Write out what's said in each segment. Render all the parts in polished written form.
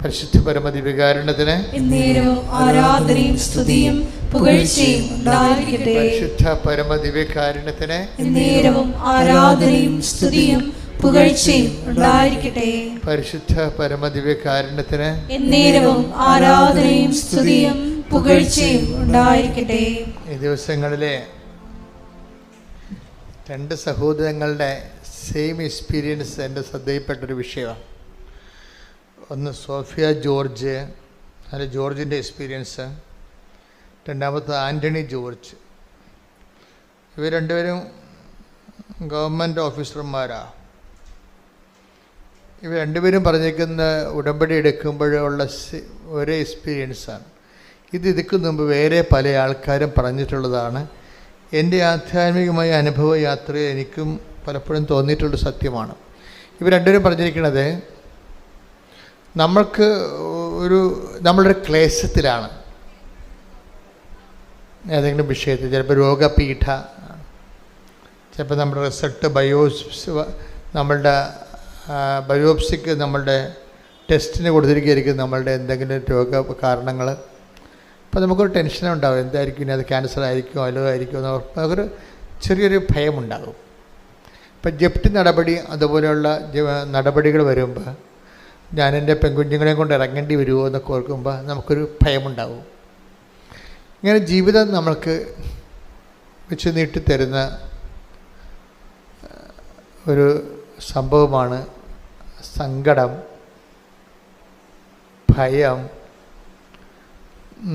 പരിശുദ്ധ പരമദിവ്യകാരുണ്യത്തിന് എന്നേരവും ആരാധനയും സ്തുതിയും പുകഴ്ചയും ഉണ്ടായിരിക്കട്ടെ. പരിശുദ്ധ പരമദിവ്യകാരുണ്യത്തിന് എന്നേരവും ആരാധനയും സ്തുതിയും പുകഴ്ചയും ഉണ്ടായിരിക്കട്ടെ. പരിശുദ്ധ പരമദിവ്യകാരുണ്യത്തിന് എന്നേരവും ആരാധനയും സ്തുതിയും പുകഴ്ചയും ഉണ്ടായിരിക്കട്ടെ. ഈ ദിവസങ്ങളിലെ രണ്ട് സഹോദരങ്ങളുടെ സെയിം എക്സ്പീരിയൻസ് എൻ്റെ ശ്രദ്ധയിൽപ്പെട്ടൊരു വിഷയമാണ്. ഒന്ന് സോഫിയ ജോർജ്, അല്ല ജോർജിൻ്റെ എക്സ്പീരിയൻസ്. രണ്ടാമത്തെ ആൻ്റണി ജോർജ്. ഇവർ രണ്ടുപേരും ഗവൺമെൻറ് ഓഫീസർമാരാണ്. ഇവർ രണ്ടുപേരും പറഞ്ഞിരിക്കുന്ന ഉടമ്പടി എടുക്കുമ്പോഴുള്ള ഒരേ എക്സ്പീരിയൻസാണ്. ഇതിനു മുമ്പ് വേറെ പല ആൾക്കാരും പറഞ്ഞിട്ടുള്ളതാണ്. എൻ്റെ ആധ്യാത്മികമായ അനുഭവ യാത്രയിൽ എനിക്കും പലപ്പോഴും തോന്നിയിട്ടുള്ള സത്യമാണ്. ഇവർ രണ്ടുപേരും പറഞ്ഞിരിക്കുന്നത്, നമ്മളൊരു ക്ലേശത്തിലാണ് ഏതെങ്കിലും വിഷയത്തിൽ. ചിലപ്പോൾ രോഗപീഠ, ചിലപ്പോൾ നമ്മുടെ റിസൾട്ട് നമ്മളുടെ ബയോപ്സിക്ക് നമ്മളുടെ ടെസ്റ്റിന് കൊടുത്തിരിക്കുകയായിരിക്കും നമ്മളുടെ എന്തെങ്കിലും രോഗ കാരണങ്ങൾ. അപ്പോൾ നമുക്കൊരു ടെൻഷനുണ്ടാകും, എന്തായിരിക്കും ഇനി, അത് ക്യാൻസർ ആയിരിക്കും അല്ലോ ആയിരിക്കും എന്ന് നമുക്കൊരു ചെറിയൊരു ഭയമുണ്ടാകും. ഇപ്പം ജപ്തി നടപടി അതുപോലെയുള്ള നടപടികൾ വരുമ്പോൾ ഞാൻ എൻ്റെ പെൺകുഞ്ഞുങ്ങളെ കൊണ്ട് ഇറങ്ങേണ്ടി വരുമോ എന്നൊക്കെ ഓർക്കുമ്പോൾ നമുക്കൊരു ഭയമുണ്ടാവും. ഇങ്ങനെ ജീവിതം നമ്മൾക്ക് വെച്ച് നീട്ടിത്തരുന്ന ഒരു സംഭവമാണ് സങ്കടം, ഭയം,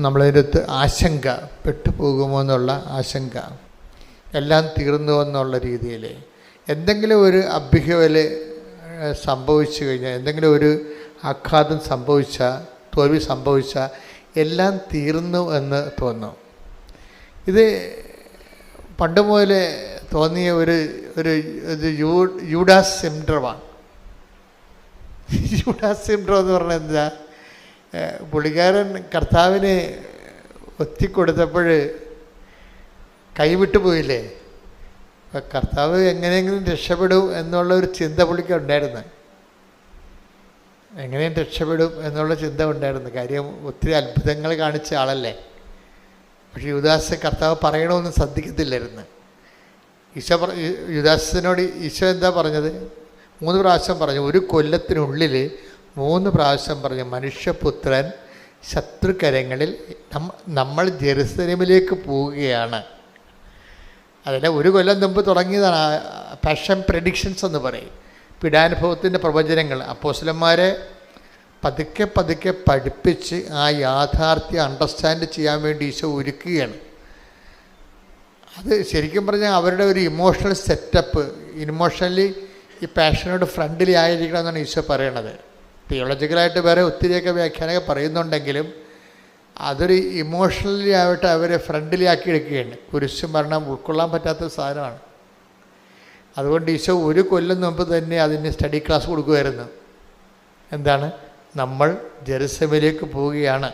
നമ്മളതിനകത്ത് ആശങ്ക, പെട്ടുപോകുമോ എന്നുള്ള ആശങ്ക, എല്ലാം തീർന്നു എന്നുള്ള രീതിയിൽ എന്തെങ്കിലും ഒരു അഭ്യൂഹവല് സംഭവിച്ചു കഴിഞ്ഞാൽ, എന്തെങ്കിലും ഒരു ആഘാതം സംഭവിച്ചാൽ, തോൽവി സംഭവിച്ചാൽ എല്ലാം തീർന്നു എന്ന് തോന്നും. ഇത് പണ്ട് മുതലേ തോന്നിയ ഒരു യൂഡാസ് സിൻഡ്രോമാണ്. യൂഡാസ് സിൻഡ്രോം എന്ന് പറഞ്ഞാൽ എന്താ? പുള്ളിക്കാരൻ കർത്താവിനെ ഒറ്റിക്കൊടുത്തപ്പോൾ കൈവിട്ടു പോയില്ലേ. അപ്പം കർത്താവ് എങ്ങനെയെങ്കിലും രക്ഷപ്പെടും എന്നുള്ള ഒരു ചിന്ത പുള്ളിക്ക് ഉണ്ടായിരുന്നു. എങ്ങനെയും രക്ഷപ്പെടും എന്നുള്ള ചിന്ത ഉണ്ടായിരുന്നു. കാര്യം ഒത്തിരി അത്ഭുതങ്ങൾ കാണിച്ച ആളല്ലേ. പക്ഷെ യുദാസ് കർത്താവ് പറയണമെന്ന് ശ്രദ്ധിക്കത്തില്ലായിരുന്നു. യുദാസിനോട് ഈശോ എന്താ പറഞ്ഞത്? 3 പ്രാവശ്യം പറഞ്ഞു. ഒരു കൊല്ലത്തിനുള്ളിൽ 3 പ്രാവശ്യം പറഞ്ഞു, മനുഷ്യപുത്രൻ ശത്രുകരങ്ങളിൽ നമ്മൾ ജെറുസലേമിലേക്ക് പോവുകയാണ്. അതിനെ 1 കൊല്ലം മുമ്പ് തുടങ്ങിയതാണ് പാഷൻ പ്രെഡിക്ഷൻസ് എന്ന് പറയും. പീഡാനുഭവത്തിൻ്റെ പ്രവചനങ്ങൾ അപ്പോസ്തലന്മാരെ പതുക്കെ പതുക്കെ പഠിപ്പിച്ച് ആ യാഥാർത്ഥ്യം അണ്ടർസ്റ്റാൻഡ് ചെയ്യാൻ വേണ്ടി ഈശോ ഒരുക്കുകയാണ്. അത് ശരിക്കും പറഞ്ഞാൽ അവരുടെ ഒരു ഇമോഷണൽ സെറ്റപ്പ്, ഇമോഷണലി ഈ പാഷനോട് ഫ്രണ്ട്ലി ആയിരിക്കണം എന്നാണ് ഈശോ പറയണത്. തിയോളജിക്കലായിട്ട് വേറെ ഒത്തിരിയൊക്കെ വ്യാഖ്യാനങ്ങൾ പറയുന്നുണ്ടെങ്കിലും അതൊരു ഇമോഷണലി ആയിട്ട് അവരെ ഫ്രണ്ട്ലി ആക്കി എടുക്കുകയാണ്. കുരിശ് മരണം ഉൾക്കൊള്ളാൻ പറ്റാത്ത സാധനമാണ്. അതുകൊണ്ട് ഈശോ 1 കൊല്ലം മുമ്പ് തന്നെ അതിന് സ്റ്റഡി ക്ലാസ് കൊടുക്കുമായിരുന്നു. എന്താണ്? നമ്മൾ ജെറുസലേമിലേക്ക് പോവുകയാണ്,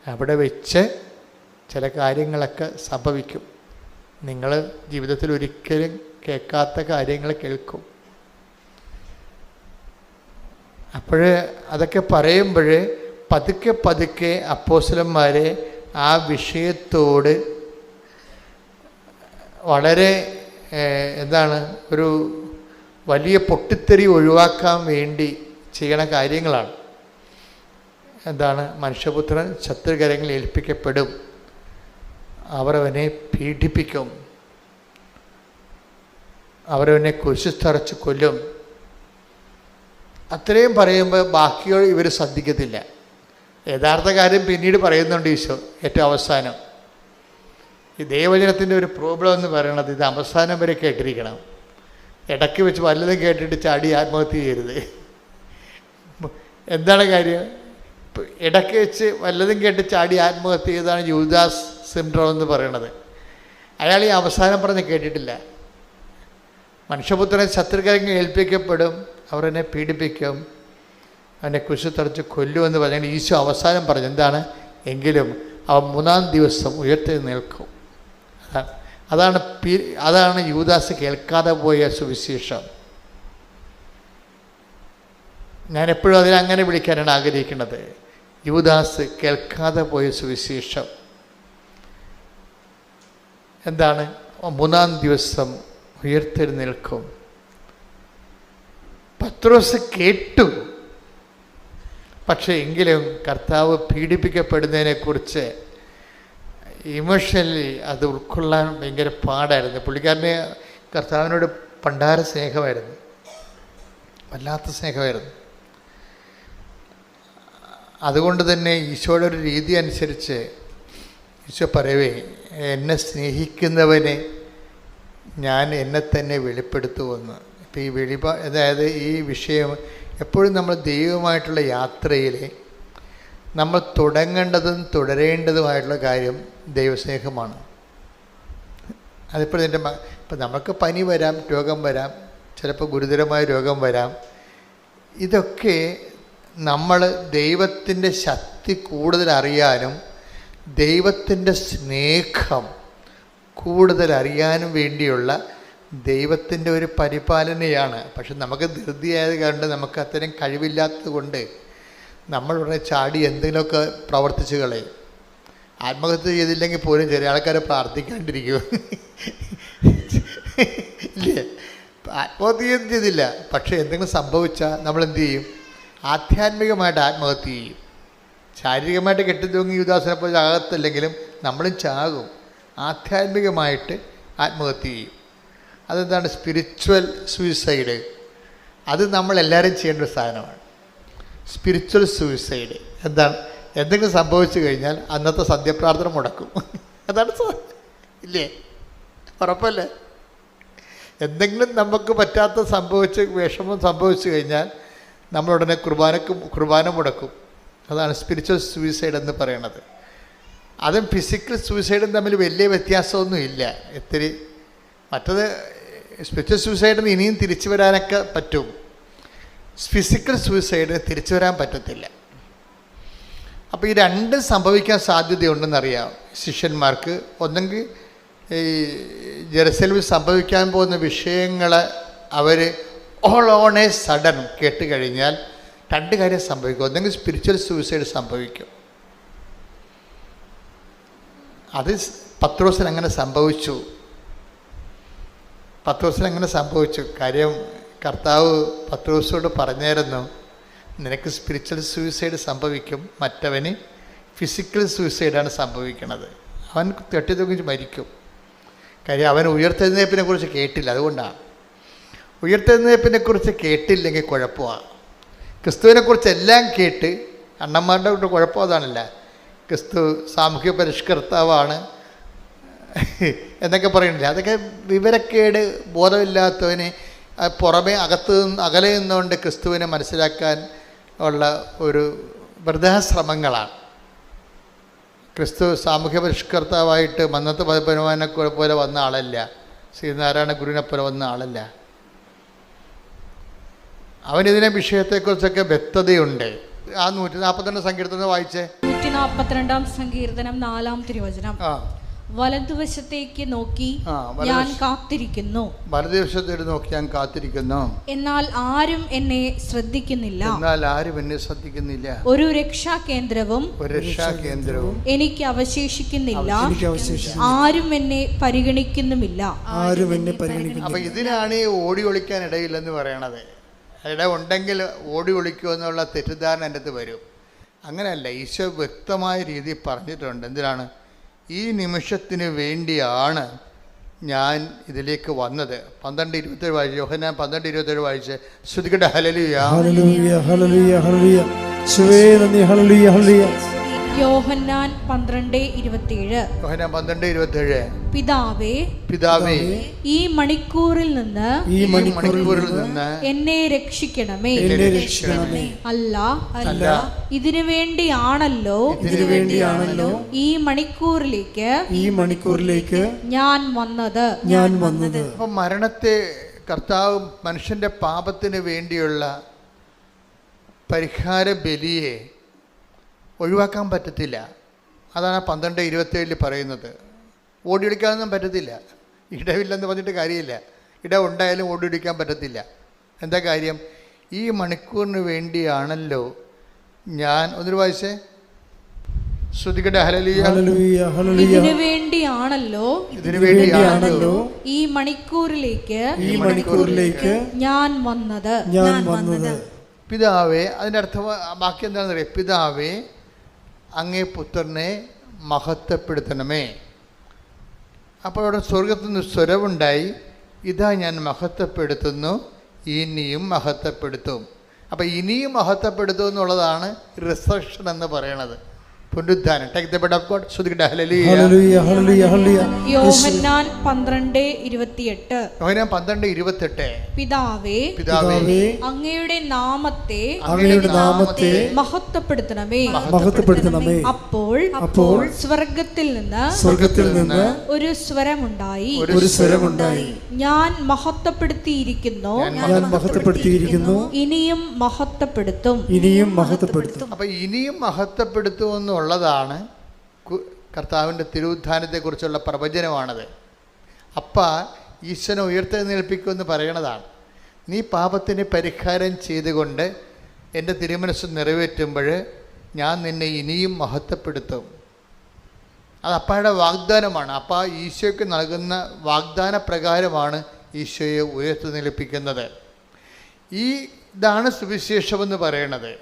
അവിടെ വെച്ച് ചില കാര്യങ്ങളൊക്കെ സംഭവിക്കും, നിങ്ങൾ ജീവിതത്തിൽ ഒരിക്കലും കേൾക്കാത്ത കാര്യങ്ങൾ കേൾക്കും. അപ്പോൾ അതൊക്കെ പറയുമ്പോൾ പതുക്കെ പതുക്കെ അപ്പോസ്തലന്മാരെ ആ വിഷയത്തോട് വളരെ ഒരു വലിയ പൊട്ടിത്തെറി ഒഴിവാക്കാൻ വേണ്ടി ചെയ്യണ കാര്യങ്ങളാണ്. എന്താണ്? മനുഷ്യപുത്രൻ ശത്രുകരങ്ങളിൽ ഏൽപ്പിക്കപ്പെടും, അവർ അവനെ പീഡിപ്പിക്കും, അവരവനെ കുരിശിൽ തറച്ച് കൊല്ലും. അത്രയും പറയുമ്പോൾ ബാക്കിയോ ഇവർ ശ്രദ്ധിക്കത്തില്ല. യഥാർത്ഥ കാര്യം പിന്നീട് പറയുന്നുണ്ട് ഈശോ ഏറ്റവും അവസാനം. ഈ ദൈവവചനത്തിൻ്റെ ഒരു പ്രോബ്ലം എന്ന് പറയുന്നത് ഇത് അവസാനം വരെ കേട്ടിരിക്കണം. ഇടയ്ക്ക് വെച്ച് വല്ലതും കേട്ടിട്ട് ചാടി ആത്മഹത്യ ചെയ്യരുത്. എന്താണ് കാര്യം? ഇടയ്ക്ക് വെച്ച് വല്ലതും കേട്ട് ചാടി ആത്മഹത്യ ചെയ്താണ് യൂദാസ് സിൻഡ്രോം എന്ന് പറയണത്. അയാൾ ഈ അവസാനം പറഞ്ഞ് കേട്ടിട്ടില്ല. മനുഷ്യപുത്രൻ ശത്രുകരങ്ങളിൽ ഏൽപ്പിക്കപ്പെടും, അവർ എന്നെ പീഡിപ്പിക്കും, അവനെ കുരിശിൽ തറച്ച് കൊല്ലുമെന്ന് പറഞ്ഞാൽ ഈശോ അവസാനം പറഞ്ഞു എന്താണ്? എങ്കിലും അവൻ 3-ാം ദിവസം ഉയർത്തെഴുന്നേൽക്കും. അതാണ് യൂദാസ് കേൾക്കാതെ പോയ സുവിശേഷം. ഞാൻ എപ്പോഴും അതിനങ്ങനെ വിളിക്കാനാണ് ആഗ്രഹിക്കുന്നത്. യൂദാസ് കേൾക്കാതെ പോയ സുവിശേഷം എന്താണ്? 3-ാം ദിവസം ഉയർത്തെഴുന്നേൽക്കും. പത്രോസ് കേട്ടു, പക്ഷേ എങ്കിലും കർത്താവ് പീഡിപ്പിക്കപ്പെടുന്നതിനെക്കുറിച്ച് ഇമോഷണലി അത് ഉൾക്കൊള്ളാൻ ഭയങ്കര പാടായിരുന്നു. പുള്ളിക്കാരന് കർത്താവിനോട് പണ്ടാര സ്നേഹമായിരുന്നു, വല്ലാത്ത സ്നേഹമായിരുന്നു. അതുകൊണ്ട് തന്നെ ഈശോയുടെ ഒരു രീതി അനുസരിച്ച് ഈശോ പറയവേ, എന്നെ സ്നേഹിക്കുന്നവനെ ഞാൻ എന്നെ തന്നെ വെളിപ്പെടുത്തുമെന്ന്. ഇപ്പം ഈ അതായത് ഈ വിഷയം എപ്പോഴും നമ്മൾ ദൈവമായിട്ടുള്ള യാത്രയിൽ നമ്മൾ തുടങ്ങേണ്ടതും തുടരേണ്ടതുമായിട്ടുള്ള കാര്യം ദൈവസ്നേഹമാണ്. അതിപ്പോൾ ഇപ്പം നമുക്ക് പനി വരാം, രോഗം വരാം, ചിലപ്പോൾ ഗുരുതരമായ രോഗം വരാം. ഇതൊക്കെ നമ്മൾ ദൈവത്തിൻ്റെ ശക്തി കൂടുതൽ അറിയാനും ദൈവത്തിൻ്റെ സ്നേഹം കൂടുതൽ അറിയാനും വേണ്ടിയുള്ള ദൈവത്തിൻ്റെ ഒരു പരിപാലനയാണ്. പക്ഷെ നമുക്ക് ധൃതിയായത് കൊണ്ട്, നമുക്ക് അത്രയും കഴിവില്ലാത്തത് കൊണ്ട് നമ്മൾ ഉടനെ ചാടി എന്തെങ്കിലുമൊക്കെ പ്രവർത്തിച്ച് കളയും. ആത്മഹത്യ ചെയ്തില്ലെങ്കിൽ പോലും ചെറിയ ആൾക്കാരെ പ്രാർത്ഥിക്കാണ്ടിരിക്കും, ഇല്ലേ? ആത്മഹത്യ ചെയ്തില്ല, പക്ഷേ എന്തെങ്കിലും സംഭവിച്ചാൽ നമ്മൾ എന്ത് ചെയ്യും? ആധ്യാത്മികമായിട്ട് ആത്മഹത്യ ചെയ്യും. ശാരീരികമായിട്ട് കെട്ടിത്തൂങ്ങി യുദാസിനെ പോലെ ചാകത്തില്ലെങ്കിലും നമ്മളും ചാകും. ആധ്യാത്മികമായിട്ട് ആത്മഹത്യ ചെയ്യും. അതെന്താണ്? Spiritual suicide. അത് നമ്മളെല്ലാവരും ചെയ്യേണ്ട ഒരു സാധനമാണ്. സ്പിരിച്വൽ സൂയിസൈഡ് എന്താണ്? എന്തെങ്കിലും സംഭവിച്ചു കഴിഞ്ഞാൽ അന്നത്തെ സന്ധ്യപ്രാർത്ഥന മുടക്കും. അതാണ് ഇല്ലേ? ഉറപ്പല്ലേ? എന്തെങ്കിലും നമുക്ക് പറ്റാത്ത വിഷമം സംഭവിച്ചു കഴിഞ്ഞാൽ നമ്മളുടനെ കുർബാന മുടക്കും. അതാണ് സ്പിരിച്വൽ സൂയിസൈഡ് എന്ന് പറയണത്. അതും ഫിസിക്കൽ സൂയിസൈഡും തമ്മിൽ വലിയ വ്യത്യാസമൊന്നുമില്ല. ഇത്തിരി മറ്റത് സ്പിരിച്വൽ സൂയിസൈഡിന് ഇനിയും തിരിച്ചു വരാനൊക്കെ പറ്റും, ഫിസിക്കൽ സൂയിസൈഡിന് തിരിച്ചു വരാൻ പറ്റത്തില്ല. അപ്പോൾ ഈ രണ്ടും സംഭവിക്കാൻ സാധ്യതയുണ്ടെന്നറിയാം ശിഷ്യന്മാർക്ക്. ഒന്നെങ്കിൽ ഈ ജെറുസലേമിൽ സംഭവിക്കാൻ പോകുന്ന വിഷയങ്ങൾ അവർ ഓൾ ഓൺ എ സഡൻ കേട്ട് കഴിഞ്ഞാൽ രണ്ട് കാര്യം സംഭവിക്കും. ഒന്നെങ്കിൽ സ്പിരിച്വൽ സൂയിസൈഡ് സംഭവിക്കും. അത് പത്രോസിന് അങ്ങനെ സംഭവിച്ചു. കാര്യം കർത്താവ് പത്രോസോട് പറഞ്ഞായിരുന്നു, നിനക്ക് സ്പിരിച്വൽ സൂയിസൈഡ് സംഭവിക്കും, മറ്റവന് ഫിസിക്കൽ സൂയിസൈഡാണ് സംഭവിക്കുന്നത്. അവൻ തട്ടിത്തൂങ്ങി മരിക്കും. കാര്യം അവൻ ഉയർത്തെഴുന്നേൽപ്പിനെക്കുറിച്ച് കേട്ടില്ല. അതുകൊണ്ടാണ്. ഉയർത്തെഴുന്നേൽപ്പിനെക്കുറിച്ച് കേട്ടില്ലെങ്കിൽ കുഴപ്പമാണ്. ക്രിസ്തുവിനെക്കുറിച്ച് എല്ലാം കേട്ട് അണ്ണന്മാരുടെ കൊണ്ട് കുഴപ്പം അതാണല്ല. ക്രിസ്തു സാമൂഹ്യ പരിഷ്കർത്താവാണ് എന്നൊക്കെ പറയുന്നില്ല. അതൊക്കെ വിവരക്കേട്, ബോധമില്ലാത്തവന് പുറമേ അകലെ നിന്നുകൊണ്ട് ക്രിസ്തുവിനെ മനസ്സിലാക്കാൻ ഉള്ള ഒരു വൃദ്ധാശ്രമങ്ങളാണ്. ക്രിസ്തു സാമൂഹ്യ പരിഷ്കർത്താവായിട്ട് മന്നത്ത് പതിപ്പനുമാനെ പോലെ വന്ന ആളല്ല, ശ്രീനാരായണ ഗുരുവിനെ പോലെ വന്ന ആളല്ല. അവനിതിനെ വിഷയത്തെക്കുറിച്ചൊക്കെ വ്യക്തതയുണ്ട്. ആ 142 സങ്കീർത്തനം വായിച്ചേ. 142 സങ്കീർത്തനം 4-ാം തിരുവചനം. വലതുവശത്തേക്ക് നോക്കി ഞാൻ കാത്തിരിക്കുന്നു. വലതുവശത്തേക്ക് നോക്കി ഞാൻ കാത്തിരിക്കുന്നു. എന്നാൽ ആരും എന്നെ ശ്രദ്ധിക്കുന്നില്ല. ഒരു രക്ഷാകേന്ദ്രവും എനിക്ക് അവശേഷിക്കുന്നില്ല. ആരും എന്നെ പരിഗണിക്കുന്നുമില്ല. അപ്പൊ ഇതിനാണ് ഈ ഓടി ഒളിക്കാൻ ഇടയില്ലെന്ന് പറയണത്. ഇട ഉണ്ടെങ്കിൽ ഓടി ഒളിക്കുമെന്നുള്ള തെറ്റിദ്ധാരണ എൻ്റെ അടുത്ത് വരും. അങ്ങനെയല്ല, ഈശോ വ്യക്തമായ രീതിയിൽ പറഞ്ഞിട്ടുണ്ട്. എന്തിനാണ്? ഈ നിമിഷത്തിന് വേണ്ടിയാണ് ഞാൻ ഇതിലേക്ക് വന്നത്. 12:27 വായിച്ച്, യോഹന്നാൻ 12:27 വായിച്ച് ശ്രുതികട്ടെ. Hallelujah, hallelujah, hallelujah, hallelujah. യോഹന്നാൻ 12:27. പിതാവേ ഈ മണിക്കൂറിൽ നിന്ന് എന്നെ രക്ഷിക്കണമേ. അല്ല, ഇതിനു വേണ്ടിയാണല്ലോ ഈ മണിക്കൂറിലേക്ക് ഞാൻ വന്നത്. അപ്പം മരണത്തെ കർത്താവ് മനുഷ്യന്റെ പാപത്തിന് വേണ്ടിയുള്ള പരിഹാര ബലിയെ ഒഴിവാക്കാൻ പറ്റത്തില്ല. അതാണ് 12:27 പറയുന്നത്. ഓടിയൊടിക്കാനൊന്നും പറ്റത്തില്ല. ഇടവില്ലെന്ന് പറഞ്ഞിട്ട് കാര്യമില്ല. ഇട ഉണ്ടായാലും ഓടിയൊടിക്കാൻ പറ്റത്തില്ല. എന്താ കാര്യം? ഈ മണിക്കൂറിന് വേണ്ടിയാണല്ലോ ഞാൻ ഒന്നൊരു വായിച്ചേ, ശ്രുതികട ഹല്ലേലൂയ. ഇതിനു വേണ്ടിയാണല്ലോ ഈ മണിക്കൂറിലേക്ക് ഞാൻ വന്നത്. പിതാവേ, അതിൻ്റെ അർത്ഥം ബാക്കി എന്താണെന്ന് അറിയാം. പിതാവേ, അങ്ങേ പുത്രനെ മഹത്വപ്പെടുത്തണമേ. അപ്പോൾ അവിടെ സ്വർഗത്തിൽ നിന്ന് സ്വരമുണ്ടായി, ഇതാ ഞാൻ മഹത്വപ്പെടുത്തുന്നു, ഇനിയും മഹത്വപ്പെടുത്തും. അപ്പോൾ ഇനിയും മഹത്വപ്പെടുത്തും എന്നുള്ളതാണ് റിസറക്ഷൻ എന്ന് പറയണത്, പുനരുദ്ധാനം. Take the bed of God. ശ്രുതികട ഹല്ലേലൂയ. യോഹന്നാൻ 12:28. യോഹന്നാൻ 12:28. പിതാവേ, അങ്ങയുടെ നാമത്തെ മഹത്വപ്പെടുത്തണമേ. അപ്പോൾ സ്വർഗത്തിൽ നിന്ന് ഒരു സ്വരമുണ്ടായി, ഞാൻ മഹത്വപ്പെടുത്തിയിരിക്കുന്നു, ഇനിയും മഹത്വപ്പെടുത്തും. അപ്പൊ ഇനിയും മഹത്വപ്പെടുത്തും എന്നുള്ളതാണ് കർത്താവിൻ്റെ തിരുവുത്ഥാനത്തെക്കുറിച്ചുള്ള പ്രവചനമാണത്. അപ്പ ഈശ്വരനെ ഉയർത്തെഴുന്നേൽപ്പിക്കുമെന്ന് പറയണതാണ്. നീ പാപത്തിന് പരിഹാരം ചെയ്തുകൊണ്ട് എൻ്റെ തിരുമനസ്സ് നിറവേറ്റുമ്പോൾ ഞാൻ നിന്നെ ഇനിയും മഹത്വപ്പെടുത്തും. അത് അപ്പായുടെ വാഗ്ദാനമാണ്. അപ്പ ഈശോയ്ക്ക് നൽകുന്ന വാഗ്ദാന പ്രകാരമാണ് ഈശോയെ ഉയർത്തെഴുന്നേൽപ്പിക്കുന്നത്. ഇതാണ് സുവിശേഷമെന്ന് പറയണത്.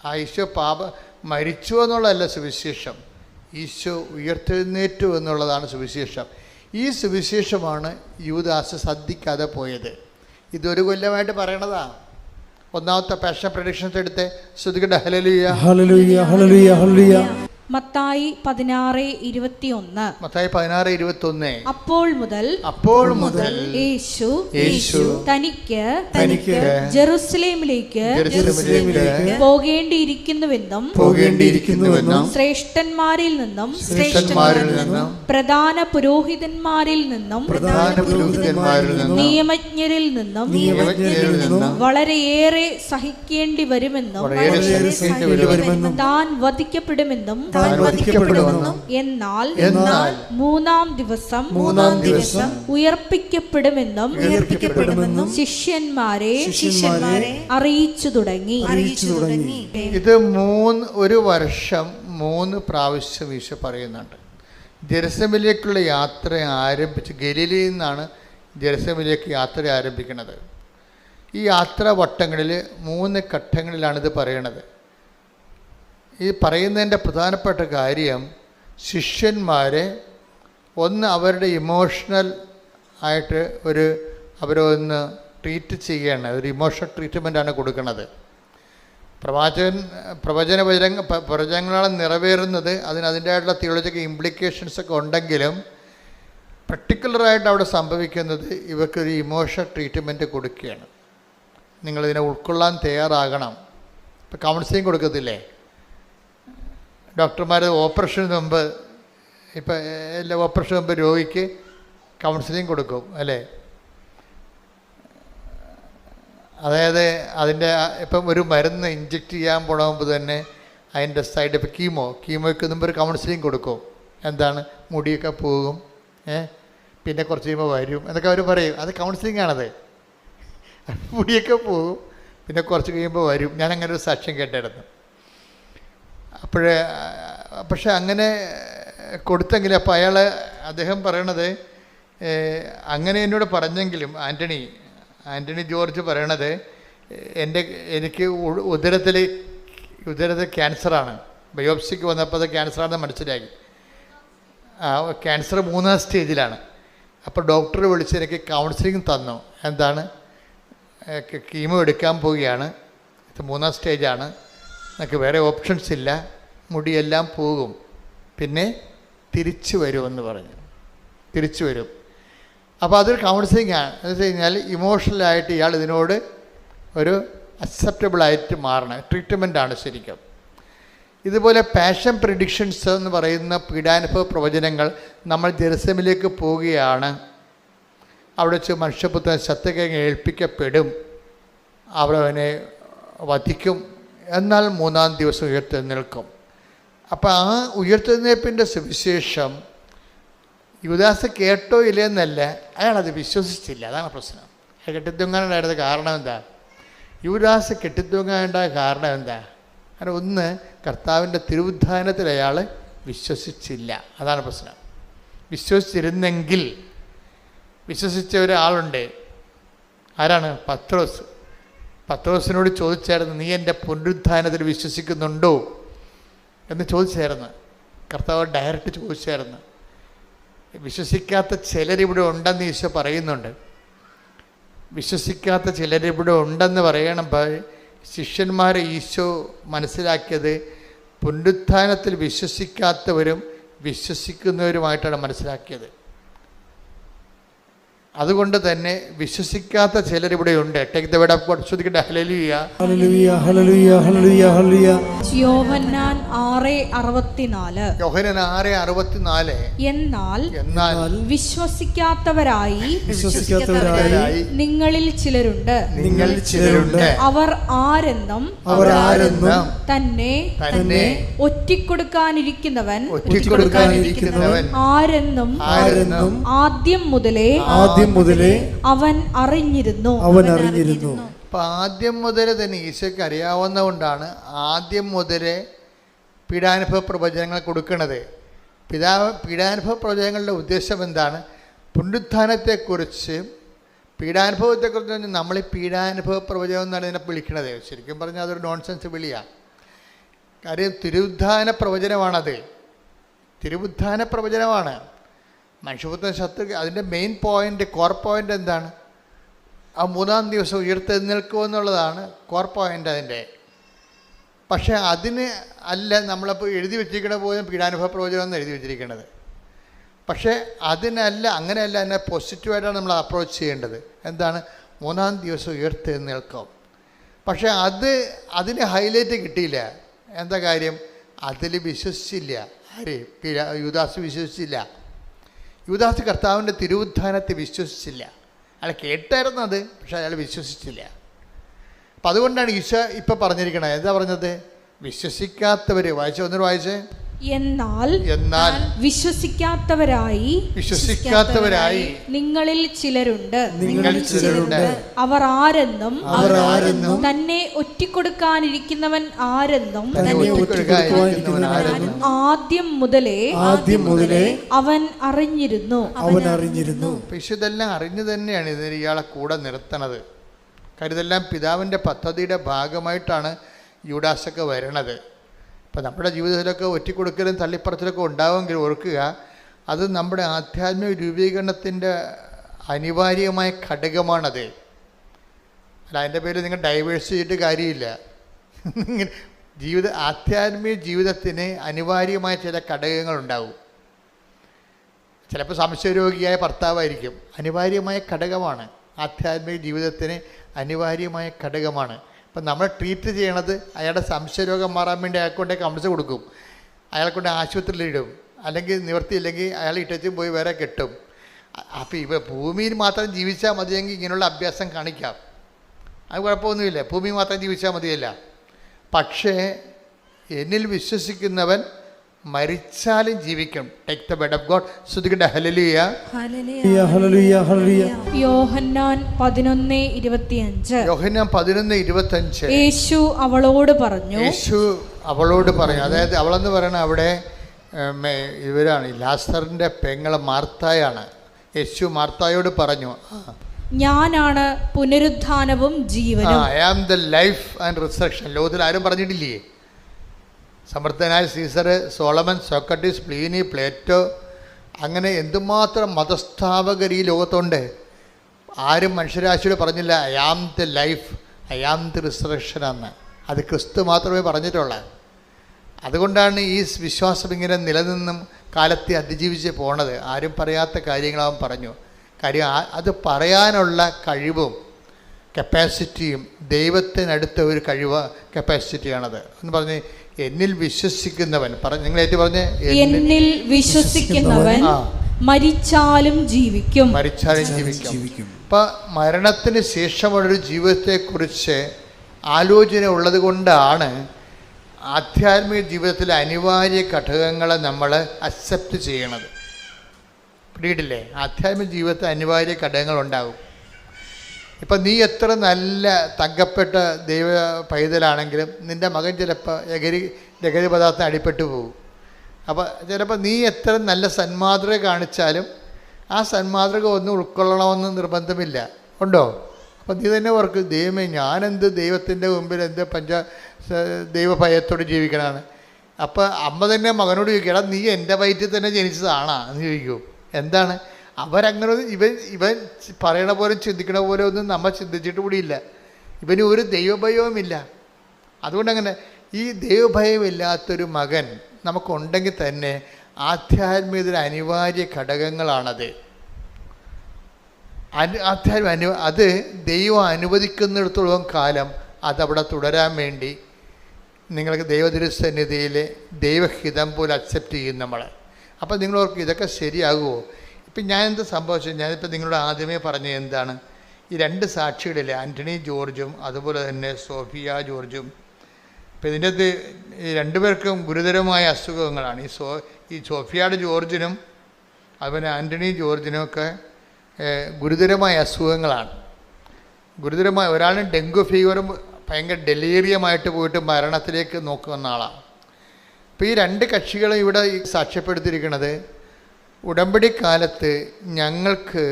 ആ ഈശോ മരിച്ചു എന്നുള്ളതല്ല സുവിശേഷം, ഈശോ ഉയർത്തെഴുന്നേറ്റു എന്നുള്ളതാണ് സുവിശേഷം. ഈ സുവിശേഷമാണ് യൂദാസ് ശ്രദ്ധിക്കാതെ പോയത്. ഇതൊരു കൊല്ലമായിട്ട് പറയണതാണ്. ഒന്നാമത്തെ പാഷൻ പ്രഡിക്ഷൻസ് എടുത്ത് ശ്രുതികട ഹല്ലേലൂയ. മത്തായി 16:21. മത്തായി 16:21. അപ്പോൾ മുതൽ യേശു തനിക്ക് ജെറുസലേമിലേക്ക് പോകേണ്ടിയിരിക്കുന്നുവെന്നും ശ്രേഷ്ഠന്മാരിൽ നിന്നും പ്രധാന പുരോഹിതന്മാരിൽ നിന്നും നിയമജ്ഞരിൽ നിന്നും വളരെയേറെ സഹിക്കേണ്ടി വരുമെന്നും താൻ വധിക്കപ്പെടുമെന്നും എന്നാൽ മൂന്നാം ദിവസം ഉയർപ്പിക്കപ്പെടുമെന്നും ശിഷ്യന്മാരെ അറിയിച്ചു തുടങ്ങി. ഇത് ഒരു വർഷം 3 പ്രാവശ്യം ഈശോ പറയുന്നുണ്ട്. ജെറുസലേമിലേക്കുള്ള യാത്ര ആരംഭിച്ച് ഗലീലയിൽ നിന്നാണ് ജെറുസലേമിലേക്ക് യാത്ര ആരംഭിക്കുന്നത്. ഈ യാത്രാ വട്ടങ്ങളിൽ 3 ഘട്ടങ്ങളിലാണിത് പറയണത്. ഈ പറയുന്നതിൻ്റെ പ്രധാനപ്പെട്ട കാര്യം ശിഷ്യന്മാരെ അവരുടെ ഇമോഷണൽ ആയിട്ട് അവരെ ഒന്ന് ട്രീറ്റ് ചെയ്യാണ്. ഒരു ഇമോഷണൽ ട്രീറ്റ്മെൻറ്റാണ് കൊടുക്കുന്നത്. പ്രവചനങ്ങളാണ് നിറവേറുന്നത്. അതിൻ്റെതായിട്ടുള്ള തിയോളജിക്കൽ ഇംപ്ലിക്കേഷൻസൊക്കെ ഉണ്ടെങ്കിലും പർട്ടിക്കുലറായിട്ട് അവിടെ സംഭവിക്കുന്നത് ഇവർക്കൊരു ഇമോഷണൽ ട്രീറ്റ്മെൻറ്റ് കൊടുക്കുകയാണ്. നിങ്ങളിതിനെ ഉൾക്കൊള്ളാൻ തയ്യാറാകണം. ഇപ്പോൾ കൗൺസിലിംഗ് കൊടുക്കത്തില്ലേ ഡോക്ടർമാർ? ഓപ്പറേഷന് മുമ്പ് എല്ലാ ഓപ്പറേഷന് മുമ്പ് രോഗിക്ക് കൗൺസിലിംഗ് കൊടുക്കും അല്ലേ? അതായത് അതിൻ്റെ ഇപ്പം ഒരു മരുന്ന് ഇഞ്ചെക്റ്റ് ചെയ്യാൻ പോണ തന്നെ അതിൻ്റെ സൈഡ് എഫക്ട് കീമോയ്ക്ക് മുമ്പ് ഒരു കൗൺസിലിംഗ് കൊടുക്കും. എന്താണ്? മുടിയൊക്കെ പോകും, പിന്നെ കുറച്ച് കഴിയുമ്പോൾ വരും എന്നൊക്കെ അവർ പറയും. അത് കൗൺസിലിംഗ് ആണത്. മുടിയൊക്കെ പോകും, പിന്നെ കുറച്ച് കഴിയുമ്പോൾ വരും. ഞാനങ്ങനെ ഒരു സാക്ഷ്യം കേട്ടായിരുന്നു. പക്ഷെ അങ്ങനെ കൊടുത്തെങ്കിലും അപ്പോൾ അദ്ദേഹം പറയണത് അങ്ങനെ എന്നോട് പറഞ്ഞെങ്കിലും ആൻ്റണി ജോർജ് പറയണത് എനിക്ക് ഉദരത്തിൽ ക്യാൻസറാണ്. ബയോപ്സിക്ക് വന്നപ്പോൾ അത് ക്യാൻസറാണെന്ന് മനസ്സിലാക്കി. ക്യാൻസർ 3ാം സ്റ്റേജിലാണ്. അപ്പോൾ ഡോക്ടർ വിളിച്ച് എനിക്ക് കൗൺസിലിംഗ് തന്നു. എന്താണ്? കീമോ എടുക്കാൻ പോവുകയാണ്, ഇത് 3ാം സ്റ്റേജാണ്, നമുക്ക് വേറെ ഓപ്ഷൻസ് ഇല്ല, മുടിയെല്ലാം പോകും, പിന്നെ തിരിച്ചു വരുമെന്ന് പറഞ്ഞു. തിരിച്ചു വരും. അപ്പോൾ അതൊരു കൗൺസിലിംഗ് ആണ്. എന്ന് വെച്ച് കഴിഞ്ഞാൽ ഇമോഷണലായിട്ട് ഇയാൾ ഇതിനോട് ഒരു അക്സെപ്റ്റബിളായിട്ട് മാറണം. ട്രീറ്റ്മെൻറ്റാണ് ശരിക്കും. ഇതുപോലെ പാഷൻ പ്രിഡിക്ഷൻസ് എന്ന് പറയുന്ന പീഡാനുഭവ പ്രവചനങ്ങൾ. നമ്മൾ ജെറുസലേമിലേക്ക് പോവുകയാണ്, അവിടെ വെച്ച് മനുഷ്യപുത്രൻ സത്യകേങ്ങ് ഏൽപ്പിക്കപ്പെടും, അവനെ വധിക്കും, എന്നാൽ 3ാം ദിവസം ഉയർത്തെഴുന്നേൽക്കും. അപ്പോൾ ആ ഉയർത്തെഴുന്നേൽപ്പിൻ്റെ സുവിശേഷം യൂദാസ് കേട്ടോ ഇല്ലെന്നല്ല, അയാളത് വിശ്വസിച്ചില്ല. അതാണ് പ്രശ്നം. കേട്ടിത്തൊങ്ങാനുണ്ടായിരുന്നത് കാരണം എന്താ? യൂദാസ് കെട്ടിത്തൂങ്ങാനുണ്ടായ കാരണം എന്താ? കാരണം ഒന്ന്, കർത്താവിൻ്റെ തിരുവുദ്ധാനത്തിൽ അയാൾ വിശ്വസിച്ചില്ല. അതാണ് പ്രശ്നം. വിശ്വസിച്ചിരുന്നെങ്കിൽ, വിശ്വസിച്ച ഒരാളുണ്ട്, ആരാണ്? പത്രോസ്. പത്രോസിനോട് ചോദിച്ചായിരുന്നു, നീ എൻ്റെ പുനരുദ്ധാനത്തിൽ വിശ്വസിക്കുന്നുണ്ടോ എന്ന് ചോദിച്ചായിരുന്നു. കർത്താവ് ഡയറക്റ്റ് ചോദിച്ചായിരുന്നു. വിശ്വസിക്കാത്ത ചിലരിവിടെ ഉണ്ടെന്ന് ഈശോ പറയുന്നുണ്ട്. വിശ്വസിക്കാത്ത ചിലരിവിടെ ഉണ്ടെന്ന് പറയണപ്പോൾ ശിഷ്യന്മാരെ ഈശോ മനസ്സിലാക്കിയത് പുനരുത്ഥാനത്തിൽ വിശ്വസിക്കാത്തവരും വിശ്വസിക്കുന്നവരുമായിട്ടാണ് മനസ്സിലാക്കിയത്. അതുകൊണ്ട് തന്നെ വിശ്വസിക്കാത്ത ചിലരിവിടെയുണ്ട്. Take the word of God. ശ്രദ്ധിക്കട്ടെ. Hallelujah, hallelujah, hallelujah, hallelujah, hallelujah. യോഹന്നാൻ 6:64. യോഹന്നാൻ 6:64. എന്നാൽ വിശ്വസിക്കാത്തവരായി നിങ്ങളിൽ ചിലരുണ്ട്. അവർ ആരെന്നും തന്നെ ഒറ്റിക്കൊടുക്കാനിരിക്കുന്നവൻ ആരെന്നും ആദ്യം മുതലേ അവൻ അറിഞ്ഞിരുന്നു. അപ്പം ആദ്യം മുതലേ തന്നെ ഈശോയ്ക്ക് അറിയാവുന്നതുകൊണ്ടാണ് ആദ്യം മുതലേ പീഡാനുഭവ പ്രവചനങ്ങൾ കൊടുക്കുന്നത്. പീഡാനുഭവ പ്രവചനങ്ങളുടെ ഉദ്ദേശം എന്താണ്? പുനരുത്ഥാനത്തെക്കുറിച്ച്, പീഡാനുഭവത്തെക്കുറിച്ച് നമ്മൾ ഈ പീഡാനുഭവ പ്രവചനം എന്നാണ് ഇതിനെ വിളിക്കുന്നത്. ശരിക്കും പറഞ്ഞാൽ അതൊരു നോൺസെൻസ് വിളിയാണ്. കാര്യം തിരുവുദ്ധാന പ്രവചനമാണത്. തിരുവുദ്ധാന പ്രവചനമാണ്. മനുഷ്യപുത്രൻ ശത്രു, അതിൻ്റെ മെയിൻ പോയിൻ്റ്, കോർ പോയിൻ്റ് എന്താണ്? ആ 3-ാം ദിവസം ഉയർത്തെഴുന്നേൽക്കുമെന്നുള്ളതാണ് കോർ പോയിൻ്റ് അതിൻ്റെ. പക്ഷേ അതിന് അല്ല നമ്മളിപ്പോൾ എഴുതി വെച്ചിരിക്കണ പോലും പീഡാനുഭവ പ്രവചനം എന്ന് എഴുതി വെച്ചിരിക്കുന്നത്. പക്ഷേ അതിനല്ല, അങ്ങനെയല്ല, അതിനെ പോസിറ്റീവായിട്ടാണ് നമ്മൾ അപ്രോച്ച് ചെയ്യേണ്ടത്. എന്താണ്? 3-ാം ദിവസം ഉയർത്തെഴുന്നേൽക്കും. പക്ഷേ അതിന് ഹൈലൈറ്റ് കിട്ടിയില്ല. എന്താ കാര്യം? അതിൽ വിശ്വസിച്ചില്ല. ആര്? യൂദാസ് വിശ്വസിച്ചില്ല. യൂദാസ് കർത്താവിൻ്റെ തിരുവുദ്ധാനത്തെ വിശ്വസിച്ചില്ല. അയാൾ കേട്ടായിരുന്നു അത്, പക്ഷെ അയാൾ വിശ്വസിച്ചില്ല. അപ്പം അതുകൊണ്ടാണ് ഈശോ ഇപ്പം പറഞ്ഞിരിക്കണത്. എന്താ പറഞ്ഞത്? വിശ്വസിക്കാത്തവർ. ഒന്നൊരു വായിച്ചേ. എന്നാൽ വിശ്വസിക്കാത്തവരായി നിങ്ങളിൽ ചിലരുണ്ട്. അവർ ആരെന്നും തന്നെ ഒറ്റിക്കൊടുക്കാനിരിക്കുന്നവൻ ആരെന്നും ആദ്യം മുതലേ അവൻ അറിഞ്ഞിരുന്നു. ഇതെല്ലാം അറിഞ്ഞു തന്നെയാണ് ഇതിന് ഇയാളെ കൂടെ നിർത്തണത്. കാര്യം ഇതെല്ലാം പിതാവിൻ്റെ പദ്ധതിയുടെ ഭാഗമായിട്ടാണ് യൂദാസൊക്കെ വരണത്. ഇപ്പം നമ്മുടെ ജീവിതത്തിലൊക്കെ ഒറ്റിക്കൊടുക്കലും തള്ളിപ്പറച്ചിലൊക്കെ ഉണ്ടാവുമെങ്കിൽ ഓർക്കുക, അത് നമ്മുടെ ആധ്യാത്മിക രൂപീകരണത്തിൻ്റെ അനിവാര്യമായ ഘടകമാണത്. അല്ല, അതിൻ്റെ പേരിൽ നിങ്ങൾ ഡൈവേഴ്സ് ചെയ്തിട്ട് കാര്യമില്ല. ആധ്യാത്മിക ജീവിതത്തിന് അനിവാര്യമായ ചില ഘടകങ്ങളുണ്ടാവും. ചിലപ്പോൾ സംശയരോഗിയായ ഭർത്താവായിരിക്കും. അനിവാര്യമായ ഘടകമാണ്. ആധ്യാത്മിക ജീവിതത്തിന് അനിവാര്യമായ ഘടകമാണ്. അപ്പം നമ്മൾ ട്രീറ്റ് ചെയ്യണത് അയാളുടെ സംശയരോഗം മാറാൻ വേണ്ടി അയാൾക്കൊണ്ട് കംപ്ലീറ്റ് കൊടുക്കും, അയാൾക്കൊണ്ട് ആശുപത്രിയിലിടും, അല്ലെങ്കിൽ നിവർത്തിയില്ലെങ്കിൽ അയാൾ ഇട്ടച്ചും പോയി വേറെ കെട്ടും. അപ്പോൾ ഭൂമിയിൽ മാത്രം ജീവിച്ചാൽ മതിയെങ്കിൽ ഇങ്ങനെയുള്ള അഭ്യാസം കാണിക്കാം, അത് കുഴപ്പമൊന്നുമില്ല. ഭൂമി മാത്രം ജീവിച്ചാൽ മതിയല്ല. പക്ഷേ എന്നിൽ വിശ്വസിക്കുന്നവൻ മരിച്ചാലും ജീവിക്കും. Take the word of God. ശ്രദ്ധിക്കട്ടെ. Hallelujah, hallelujah, hallelujah. യോഹന്നാൻ 11:25. യോഹന്നാൻ 11:25. യേശു അവളോട് പറഞ്ഞു. അതായത് അവളെന്ന് പറയണ അവിടെ ഇവരാണ്, ലാസറിൻ്റെ പെങ്ങളെ മാർത്തായാണ്. യേശു മാർത്തായോട് പറഞ്ഞു, ഞാനാണ് പുനരുദ്ധാനവും ജീവനും. I am the life and resurrection. ലോകത്തിൽ ആരും പറഞ്ഞിട്ടില്ലേ? സമർത്ഥനായ Caesar, Solomon, Socrates, Pliny, Plato, അങ്ങനെ എന്തുമാത്രം മതസ്ഥാപകർ ഈ ലോകത്തുണ്ട്. ആരും മനുഷ്യരാശിയോട് പറഞ്ഞില്ല I am the life, I am the resurrection എന്ന്. അത് ക്രിസ്തു മാത്രമേ പറഞ്ഞിട്ടുള്ളൂ. അതുകൊണ്ടാണ് ഈ വിശ്വാസം ഇങ്ങനെ നിലനിന്നും കാലത്തെ അതിജീവിച്ച് പോണത്. ആരും പറയാത്ത കാര്യങ്ങളാവും പറഞ്ഞു. കാര്യം അത് പറയാനുള്ള കഴിവും കപ്പാസിറ്റിയും ദൈവത്തിനടുത്ത ഒരു കപ്പാസിറ്റിയാണത് എന്ന് പറഞ്ഞ് എന്നിൽ വിശ്വസിക്കുന്നവൻ നിങ്ങളേറ്റ് പറഞ്ഞ് എന്നിൽ വിശ്വസിക്കുന്നവൻ മരിച്ചാലും ജീവിക്കും. അപ്പം മരണത്തിന് ശേഷമുള്ളൊരു ജീവിതത്തെക്കുറിച്ച് ആലോചന ഉള്ളത് കൊണ്ടാണ് ആധ്യാത്മിക ജീവിതത്തിലെ അനിവാര്യ ഘടകങ്ങളെ നമ്മൾ അക്സെപ്റ്റ് ചെയ്യണത്. പിടിയിട്ടില്ലേ? ആധ്യാത്മിക ജീവിതത്തിൽ അനിവാര്യ ഘടകങ്ങളുണ്ടാകും. ഇപ്പം നീ എത്ര നല്ല തങ്കപ്പെട്ട ദൈവ പൈതലാണെങ്കിലും നിൻ്റെ മകൻ ചിലപ്പോൾ ലഹരി പദാർത്ഥം അടിപ്പെട്ടു പോകും. അപ്പോൾ ചിലപ്പോൾ നീ എത്ര നല്ല സന്മാതൃക കാണിച്ചാലും ആ സന്മാതൃക ഒന്നും ഉൾക്കൊള്ളണമെന്ന് നിർബന്ധമില്ല. ഉണ്ടോ? അപ്പം നീ തന്നെ ഓർക്ക്, ദൈവമേ ഞാനെന്ത് ദൈവത്തിൻ്റെ മുമ്പിൽ എന്ത് ദൈവഭയത്തോട് ജീവിക്കണമാണ്. അപ്പോൾ അമ്മ തന്നെ മകനോട് ചോദിക്കണം, നീ എൻ്റെ വയറ്റിൽ തന്നെ ജനിച്ചതാണാ എന്ന് ചോദിക്കും. എന്താണ് അവരങ്ങനെ ഇവൻ പറയണ പോലെ ചിന്തിക്കണ പോലെ ഒന്നും നമ്മൾ ചിന്തിച്ചിട്ട് കൂടിയില്ല. ഇവന് ഒരു ദൈവഭയവുമില്ല. അതുകൊണ്ടങ്ങനെ ഈ ദൈവഭയമില്ലാത്തൊരു മകൻ നമുക്കുണ്ടെങ്കിൽ തന്നെ ആധ്യാത്മികതയുടെ അനിവാര്യ ഘടകങ്ങളാണത്. അത് ദൈവം അനുവദിക്കുന്നിടത്തോളം കാലം അതവിടെ തുടരാൻ വേണ്ടി നിങ്ങൾക്ക് ദൈവതിരുസന്നിധിയിൽ ദൈവഹിതം പോലെ അക്സെപ്റ്റ് ചെയ്യും നമ്മൾ. അപ്പോൾ നിങ്ങളോർക്ക് ഇതൊക്കെ ശരിയാകുമോ? ഇപ്പം ഞാൻ എന്ത് സംഭവിച്ചു, ഞാനിപ്പോൾ നിങ്ങളോട് ആദ്യമേ പറഞ്ഞത് എന്താണ്, ഈ രണ്ട് സാക്ഷികളിലെ ആൻ്റണി ജോർജും അതുപോലെ തന്നെ സോഫിയ ജോർജും. ഇപ്പം ഇതിൻ്റെ അകത്ത് ഈ രണ്ടുപേർക്കും ഗുരുതരമായ അസുഖങ്ങളാണ്. ഈ സോഫിയയുടെ ജോർജിനും അതുപോലെ ആൻ്റണി ജോർജിനും ഒക്കെ ഗുരുതരമായ അസുഖങ്ങളാണ്. ഗുരുതരമായ ഒരാളിന് ഡെങ്കു ഫീവറും ഭയങ്കര ഡെലീറിയമായിട്ട് പോയിട്ട് മരണത്തിലേക്ക് നോക്കുന്ന ആളാണ്. അപ്പോൾ ഈ രണ്ട് കക്ഷികളും ഇവിടെ സാക്ഷ്യപ്പെടുത്തിയിരിക്കുന്നത്, ഉടമ്പടി കാലത്ത് ഞങ്ങൾക്ക്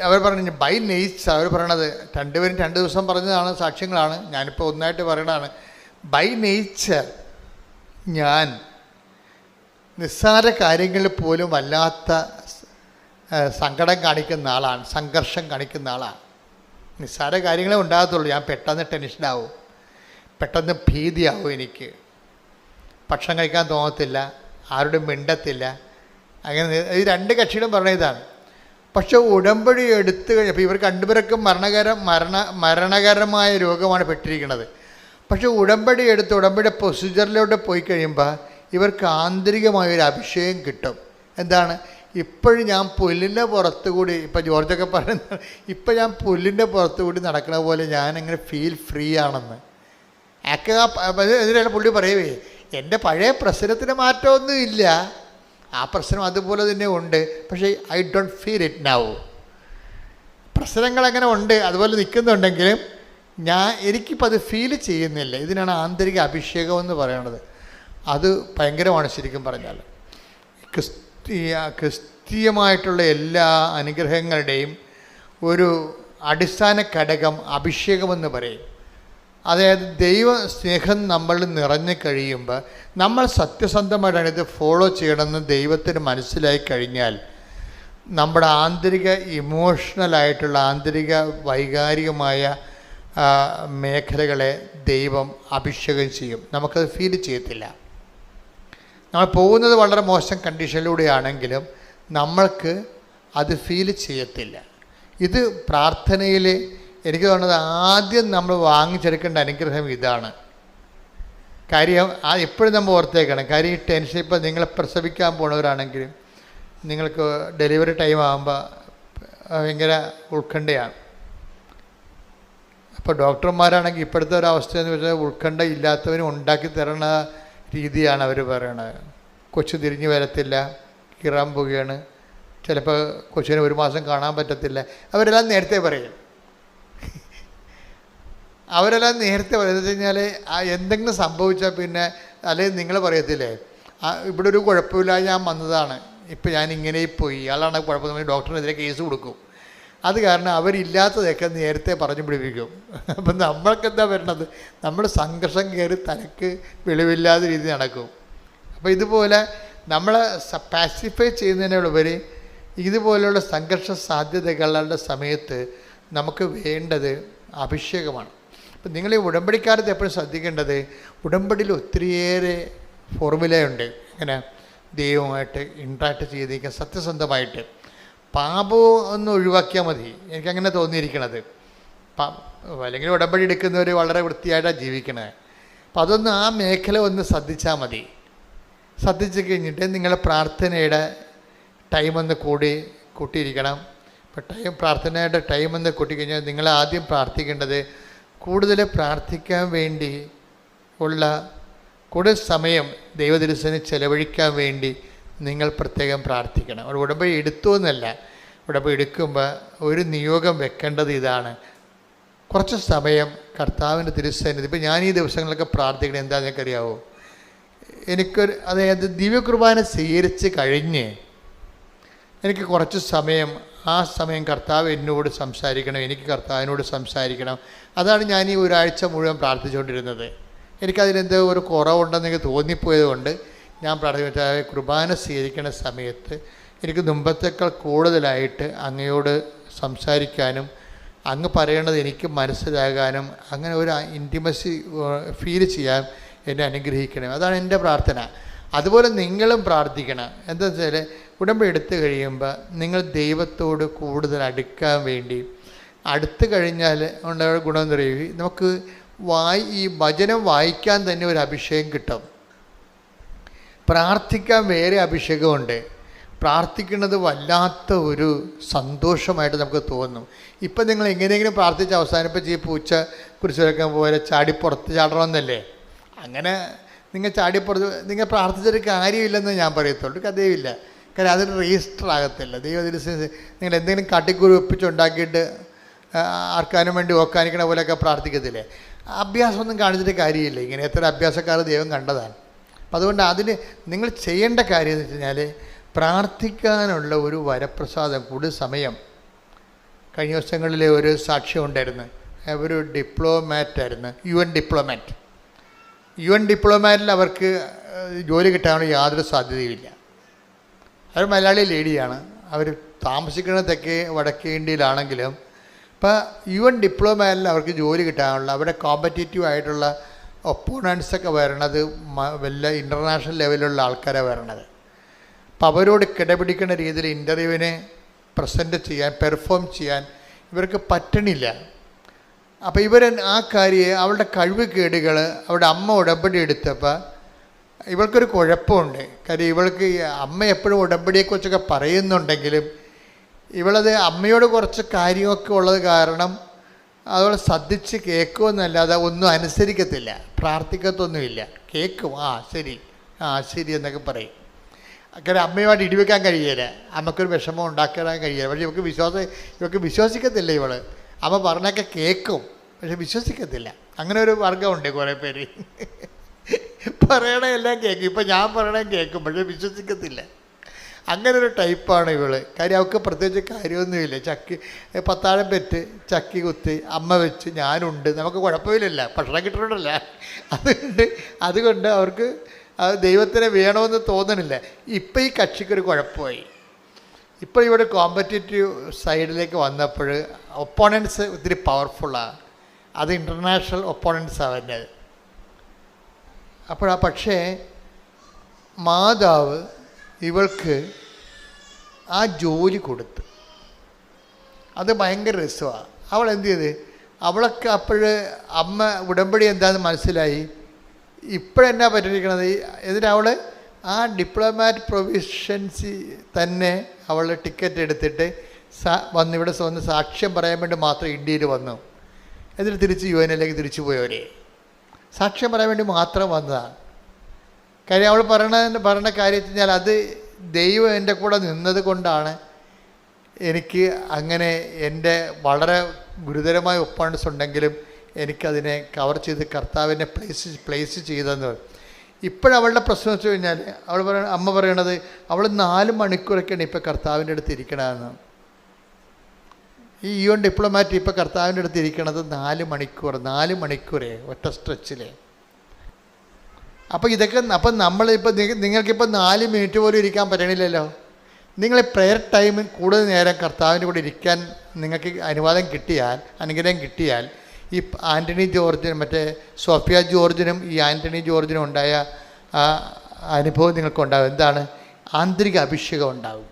അവർ പറഞ്ഞു ബൈ നേച്ചർ, അവർ പറയണത് രണ്ടുപേരും 2 ദിവസം പറഞ്ഞതാണ്, സാക്ഷ്യങ്ങളാണ്, ഞാനിപ്പോൾ ഒന്നായിട്ട് പറയണതാണ്. ബൈ നേച്ചർ ഞാൻ നിസ്സാര കാര്യങ്ങളിൽ പോലും വല്ലാത്ത സങ്കടം കാണിക്കുന്ന ആളാണ്, സംഘർഷം കാണിക്കുന്ന ആളാണ്. നിസ്സാര കാര്യങ്ങളെ ഉണ്ടാകത്തുള്ളൂ. ഞാൻ പെട്ടെന്ന് ടെൻഷനാവും, പെട്ടെന്ന് ഭീതിയാവും, എനിക്ക് ഭക്ഷണം കഴിക്കാൻ തോന്നത്തില്ല, ആരോടും മിണ്ടത്തില്ല. അങ്ങനെ ഈ രണ്ട് കക്ഷികളും പറഞ്ഞ ഇതാണ്. പക്ഷെ ഉടമ്പടി എടുത്തു കഴിഞ്ഞപ്പോൾ ഇവർക്ക് രണ്ടുപേർക്കും മരണകരമായ രോഗമാണ് പെട്ടിരിക്കുന്നത്. പക്ഷെ ഉടമ്പടി എടുത്ത് ഉടമ്പടി പ്രൊസീജിയറിലോട്ട് പോയി കഴിയുമ്പോൾ ഇവർക്ക് ആന്തരികമായൊരു അഭിഷേകം കിട്ടും. എന്താണ്? ഇപ്പോഴും ഞാൻ പുല്ലിൻ്റെ പുറത്ത് കൂടി, ഇപ്പം ജോർജൊക്കെ പറയുന്നത്, ഇപ്പം ഞാൻ പുല്ലിൻ്റെ പുറത്ത് കൂടി നടക്കണ പോലെ ഞാനങ്ങനെ ഫീൽ ഫ്രീ ആണെന്ന്. ഇതിനാണ് പുള്ളി പറയുവേ, എൻ്റെ പഴയ പ്രശ്നത്തിന് മാറ്റമൊന്നും ഇല്ല, ആ പ്രശ്നം അതുപോലെ തന്നെ ഉണ്ട്, പക്ഷേ I don't feel it now. പ്രശ്നങ്ങളങ്ങനെ ഉണ്ട്, അതുപോലെ നിൽക്കുന്നുണ്ടെങ്കിലും എനിക്കിപ്പോൾ അത് ഫീൽ ചെയ്യുന്നില്ല. ഇതിനാണ് ആന്തരിക അഭിഷേകം എന്ന് പറയുന്നത്. അത് ഭയങ്കരമാണ് ശരിക്കും പറഞ്ഞാൽ. ക്രിസ്തീയമായിട്ടുള്ള എല്ലാ അനുഗ്രഹങ്ങളുടെയും ഒരു അടിസ്ഥാന ഘടകം അഭിഷേകമെന്ന് പറയും. അതായത് ദൈവ സ്നേഹം നമ്മളിൽ നിറഞ്ഞു കഴിയുമ്പോൾ നമ്മൾ സത്യസന്ധമായിട്ടാണ് ഇത് ഫോളോ ചെയ്യണമെന്ന് ദൈവത്തിന് മനസ്സിലായി കഴിഞ്ഞാൽ നമ്മുടെ ആന്തരിക ഇമോഷണലായിട്ടുള്ള ആന്തരിക വൈകാരികമായ മേഖലകളെ ദൈവം അഭിഷേകം ചെയ്യും. നമുക്കത് ഫീൽ ചെയ്യത്തില്ല. നമ്മൾ പോകുന്നത് വളരെ മോശം കണ്ടീഷനിലൂടെയാണെങ്കിലും നമ്മൾക്ക് അത് ഫീൽ ചെയ്യത്തില്ല. ഇത് പ്രാർത്ഥനയിൽ എനിക്ക് തോന്നുന്നത് ആദ്യം നമ്മൾ വാങ്ങിച്ചെടുക്കേണ്ട അനുഗ്രഹം ഇതാണ്. കാര്യം എപ്പോഴും നമ്മൾ ഓർത്തേക്കണം. കാര്യം ഈ ടെൻഷൻ, ഇപ്പോൾ നിങ്ങൾ പ്രസവിക്കാൻ പോണവരാണെങ്കിലും നിങ്ങൾക്ക് ഡെലിവറി ടൈം ആകുമ്പോൾ ഭയങ്കര ഉത്കണ്ഠയാണ്. അപ്പോൾ ഡോക്ടർമാരാണെങ്കിൽ ഇപ്പോഴത്തെ ഒരു അവസ്ഥയെന്ന് വെച്ചാൽ ഉത്കണ്ഠ ഇല്ലാത്തവനും ഉണ്ടാക്കി തരണ രീതിയാണ് അവർ പറയണത്. കൊച്ചു തിരിഞ്ഞു വരത്തില്ല, കീറാൻ പോവുകയാണ്, ചിലപ്പോൾ കൊച്ചിനെ 1 മാസം കാണാൻ പറ്റത്തില്ല. അവരെല്ലാം നേരത്തെ പറയും. അവരെല്ലാം നേരത്തെ പറയുന്നത് വെച്ച് കഴിഞ്ഞാൽ എന്തെങ്കിലും സംഭവിച്ചാൽ പിന്നെ, അല്ലെങ്കിൽ നിങ്ങൾ പറയത്തില്ലേ, ഇവിടെ ഒരു കുഴപ്പമില്ല, ഞാൻ വന്നതാണ്, ഇപ്പം ഞാൻ ഇങ്ങനെ പോയി, ഇയാളാണ് കുഴപ്പമെന്ന് ഡോക്ടറിനെതിരെ കേസ് കൊടുക്കും. അത് കാരണം അവരില്ലാത്തതൊക്കെ നേരത്തെ പറഞ്ഞു പിടിപ്പിക്കും. അപ്പം നമ്മൾക്കെന്താ വരണത്? നമ്മൾ സംഘർഷം കയറി തലക്ക് വെളിവില്ലാത്ത രീതി നടക്കും. അപ്പോൾ ഇതുപോലെ നമ്മളെ പാസിഫൈ ചെയ്യുന്നതിനുപരി ഇതുപോലെയുള്ള സംഘർഷ സാധ്യതകളുടെ സമയത്ത് നമുക്ക് വേണ്ടത് അഭിഷേകമാണ്. അപ്പം നിങ്ങൾ ഈ ഉടമ്പടിക്കാലത്ത് എപ്പോഴും ശ്രദ്ധിക്കേണ്ടത്, ഉടമ്പടിയിൽ ഒത്തിരിയേറെ ഫോർമുലയുണ്ട്. ഇങ്ങനെ ദൈവമായിട്ട് ഇൻട്രാക്ട് ചെയ്തിരിക്കാൻ സത്യസന്ധമായിട്ട്. പാപവും ഒന്ന് ഒഴിവാക്കിയാൽ മതി, എനിക്കങ്ങനെ തോന്നിയിരിക്കണത്. അല്ലെങ്കിൽ ഉടമ്പടി എടുക്കുന്നവർ വളരെ വൃത്തിയായിട്ടാണ് ജീവിക്കണത്. അപ്പം അതൊന്ന് ആ മേഖല ഒന്ന് ശ്രദ്ധിച്ചാൽ മതി. ശ്രദ്ധിച്ച് കഴിഞ്ഞിട്ട് നിങ്ങളുടെ പ്രാർത്ഥനയുടെ ടൈമൊന്ന് കൂട്ടിയിരിക്കണം. ഇപ്പം പ്രാർത്ഥനയുടെ ടൈമൊന്ന് കൂട്ടിക്കഴിഞ്ഞാൽ നിങ്ങൾ ആദ്യം പ്രാർത്ഥിക്കേണ്ടത്, കൂടുതൽ പ്രാർത്ഥിക്കാൻ വേണ്ടി ഉള്ള കൂടുതൽ സമയം ദൈവദിവസത്തിന് ചെലവഴിക്കാൻ വേണ്ടി നിങ്ങൾ പ്രത്യേകം പ്രാർത്ഥിക്കണം. ഒരു ഉടമ്പടി എടുത്തു എന്നല്ല, ഉടമ്പടി എടുക്കുമ്പോൾ ഒരു നിയോഗം വെക്കേണ്ടത് ഇതാണ്: കുറച്ച് സമയം കർത്താവിൻ്റെ തിരുസന്നിധി. ഇപ്പം ഞാൻ ഈ ദിവസങ്ങളിലൊക്കെ പ്രാർത്ഥിക്കണം എന്താണെന്ന് എനിക്കറിയാവോ? അതായത് ദിവ്യകുർബാന സ്വീകരിച്ച് കഴിഞ്ഞ് എനിക്ക് കുറച്ച് സമയം, ആ സമയം കർത്താവ് എന്നോട് സംസാരിക്കണം, എനിക്ക് കർത്താവിനോട് സംസാരിക്കണം. അതാണ് ഞാൻ ഈ ഒരാഴ്ച മുഴുവൻ പ്രാർത്ഥിച്ചുകൊണ്ടിരുന്നത്. എനിക്കതിലെന്തോ ഒരു കുറവുണ്ടെന്ന് എനിക്ക് തോന്നിപ്പോയത് കൊണ്ട് ഞാൻ പ്രാർത്ഥിച്ച കുർബാന സ്വീകരിക്കുന്ന സമയത്ത് എനിക്ക് മുമ്പത്തേക്കാൾ കൂടുതലായിട്ട് അങ്ങയോട് സംസാരിക്കാനും അങ്ങ് പറയണത് എനിക്ക് മനസ്സിലാകാനും അങ്ങനെ ഒരു ഇൻറ്റിമസി ഫീൽ ചെയ്യാൻ എന്നെ അനുഗ്രഹിക്കണം. അതാണ് എൻ്റെ പ്രാർത്ഥന. അതുപോലെ നിങ്ങളും പ്രാർത്ഥിക്കണം. എന്താ വെച്ചാൽ ഉടമ്പടി എടുത്തു കഴിയുമ്പോൾ നിങ്ങൾ ദൈവത്തോട് കൂടുതൽ അടുക്കാൻ വേണ്ടി, അടുത്ത് കഴിഞ്ഞാൽ ഉണ്ടായ ഗുണം എന്ന് പറയുക, നമുക്ക് ഈ വചനം വായിക്കാൻ തന്നെ ഒരു അഭിഷേകം കിട്ടും. പ്രാർത്ഥിക്കാൻ വേറെ അഭിഷേകമുണ്ട്. പ്രാർത്ഥിക്കുന്നത് വല്ലാത്ത ഒരു സന്തോഷമായിട്ട് നമുക്ക് തോന്നും. ഇപ്പം നിങ്ങൾ എങ്ങനെയെങ്കിലും പ്രാർത്ഥിച്ച് അവസാനിപ്പിച്ച് ഈ പൂച്ച കുരിശ് വരയ്ക്കാൻ പോലെ ചാടിപ്പുറത്ത് ചാടണമെന്നല്ലേ? അങ്ങനെ നിങ്ങൾ ചാടിപ്പുറത്ത് നിങ്ങൾ പ്രാർത്ഥിച്ചിട്ട് കാര്യമില്ലെന്ന് ഞാൻ പറയത്തുള്ളൂ. കഥയുമില്ല. കാര്യം അതൊരു രജിസ്റ്റർ ആകത്തില്ല. ദൈവം നിങ്ങൾ എന്തെങ്കിലും കാട്ടിക്കുറിപ്പിച്ചുണ്ടാക്കിയിട്ട് ആർക്കാനും വേണ്ടി ഓക്കാനിക്കണ പോലെയൊക്കെ പ്രാർത്ഥിക്കത്തില്ലേ? അഭ്യാസമൊന്നും കാണിച്ചിട്ട് കാര്യമില്ല. ഇങ്ങനെ എത്ര അഭ്യാസക്കാർ ദൈവം കണ്ടതാണ്. അപ്പം അതുകൊണ്ട് അതിന് നിങ്ങൾ ചെയ്യേണ്ട കാര്യം എന്ന് വെച്ച് കഴിഞ്ഞാൽ പ്രാർത്ഥിക്കാനുള്ള ഒരു വരപ്രസാദം, കൂടുതൽ സമയം. കഴിഞ്ഞ ദിവസങ്ങളിലെ ഒരു സാക്ഷ്യം ഉണ്ടായിരുന്നു. ഒരു ഡിപ്ലോമാറ്റായിരുന്നു, UN ഡിപ്ലോമാറ്റ്. UN ഡിപ്ലോമാറ്റിൽ അവർക്ക് ജോലി കിട്ടാനുള്ള യാതൊരു സാധ്യതയുമില്ല. അവർ മലയാളി ലേഡിയാണ്. അവർ താമസിക്കുന്നത് തെക്കേ വടക്കേ ഇന്ത്യയിലാണെങ്കിലും ഇപ്പോൾ UN ഡിപ്ലോമാറ്റിൽ അവർക്ക് ജോലി കിട്ടാനുള്ള, അവിടെ കോമ്പറ്റേറ്റീവ് ആയിട്ടുള്ള ഒപ്പോണൻസൊക്കെ വരണത് വല്ല ഇൻ്റർനാഷണൽ ലെവലിലുള്ള ആൾക്കാരാണ് വരണത്. അപ്പം അവരോട് കിടപിടിക്കുന്ന രീതിയിൽ ഇൻ്റർവ്യൂവിനെ പ്രസൻറ്റ് ചെയ്യാൻ, പെർഫോം ചെയ്യാൻ ഇവർക്ക് പറ്റണില്ല. അപ്പോൾ ഇവർ ആ കാര്യം, അവളുടെ കഴിവ് കേടുകൾ അവളുടെ അമ്മ ഉടമ്പടി എടുത്തപ്പോൾ ഇവൾക്കൊരു കുഴപ്പമുണ്ട്. കാര്യം ഇവൾക്ക് അമ്മ എപ്പോഴും ഉടമ്പടിയെക്കുറിച്ചൊക്കെ പറയുന്നുണ്ടെങ്കിലും ഇവളത് അമ്മയോട് കുറച്ച് കാര്യമൊക്കെ ഉള്ളത് കാരണം അവൾ ശ്രദ്ധിച്ച് കേൾക്കുമെന്നല്ലാതെ ഒന്നും അനുസരിക്കത്തില്ല, പ്രാർത്ഥിക്കത്തൊന്നുമില്ല. കേൾക്കും, ശരി എന്നൊക്കെ പറയും. കാരണം അമ്മയുമായിട്ട് ഇടിവെക്കാൻ കഴിയില്ല, അമ്മക്കൊരു വിഷമം ഉണ്ടാക്കാൻ കഴിയില്ല. പക്ഷേ ഇവൾക്ക് വിശ്വസിക്കത്തില്ല. ഇവൾ അമ്മ പറഞ്ഞൊക്കെ കേൾക്കും, പക്ഷെ വിശ്വസിക്കത്തില്ല. അങ്ങനെ ഒരു വർഗമുണ്ട് കുറേ പേര്. പറയണ എല്ലാം കേൾക്കും, ഇപ്പം ഞാൻ പറയണേ കേൾക്കും, പക്ഷെ വിശ്വസിക്കത്തില്ല. അങ്ങനെ ഒരു ടൈപ്പാണ് ഇവൾ. കാര്യം അവൾക്ക് പ്രത്യേകിച്ച് കാര്യമൊന്നുമില്ല. പത്താഴം പെറ്റ് ചക്കി കുത്തി അമ്മ വെച്ച് ഞാനുണ്ട്, നമുക്ക് കുഴപ്പമില്ലല്ല, ഭക്ഷണം കിട്ടണമല്ല. അതുകൊണ്ട് അവർക്ക് അത് ദൈവത്തിനെ വേണമെന്ന് തോന്നണില്ല. ഇപ്പം ഈ കക്ഷിക്കൊരു കുഴപ്പമായി. ഇപ്പോൾ ഇവിടെ കോമ്പറ്റേറ്റീവ് സൈഡിലേക്ക് വന്നപ്പോൾ ഒപ്പോണൻസ് ഒത്തിരി പവർഫുള്ളാണ്. അത് ഇൻ്റർനാഷണൽ ഒപ്പോണൻസാണ് വരുന്നത്. പക്ഷേ മാതാവ് ഇവൾക്ക് ആ ജോലി കൊടുത്ത്, അത് ഭയങ്കര രസമാണ്. അവൾ എന്ത് ചെയ്ത്, അവളൊക്കെ അപ്പോൾ അമ്മ ഉടമ്പടി എന്താണെന്ന് മനസ്സിലായി. ഇപ്പോഴെന്നാ പറ്റിയിരിക്കണത്, എന്നിട്ട് ആ ഡിപ്ലോമാറ്റ് പ്രൊവിഷൻസി തന്നെ അവൾ ടിക്കറ്റ് എടുത്തിട്ട് ഇവിടെ വന്ന് സാക്ഷ്യം പറയാൻ വേണ്ടി മാത്രം ഇന്ത്യയിൽ വന്നു. എന്നിട്ട് തിരിച്ച് UN തിരിച്ചു പോയവരെ സാക്ഷ്യം പറയാൻ വേണ്ടി മാത്രം വന്നതാണ്. കാര്യം അവൾ പറയണ കാര്യം വെച്ച് കഴിഞ്ഞാൽ അത് ദൈവം എൻ്റെ കൂടെ നിന്നത് കൊണ്ടാണ് എനിക്ക് അങ്ങനെ എൻ്റെ വളരെ ഗുരുതരമായ ഒപ്പോണൻസ് ഉണ്ടെങ്കിലും എനിക്കതിനെ കവർ ചെയ്ത് കർത്താവിനെ പ്ലേസ് ചെയ്തെന്ന്. ഇപ്പോഴവളുടെ പ്രശ്നം വെച്ച് കഴിഞ്ഞാൽ അമ്മ പറയണത് അവൾ 4 മണിക്കൂറൊക്കെയാണ് ഇപ്പോൾ കർത്താവിൻ്റെ അടുത്ത് ഇരിക്കണമെന്ന്. ഈ UN ഡിപ്ലോമാറ്റ് ഇപ്പോൾ കർത്താവിൻ്റെ അടുത്ത് ഇരിക്കണത് 4 മണിക്കൂറേ ഒറ്റ സ്ട്രെച്ചിൽ. അപ്പോൾ നമ്മളിപ്പോൾ നിങ്ങൾക്കിപ്പോൾ 4 മിനിറ്റ് പോലും ഇരിക്കാൻ പറ്റണില്ലല്ലോ. നിങ്ങൾ പ്രെയർ ടൈമിൽ കൂടുതൽ നേരം കർത്താവിൻ്റെ കൂടെ ഇരിക്കാൻ നിങ്ങൾക്ക് അനുഗ്രഹം കിട്ടിയാൽ ഈ ആൻ്റണി ജോർജിനും മറ്റേ സോഫിയ ജോർജിനും ഈ ആൻ്റണി ജോർജിനും ഉണ്ടായ അനുഭവം നിങ്ങൾക്കുണ്ടാകും. എന്താണ്? ആന്തരിക അഭിഷേകം ഉണ്ടാകും.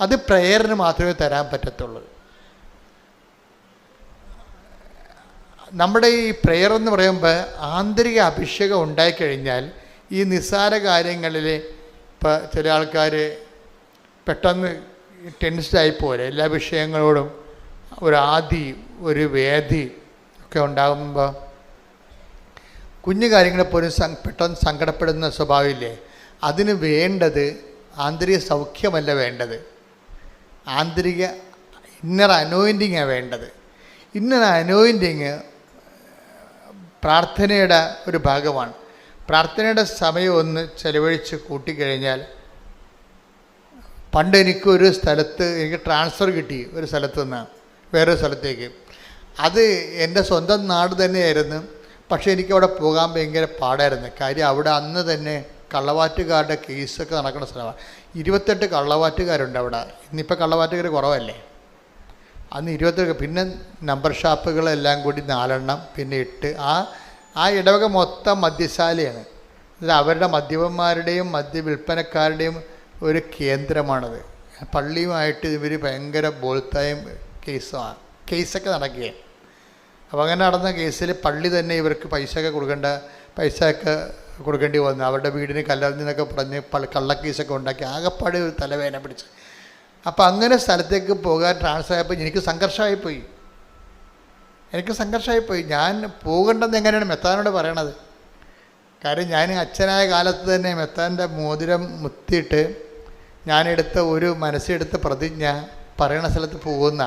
അത് പ്രെയറിന് മാത്രമേ തരാൻ പറ്റത്തുള്ളൂ. നമ്മുടെ ഈ പ്രെയർ എന്ന് പറയുമ്പോൾ ആന്തരിക അഭിഷേകം ഉണ്ടായിക്കഴിഞ്ഞാൽ ഈ നിസ്സാര കാര്യങ്ങളിൽ ഇപ്പോൾ ചില ആൾക്കാർ പെട്ടെന്ന് ടെൻസ്ഡായിപ്പോലെ എല്ലാ വിഷയങ്ങളോടും ഒരു വേദി ഒക്കെ ഉണ്ടാകുമ്പോൾ കുഞ്ഞു കാര്യങ്ങളെപ്പോലും പെട്ടെന്ന് സങ്കടപ്പെടുന്ന സ്വഭാവമില്ലേ? അതിന് വേണ്ടത് ആന്തരിക സൗഖ്യമല്ല വേണ്ടത്, ആന്തരിക ഇന്നർ അനോയിൻറ്റിങ്ങാണ് വേണ്ടത്. ഇന്നർ അനോയിൻറ്റിങ് പ്രാർത്ഥനയുടെ ഒരു ഭാഗമാണ്. പ്രാർത്ഥനയുടെ സമയം ഒന്ന് ചെലവഴിച്ച് കൂട്ടിക്കഴിഞ്ഞാൽ, പണ്ട് എനിക്കൊരു സ്ഥലത്ത് എനിക്ക് ട്രാൻസ്ഫർ കിട്ടി, ഒരു സ്ഥലത്ത് നിന്ന് വേറൊരു സ്ഥലത്തേക്ക്. അത് എൻ്റെ സ്വന്തം നാട് തന്നെയായിരുന്നു. പക്ഷേ എനിക്കവിടെ പോകാൻ ഭയങ്കര പാടായിരുന്നു. കാര്യം അവിടെ അന്ന് തന്നെ കള്ളവാറ്റുകാരുടെ കേസൊക്കെ നടക്കുന്ന സ്ഥലമാണ്. 28 കള്ളവാറ്റുകാരുണ്ട് അവിടെ. ഇന്നിപ്പോൾ കള്ളവാറ്റുകാർ കുറവല്ലേ. അന്ന് 28. പിന്നെ നമ്പർ ഷാപ്പുകളെല്ലാം കൂടി 4 പിന്നെ 8. ആ ഇടവക മൊത്തം മദ്യശാലയാണ്. ഇത് അവരുടെ മദ്യപന്മാരുടെയും മദ്യവിൽപ്പനക്കാരുടെയും ഒരു കേന്ദ്രമാണത്. പള്ളിയുമായിട്ട് ഇവർ ഭയങ്കര ബോൾത്തായും കേസൊക്കെ നടക്കുകയാണ്. അപ്പോൾ അങ്ങനെ നടന്ന കേസിൽ പള്ളി തന്നെ ഇവർക്ക് പൈസയൊക്കെ കൊടുക്കേണ്ടി വന്നു. അവരുടെ വീടിന് കല്ലെറിഞ്ഞെന്നൊക്കെ പറഞ്ഞ് കള്ളക്കേസൊക്കെ ഉണ്ടാക്കി ആകെപ്പാട് ഒരു തലവേദന പിടിച്ച്. അപ്പോൾ അങ്ങനെ സ്ഥലത്തേക്ക് പോകാൻ ട്രാൻസ്ഫർ ആയപ്പോൾ എനിക്ക് സംഘർഷമായിപ്പോയി. ഞാൻ പോകേണ്ടെന്ന് എങ്ങനെയാണ് മെത്താനോട് പറയണത്? കാര്യം ഞാൻ അച്ഛനായ കാലത്ത് തന്നെ മെത്താൻ്റെ മോതിരം മുത്തിയിട്ട് ഞാനെടുത്ത ഒരു മനസ്സെടുത്ത പ്രതിജ്ഞ പറയണ സ്ഥലത്ത് പോകുന്ന,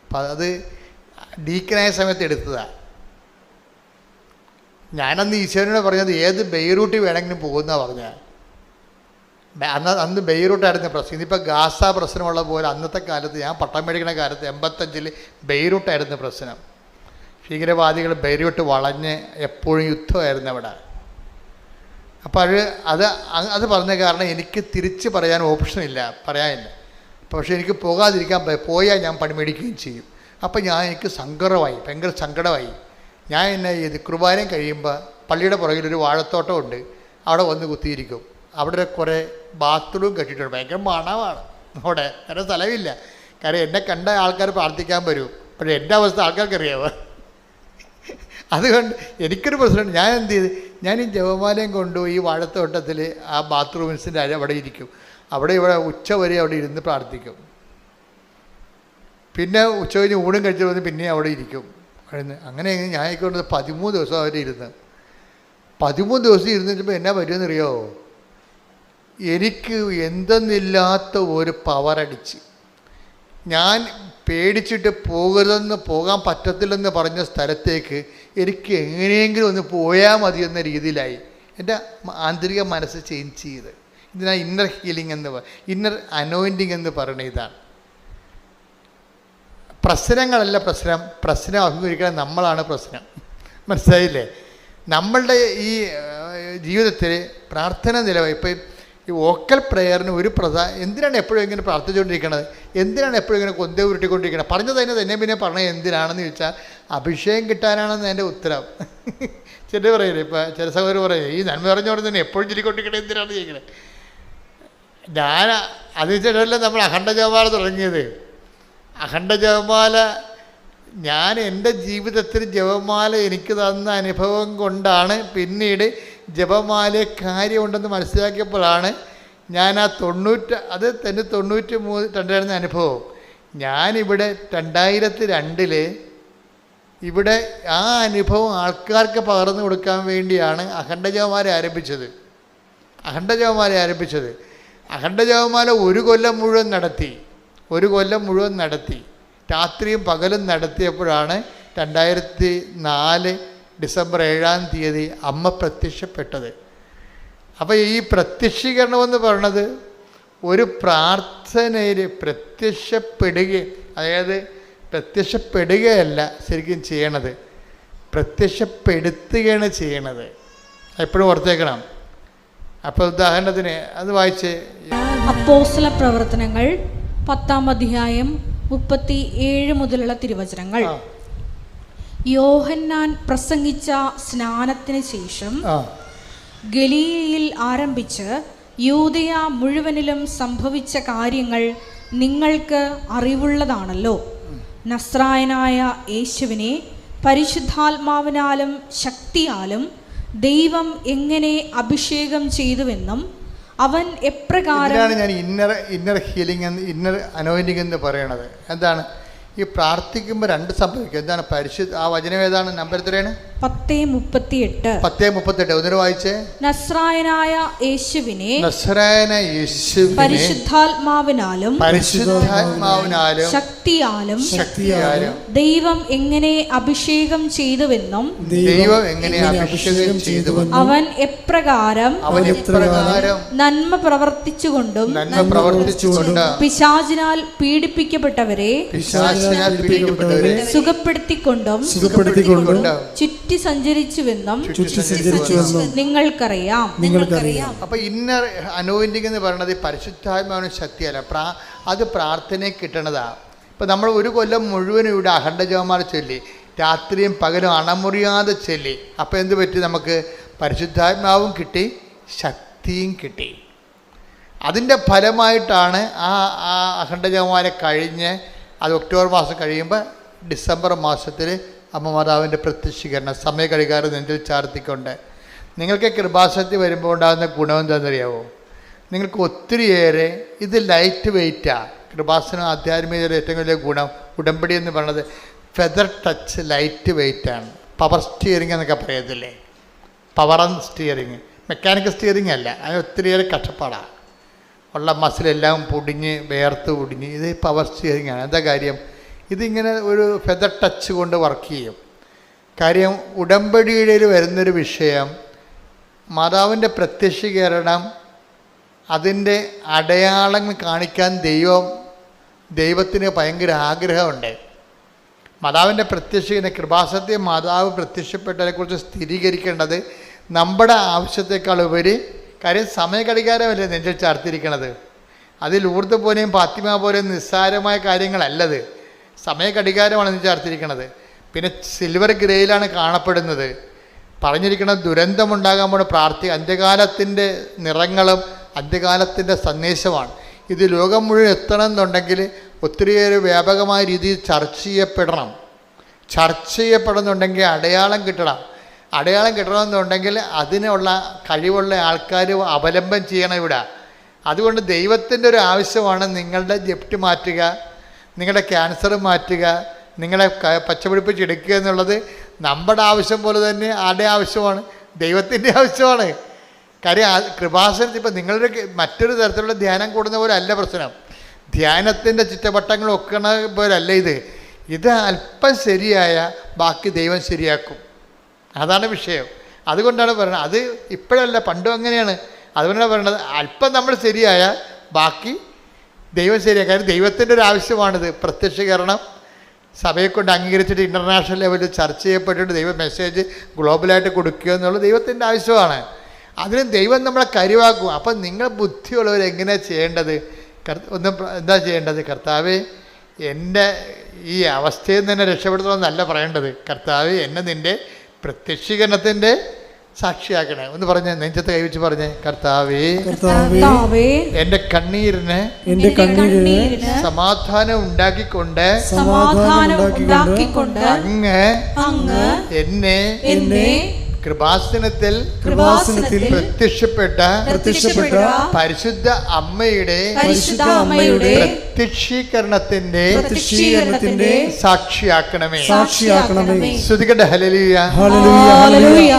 അപ്പം അത് ഡീക്കനായ സമയത്ത് എടുത്തതാണ്. ഞാനന്ന് ഈശ്വരനോട് പറഞ്ഞത് ഏത് ബെയ്റൂട്ടിൽ വേണമെങ്കിലും പോകുന്നതാണ് പറഞ്ഞത്. അന്ന് ബെയ്റൂട്ടായിരുന്നു പ്രശ്നം. ഇന്നിപ്പോൾ ഗാസ പ്രശ്നമുള്ള പോലെ അന്നത്തെ കാലത്ത്, ഞാൻ പട്ടം മേടിക്കുന്ന കാലത്ത് 85 ബെയ്റൂട്ടായിരുന്നു പ്രശ്നം. ഭീകരവാദികൾ ബെയ്റൂട്ട് വളഞ്ഞ് എപ്പോഴും യുദ്ധമായിരുന്നു അവിടെ. അപ്പോൾ അത് പറഞ്ഞ കാരണം എനിക്ക് തിരിച്ച് പറയാൻ ഓപ്ഷനില്ല, പറയാനില്ല. പക്ഷേ എനിക്ക് പോയാൽ ഞാൻ പണി മേടിക്കുകയും ചെയ്യും. അപ്പോൾ എനിക്ക് ഭയങ്കര സങ്കടമായി. ഞാൻ ഇത് കുർബാനയും കഴിയുമ്പോൾ പള്ളിയുടെ പുറകിലൊരു വാഴത്തോട്ടമുണ്ട്, അവിടെ വന്ന് കുത്തിയിരിക്കും. അവിടെ കുറേ ബാത്റൂം കെട്ടിയിട്ടുണ്ട്. ഭയങ്കര മണമാണ് അവിടെ, വേറെ സ്ഥലമില്ല. കാര്യം എന്നെ കണ്ട ആൾക്കാർ പ്രാർത്ഥിക്കാൻ വരും. പക്ഷേ എൻ്റെ അവസ്ഥ ആൾക്കാർക്കറിയാമോ? അതുകൊണ്ട് എനിക്കൊരു പ്രശ്നമുണ്ട്. ഞാൻ എന്ത് ചെയ്ത്, ഞാൻ ഈ ജപമാലയും കൊണ്ടുപോയി ഈ വാഴത്തോട്ടത്തിൽ ആ ബാത്റൂംസിൻ്റെ അവിടെ ഇരിക്കും. ഇവിടെ ഉച്ച വരെ അവിടെ ഇരുന്ന് പ്രാർത്ഥിക്കും. പിന്നെ ഉച്ച കഴിഞ്ഞ് ഊണും കഴിച്ചു വന്ന് പിന്നെ അവിടെ ഇരിക്കും. അങ്ങനെ ഞാൻ കൊണ്ട് 13 ദിവസം അവർ ഇരുന്ന് 13 ദിവസം ഇരുന്നിട്ടപ്പോൾ എന്നാ വരുമെന്നറിയോ? എനിക്ക് എന്തെന്നില്ലാത്ത ഒരു പവറടിച്ച്, ഞാൻ പേടിച്ചിട്ട് പോകാൻ പറ്റത്തില്ലെന്ന് പറഞ്ഞ സ്ഥലത്തേക്ക് എനിക്ക് എങ്ങനെയെങ്കിലും ഒന്ന് പോയാൽ മതി എന്ന രീതിയിലായി. എൻ്റെ ആന്തരിക മനസ്സ് ചേഞ്ച് ചെയ്ത്. ഇതിനാ ഇന്നർ ഹീലിംഗ് ഇന്നർ അനോയിൻറ്റിങ് എന്ന് പറയുന്നത്. ഇതാണ് പ്രശ്നങ്ങളല്ല പ്രശ്നം അഭിമുഖീകരിക്കാൻ നമ്മളാണ് പ്രശ്നം. മനസ്സിലായില്ലേ? നമ്മളുടെ ഈ ജീവിതത്തിൽ പ്രാർത്ഥന നിലവായി. ഇപ്പോൾ ഈ വോക്കൽ പ്രെയറിന് ഒരു എന്തിനാണ് എപ്പോഴും ഇങ്ങനെ പ്രാർത്ഥിച്ചുകൊണ്ടിരിക്കണത്? എന്തിനാണ് എപ്പോഴും ഇങ്ങനെ കൊന്തേ ഉരുട്ടിക്കൊണ്ടിരിക്കണത്? പറഞ്ഞത് തന്നെ പറഞ്ഞത് എന്തിനാണെന്ന് ചോദിച്ചാൽ അഭിഷേകം കിട്ടാനാണെന്ന് എൻ്റെ ഉത്തരം. ചില പറയില്ലേ, ഇപ്പോൾ ചില സഹോദരർ പറയും ഈ നന്മ പറഞ്ഞോടെ തന്നെ എപ്പോഴും ചൊല്ലിക്കൊണ്ടിരിക്കണത് എന്തിനാണ് ചോദിക്കണത്? ഞാൻ അത് വെച്ചിട്ടല്ല നമ്മൾ അഖണ്ഡ ജപമാല തുടങ്ങിയത്. അഖണ്ഡ ജപമാല ഞാൻ എൻ്റെ ജീവിതത്തിൽ ജപമാല എനിക്ക് തന്ന അനുഭവം കൊണ്ടാണ് പിന്നീട് ജപമാല കാര്യമുണ്ടെന്ന് മനസ്സിലാക്കിയപ്പോഴാണ് ഞാൻ അത് തന്നെ 93 അനുഭവം. ഞാനിവിടെ 2002 ഇവിടെ ആ അനുഭവം ആൾക്കാർക്ക് പകർന്നു കൊടുക്കാൻ വേണ്ടിയാണ് അഖണ്ഡ ജപമാല ആരംഭിച്ചത്. അഖണ്ഡ ജപമാല ഒരു കൊല്ലം മുഴുവൻ നടത്തി രാത്രിയും പകലും നടത്തിയപ്പോഴാണ് 2004 ഡിസംബർ 7-ാം തീയതി അമ്മ പ്രത്യക്ഷപ്പെട്ടത്. അപ്പോൾ ഈ പ്രത്യക്ഷീകരണമെന്ന് പറയണത് ഒരു പ്രാർത്ഥനയിൽ പ്രത്യക്ഷപ്പെടുകയല്ല ശരിക്കും ചെയ്യണത്, പ്രത്യക്ഷപ്പെടുത്തുകയാണ് ചെയ്യണത്. എപ്പോഴും ഓർത്തേക്കണം. അപ്പോൾ ഉദാഹരണത്തിന് അത് വായിച്ച് അപ്പോസ്തല പ്രവർത്തനങ്ങൾ 10-ാം അധ്യായം 37 മുതലുള്ള തിരുവചനങ്ങൾ. യോഹന്നാൻ പ്രസംഗിച്ച സ്നാനത്തിന് ശേഷം ഗലീലയിൽ ആരംഭിച്ച് യൂദയ മുഴുവനിലും സംഭവിച്ച കാര്യങ്ങൾ നിങ്ങൾക്ക് അറിവുള്ളതാണല്ലോ. നസ്രായനായ യേശുവിനെ പരിശുദ്ധാത്മാവിനാലും ശക്തിയാലും ദൈവം എങ്ങനെ അഭിഷേകം ചെയ്തുവെന്നും അവൻ എപ്രകാരം. ഞാൻ ഇന്നർ ഹീലിംഗ് ഇന്നർ അനോയിൻറ്റിങ് എന്ന് പറയണത് എന്താണ്? ഈ പ്രാർത്ഥിക്കുമ്പോൾ 2 സംഭവിക്കും. എന്താണ്? ആ വചനം ഏതാണ്? നമ്പർ എത്രയാണ്? 10:38. 10:38 ഒന്നിനു വായിച്ചേ. നസ്രായനായ യേശുവിനെ പരിശുദ്ധാത്മാവിനാലും ശക്തിയാലും ദൈവം എങ്ങനെ അഭിഷേകം ചെയ്തുവെന്നും അവൻ എപ്രകാരം നന്മ പ്രവർത്തിച്ചുകൊണ്ടും പിശാചിനാൽ പീഡിപ്പിക്കപ്പെട്ടവരെ സുഖപ്പെടുത്തിക്കൊണ്ടും ചുറ്റി സഞ്ചരിച്ചുവെന്നും നിങ്ങൾക്കറിയാം. അപ്പൊ ഇന്നർ അനോയിന്റിംഗ് എന്ന് പറയുന്നത് പരിശുദ്ധാത്മാവിന് ശക്തിയല്ല, അത് പ്രാർത്ഥനയെ കിട്ടണതാ. ഇപ്പൊ നമ്മൾ ഒരു കൊല്ലം മുഴുവനും ഇവിടെ അഖണ്ഡ ജപമാല ചൊല്ലി, രാത്രിയും പകലും അണമുറിയാതെ ചൊല്ലി. അപ്പോൾ എന്ത് പറ്റി? നമുക്ക് പരിശുദ്ധാത്മാവും കിട്ടി, ശക്തിയും കിട്ടി. അതിൻ്റെ ഫലമായിട്ടാണ് ആ അഖണ്ഡ ജപമാല കഴിഞ്ഞ് അത് ഒക്ടോബർ മാസം കഴിയുമ്പോൾ ഡിസംബർ മാസത്തിൽ അമ്മ മാതാവിൻ്റെ പ്രത്യക്ഷീകരണം സമയഘടികാരം നെഞ്ചിൽ ചാർത്തിക്കൊണ്ട് നിങ്ങൾക്ക് കൃപാസക്തി വരുമ്പോൾ ഉണ്ടാകുന്ന ഗുണം എന്താണെന്നറിയാവോ? നിങ്ങൾക്ക് ഒത്തിരിയേറെ ഇത് ലൈറ്റ് വെയ്റ്റാണ്. കൃപാസനം ആധ്യാത്മികതയുടെ ഏറ്റവും വലിയ ഗുണം ഉടമ്പടി എന്ന് പറയുന്നത് ഫെദർ ടച്ച്, ലൈറ്റ് വെയ്റ്റാണ്. പവർ സ്റ്റിയറിംഗ് എന്നൊക്കെ പറയത്തില്ലേ, power and steering, mechanical steering അല്ല. അതിന് ഒത്തിരിയേറെ കഷ്ടപ്പാടാണ്. ഉള്ള മസിലെല്ലാം പൊടിഞ്ഞ് വേർത്ത് പൊടിഞ്ഞ്, ഇത് പവർ സ്റ്റിയറിംഗ് ആണ്. എന്താ കാര്യം? ഇതിങ്ങനെ ഒരു ഫെദർ ടച്ച് കൊണ്ട് വർക്ക് ചെയ്യും. കാര്യം ഉടമ്പടിയുടെ വരുന്നൊരു വിഷയം മാതാവിൻ്റെ പ്രത്യക്ഷീകരണം, അതിൻ്റെ അടയാളങ്ങൾ കാണിക്കാൻ ദൈവത്തിന് ഭയങ്കര ആഗ്രഹമുണ്ട്. മാതാവിൻ്റെ പ്രത്യക്ഷീകരണ കൃപാസത്യം മാതാവ് പ്രത്യക്ഷപ്പെട്ടതിനെക്കുറിച്ച് സ്ഥിരീകരിക്കേണ്ടത് നമ്മുടെ ആവശ്യത്തെക്കാൾ ഉപരി. കാര്യം സമയഘടികാരമല്ലേ നെഞ്ചിൽ ചാർത്തിരിക്കണത്. അതിൽ ഊർദ് പോലെയും ഫാത്തിമ പോലെയും നിസ്സാരമായ കാര്യങ്ങളല്ലത്. സമയഘടികാരമാണ് നെഞ്ചിൽ ചാർത്തിരിക്കണത്. പിന്നെ സിൽവർ ഗ്രേയിലാണ് കാണപ്പെടുന്നത്. പറഞ്ഞിരിക്കുന്നത് ദുരന്തമുണ്ടാകാൻ പോണ അന്ത്യകാലത്തിൻ്റെ നിറങ്ങളും അന്ത്യകാലത്തിൻ്റെ സന്ദേശമാണ്. ഇത് ലോകം മുഴുവൻ എത്തണമെന്നുണ്ടെങ്കിൽ ഒത്തിരിയേറെ വ്യാപകമായ രീതിയിൽ ചർച്ച ചെയ്യപ്പെടുന്നുണ്ടെങ്കിൽ അടയാളം കിട്ടണം. അടയാളം കിട്ടണമെന്നുണ്ടെങ്കിൽ അതിനുള്ള കഴിവുള്ള ആൾക്കാർ അവലംബം ചെയ്യണം ഇവിടെ. അതുകൊണ്ട് ദൈവത്തിൻ്റെ ഒരു ആവശ്യമാണ് നിങ്ങളുടെ ജപ്തി മാറ്റുക, നിങ്ങളുടെ ക്യാൻസർ മാറ്റുക, നിങ്ങളെ പച്ചപിടിപ്പിച്ചെടുക്കുക എന്നുള്ളത് നമ്മുടെ ആവശ്യം പോലെ തന്നെ ആരുടെ ആവശ്യമാണ്? ദൈവത്തിൻ്റെ ആവശ്യമാണ്. കാര്യം കൃപാസനത്തിൽ ഇപ്പം നിങ്ങളുടെ മറ്റൊരു തരത്തിലുള്ള ധ്യാനം കൂടുന്ന പോലെ അല്ല പ്രശ്നം. ധ്യാനത്തിൻ്റെ ചുറ്റവട്ടങ്ങൾ ഒക്കണ പോലല്ല ഇത് അല്പം ശരിയായ ബാക്കി ദൈവം ശരിയാക്കും. അതാണ് വിഷയം. അതുകൊണ്ടാണ് പറയുന്നത്. അത് ഇപ്പോഴല്ല, പണ്ടും അങ്ങനെയാണ്. അതുകൊണ്ടാണ് പറയുന്നത് അല്പം നമ്മൾ ശരിയായ ബാക്കി ദൈവം ശരിയാക്കുക. കാര്യം ദൈവത്തിൻ്റെ ഒരു ആവശ്യമാണിത്. പ്രത്യക്ഷീകരണം സഭയെ കൊണ്ട് അംഗീകരിച്ചിട്ട് ഇൻ്റർനാഷണൽ ലെവലിൽ ചർച്ച ചെയ്യപ്പെട്ടിട്ട് ദൈവ മെസ്സേജ് ഗ്ലോബലായിട്ട് കൊടുക്കുക എന്നുള്ളത് ദൈവത്തിൻ്റെ ആവശ്യമാണ്. അതിന് ദൈവം നമ്മളെ കരുവാക്കും. അപ്പം നിങ്ങൾ ബുദ്ധിയുള്ളവർ എങ്ങനെയാണ് ചെയ്യേണ്ടത്? എന്താ ചെയ്യേണ്ടത്? കർത്താവേ, എൻ്റെ ഈ അവസ്ഥയിൽ നിന്ന് തന്നെ രക്ഷപ്പെടുത്തണമെന്നല്ല പറയേണ്ടത്. കർത്താവേ, എന്നെ നിൻ്റെ പ്രത്യക്ഷീകരണത്തിൻ്റെ സാക്ഷിയാക്കണേ. ഒന്ന് പറഞ്ഞേ, നെഞ്ചത്ത് കൈവച്ച് പറഞ്ഞേ, കർത്താവേ, എൻ്റെ കണ്ണീരിന് സമാധാനം ഉണ്ടാക്കിക്കൊണ്ട് അങ്ങ് എന്നെ കൃപാസനത്തിൽ പ്രത്യക്ഷപ്പെട്ട പരിശുദ്ധ അമ്മയുടെ പ്രത്യക്ഷീകരണത്തിന്റെ സാക്ഷിയാക്കണമേ. ശ്രുതികട്ടെ ഹല്ലേലൂയ, ഹല്ലേലൂയ,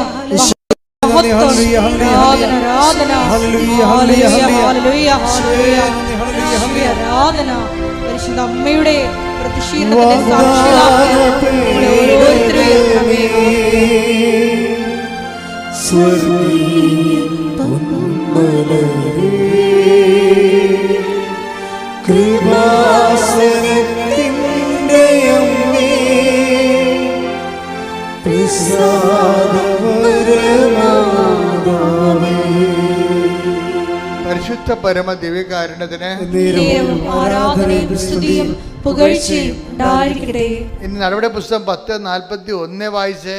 പരിശുദ്ധ അമ്മയുടെ പ്രതിഷേധത്തിന്റെ സാക്ഷികളാക്കി കൃപാസനത്തിൻ്റെ അമ്മേ, പരിശുദ്ധ പരമ ദിവ്യകാരുണ്യത്തിന് ആരാധനയും സ്തുതിയും പുകഴ്ചയും ഉണ്ടായിരിക്കട്ടെ. ഇനി നടപടി പുസ്തകം 10:41 വായിച്ചേ.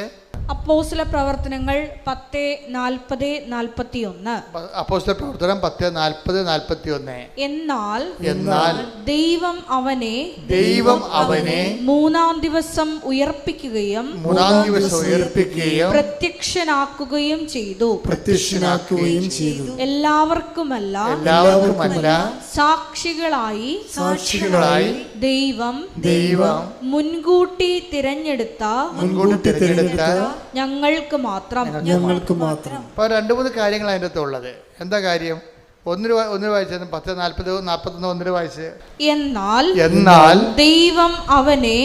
അപ്പോസ്തല പ്രവർത്തനങ്ങൾ 10:40-41. അപ്പോസ്തല പ്രവർത്തനം 10:40-41. എന്നാൽ ദൈവം അവനെ മൂന്നാം ദിവസം ഉയർപ്പിക്കുകയും പ്രത്യക്ഷനാക്കുകയും ചെയ്തു. എല്ലാവർക്കുമല്ല സാക്ഷികളായി ദൈവം മുൻകൂട്ടി തിരഞ്ഞെടുത്ത ഞങ്ങൾക്ക് മാത്രം. അപ്പോൾ 2-3 കാര്യങ്ങൾ അതിൻ്റെ അകത്ത് ഉള്ളത്. എന്താ കാര്യം? ഒന്ന് വായിച്ചു 10:40-41 ഒന്നിന് വായിച്ച്. എന്നാൽ ദൈവം അവനെ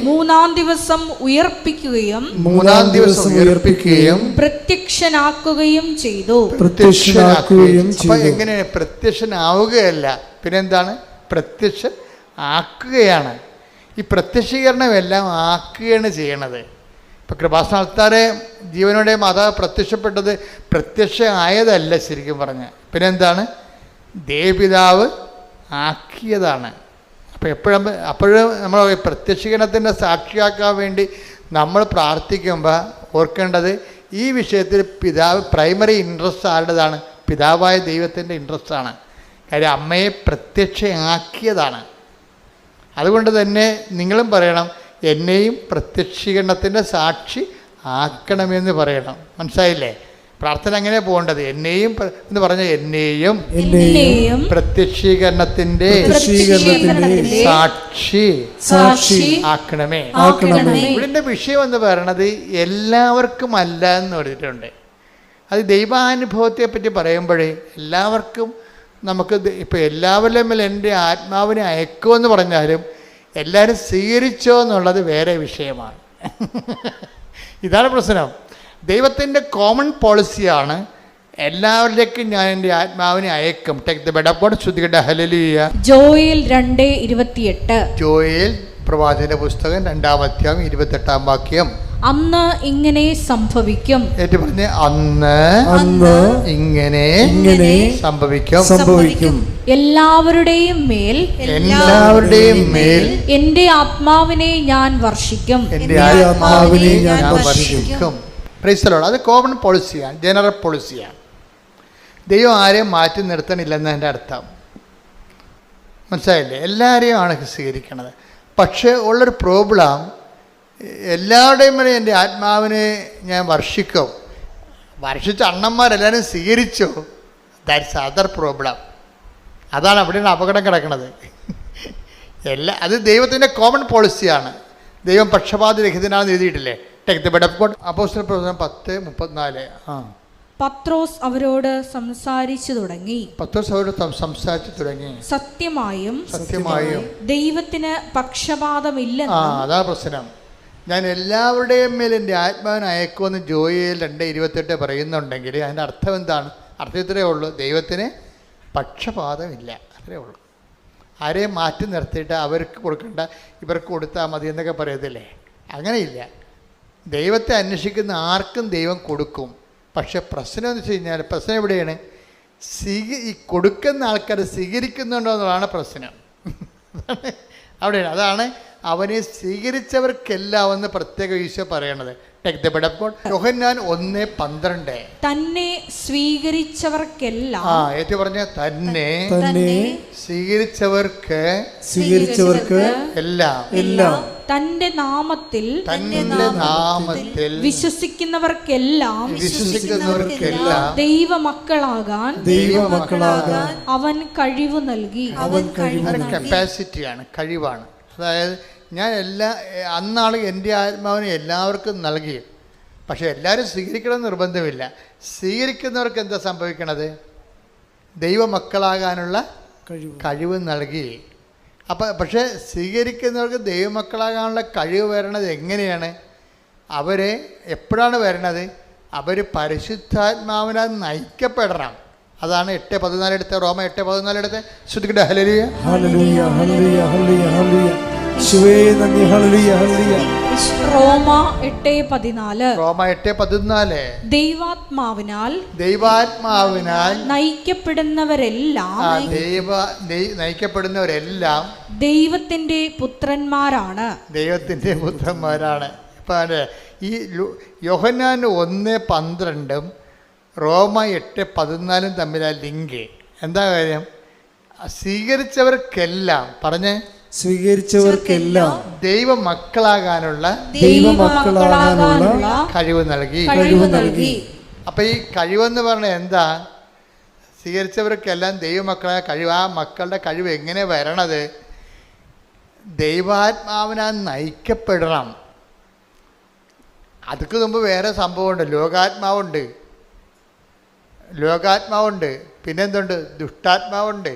മൂന്നാം ദിവസം ഉയർപ്പിക്കുകയും പ്രത്യക്ഷനാക്കുകയും ചെയ്തു. അപ്പൊ എങ്ങനെയാണ്? പ്രത്യക്ഷനാവുകയല്ല, പിന്നെന്താണ്? പ്രത്യക്ഷൻ ആക്കുകയാണ്. ഈ പ്രത്യക്ഷീകരണം എല്ലാം ആക്കുകയാണ് ചെയ്യണത്. ഇപ്പം കൃപാസന ആൾക്കാരെ ജീവനോടെ മാതാവ് പ്രത്യക്ഷപ്പെട്ടത് പ്രത്യക്ഷ ആയതല്ല ശരിക്കും പറഞ്ഞാൽ. പിന്നെന്താണ്? ദേവപിതാവ് ആക്കിയതാണ്. അപ്പോൾ അപ്പോഴും നമ്മൾ പ്രത്യക്ഷീകരണത്തിൻ്റെ സാക്ഷിയാക്കാൻ വേണ്ടി നമ്മൾ പ്രാർത്ഥിക്കുമ്പോൾ ഓർക്കേണ്ടത് ഈ വിഷയത്തിൽ പിതാവ് പ്രൈമറി ഇൻട്രസ്റ്റ് ആരുടേതാണ്? പിതാവായ ദൈവത്തിൻ്റെ ഇൻട്രസ്റ്റാണ്. കാര്യം അമ്മയെ പ്രത്യക്ഷയാക്കിയതാണ്. അതുകൊണ്ട് തന്നെ നിങ്ങളും പറയണം, എന്നെയും പ്രത്യക്ഷീകരണത്തിൻ്റെ സാക്ഷി ആക്കണമെന്ന് പറയണം. മനസ്സിലായില്ലേ? പ്രാർത്ഥന അങ്ങനെ പോകേണ്ടത്. എന്നെയും എന്ന് പറഞ്ഞാൽ എന്നെയും പ്രത്യക്ഷീകരണത്തിൻ്റെ സാക്ഷി ആക്കണമേ. ഇവിടെ വിഷയം എന്ന് പറയണത് എല്ലാവർക്കും അല്ല എന്ന് പറഞ്ഞിട്ടുണ്ട്. അത് ദൈവാനുഭവത്തെ പറ്റി പറയുമ്പോഴേ എല്ലാവർക്കും നമുക്ക് ഇപ്പം എല്ലാവരുടെയും മേൽ എൻ്റെ ആത്മാവിനെ അയക്കുമെന്ന് പറഞ്ഞാലും എല്ലാവരും സ്വീകരിച്ചോ എന്നുള്ളത് വേറെ വിഷയമാണ്. ഇതാണ് പ്രശ്നം. ദൈവത്തിൻ്റെ കോമൺ പോളിസിയാണ് എല്ലാവരിലേക്കും ഞാൻ എൻ്റെ ആത്മാവിനെ അയക്കും. Take the bed of God. ശ്രുതികട ഹല്ലേലൂയ. ജോയേൽ 2:28. ജോയേൽ പ്രവാചകന്റെ പുസ്തകം 2-ാം അധ്യായം 28-ാം വാക്യം. അന്ന് ഇങ്ങനെ സംഭവിക്കും. ഏറ്റു പറഞ്ഞ് അന്ന് ഇങ്ങനെ സംഭവിക്കും. എല്ലാവരുടെയും മേൽ എന്റെ ആത്മാവിനെ ഞാൻ വർഷിക്കും. Praise the Lord. അത് കോമൺ പോളിസിയാണ്, ജനറൽ പോളിസിയാണ്. ദൈവം ആരെയും മാറ്റി നിർത്തണില്ലെന്ന് എൻ്റെ അർത്ഥം. മനസ്സിലായില്ലേ? എല്ലാവരെയും ആണ് സ്വീകരിക്കണത്. പക്ഷേ ഉള്ളൊരു പ്രോബ്ലം, എല്ലാവരുടെയും വരെ എൻ്റെ ആത്മാവിനെ ഞാൻ വർഷിക്കും. വർഷിച്ച അണ്ണന്മാരെല്ലാവരും സ്വീകരിച്ചോ? That's other problem. അതാണ് അവിടെയാണ് അപകടം കിടക്കുന്നത്. അത് ദൈവത്തിൻ്റെ കോമൺ പോളിസിയാണ്. ദൈവം പക്ഷപാതരഹിതനാണെന്ന് എഴുതിയിട്ടില്ലേ? Take the bed of God. അപ്പോസ്തല പ്രവർത്തനം 10:34. പത്രോസ് അവരോട് സംസാരിച്ചു തുടങ്ങി. സത്യമായും ദൈവത്തിന് പക്ഷപാതമില്ലെന്ന്. അതാ പ്രശ്നം. ഞാൻ എല്ലാവരുടെയും മേൽ എൻ്റെ ആത്മാവിനെ അയക്കുമെന്ന് ജോയേൽ 2:28 പറയുന്നുണ്ടെങ്കിൽ അതിൻ്റെ അർത്ഥം എന്താണ്? അർത്ഥം ഇത്രയേ ഉള്ളൂ, ദൈവത്തിന് പക്ഷപാതമില്ല, അത്രയേ ഉള്ളൂ. ആരെയും മാറ്റി നിർത്തിയിട്ട് അവർക്ക് കൊടുക്കണ്ട, ഇവർക്ക് കൊടുത്താൽ മതി എന്നൊക്കെ പറയത്തില്ലേ? അങ്ങനെയില്ല. ദൈവത്തെ അന്വേഷിക്കുന്ന ആർക്കും ദൈവം കൊടുക്കും. പക്ഷെ പ്രശ്നം എന്ന് വെച്ച് കഴിഞ്ഞാൽ, പ്രശ്നം എവിടെയാണ്? ഈ കൊടുക്കുന്ന ആൾക്കാർ സ്വീകരിക്കുന്നുണ്ടോ എന്നുള്ളതാണ് പ്രശ്നം. അവിടെയാണ്. അതാണ് അവനെ സ്വീകരിച്ചവർക്കെല്ലാം എന്ന് പ്രത്യേക ഈശോ പറയണത്. Take the bed of God. യോഹന്നാൻ 1:12. തന്നെ സ്വീകരിച്ചവർക്കെല്ലാം. ഏറ്റു പറഞ്ഞ തന്നെ സ്വീകരിച്ചവർക്ക് എല്ലാം തന്റെ നാമത്തിൽ വിശ്വസിക്കുന്നവർക്കെല്ലാം ദൈവമക്കളാകാൻ അവൻ കഴിവ് നൽകി. കപ്പാസിറ്റിയാണ്, കഴിവാണ്. അതായത് ഞാൻ അന്നാണ് എൻ്റെ ആത്മാവിനെ എല്ലാവർക്കും നൽകി. പക്ഷെ എല്ലാവരും സ്വീകരിക്കണമെന്ന് നിർബന്ധമില്ല. സ്വീകരിക്കുന്നവർക്ക് എന്താ സംഭവിക്കണത്? ദൈവമക്കളാകാനുള്ള കഴിവ് നൽകി. പക്ഷേ സ്വീകരിക്കുന്നവർക്ക് ദൈവമക്കളാകാനുള്ള കഴിവ് വരണത് എങ്ങനെയാണ്? അവരെ എപ്പോഴാണ് വരണത്? അവർ പരിശുദ്ധാത്മാവിനാൽ നയിക്കപ്പെടണം. അതാണ് 8:14 എടുത്ത്, റോമ 8:14 എടുത്ത്. ശ്രുതികട ഹല്ലേലൂയ. റോമ 8:14. ദൈവാത്മാവിനാൽ നയിക്കപ്പെടുന്നവരെല്ലാം ദൈവത്തിന്റെ പുത്രന്മാരാണ്. ഇപ്പം ഈ യോഹന്നാൻ 1:12 റോമ 8:14 തമ്മിലാ ലിങ്ക്. എന്താ കാര്യം? സ്വീകരിച്ചവർക്കെല്ലാം ദൈവമക്കളാകാനുള്ള കഴിവ് നൽകി. അപ്പൊ ഈ കഴിവെന്ന് പറഞ്ഞാൽ എന്താ? സ്വീകരിച്ചവർക്കെല്ലാം ദൈവമക്കളായ കഴിവ്. ആ മക്കളുടെ കഴിവ് എങ്ങനെ വരണത്? ദൈവാത്മാവിനാൽ നയിക്കപ്പെടണം. അതിക്ക് മുമ്പ് വേറെ സംഭവമുണ്ട്. ലോകാത്മാവുണ്ട്, പിന്നെന്തുണ്ട്? ദുഷ്ടാത്മാവുണ്ട്.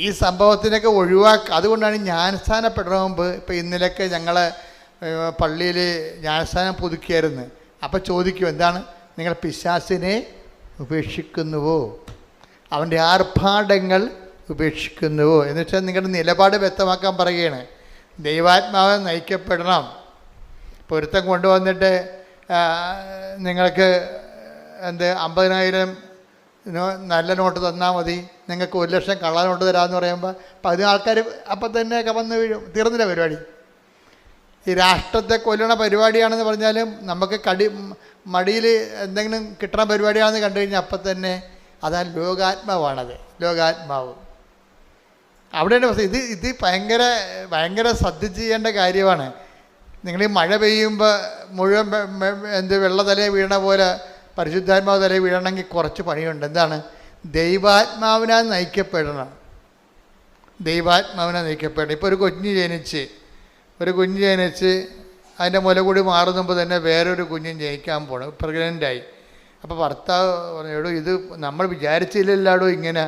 ഈ സംഭവത്തിനൊക്കെ അതുകൊണ്ടാണ് ജ്ഞാനസ്ഥാനപ്പെടുന്ന മുമ്പ്, ഇപ്പോൾ ഇന്നലെയൊക്കെ ഞങ്ങൾ പള്ളിയിൽ ജ്ഞാനസ്ഥാനം പുതുക്കിയായിരുന്നു. അപ്പോൾ ചോദിക്കും, എന്താണ് നിങ്ങൾ പിശാചിനെ ഉപേക്ഷിക്കുന്നുവോ, അവൻ്റെ ആർഭാടങ്ങൾ ഉപേക്ഷിക്കുന്നുവോ എന്ന് വെച്ചാൽ നിങ്ങളുടെ നിലപാട് വ്യക്തമാക്കാൻ പറയുകയാണ്. ദൈവാത്മാവ് നയിക്കപ്പെടണം. പൊരുത്തം കൊണ്ടുവന്നിട്ട് നിങ്ങൾക്ക് 50,000 നല്ല നോട്ട് തന്നാൽ മതി, നിങ്ങൾക്ക് 1,00,000 കള്ള നോട്ട് തരാമെന്ന് പറയുമ്പോൾ 10 ആൾക്കാർ അപ്പം തന്നെ കവന്ന് വീഴും. തീർന്നില്ല പരിപാടി. ഈ രാഷ്ട്രത്തെ കൊല്ലണ പരിപാടിയാണെന്ന് പറഞ്ഞാലും നമുക്ക് മടിയിൽ എന്തെങ്കിലും കിട്ടണ പരിപാടിയാണെന്ന് കണ്ടു കഴിഞ്ഞാൽ അപ്പം തന്നെ അതാ ലോകാത്മാവ്. അവിടെയാണ് പ്രശ്നം. ഇത് ഭയങ്കര ശ്രദ്ധിച്ച് ചെയ്യേണ്ട കാര്യമാണ്. നിങ്ങൾ ഈ മഴ പെയ്യുമ്പോൾ മുഴുവൻ വെള്ള തലയെ വീണ പോലെ പരിശുദ്ധാത്മാവ് തലയിൽ വീഴണമെങ്കിൽ കുറച്ച് പണിയുണ്ട്. എന്താണ്? ദൈവാത്മാവിനാൽ നയിക്കപ്പെടണം. ഇപ്പോൾ ഒരു കുഞ്ഞ് ജനിച്ച് അതിൻ്റെ മുല കൂടി മാറുമ്പോൾ തന്നെ വേറൊരു കുഞ്ഞും ജനിക്കാൻ പോകണം, പ്രഗ്നൻ്റായി. അപ്പോൾ ഭർത്താവ് പറഞ്ഞു, എടോ ഇത് നമ്മൾ വിചാരിച്ചില്ലല്ലോ ഇങ്ങനെ,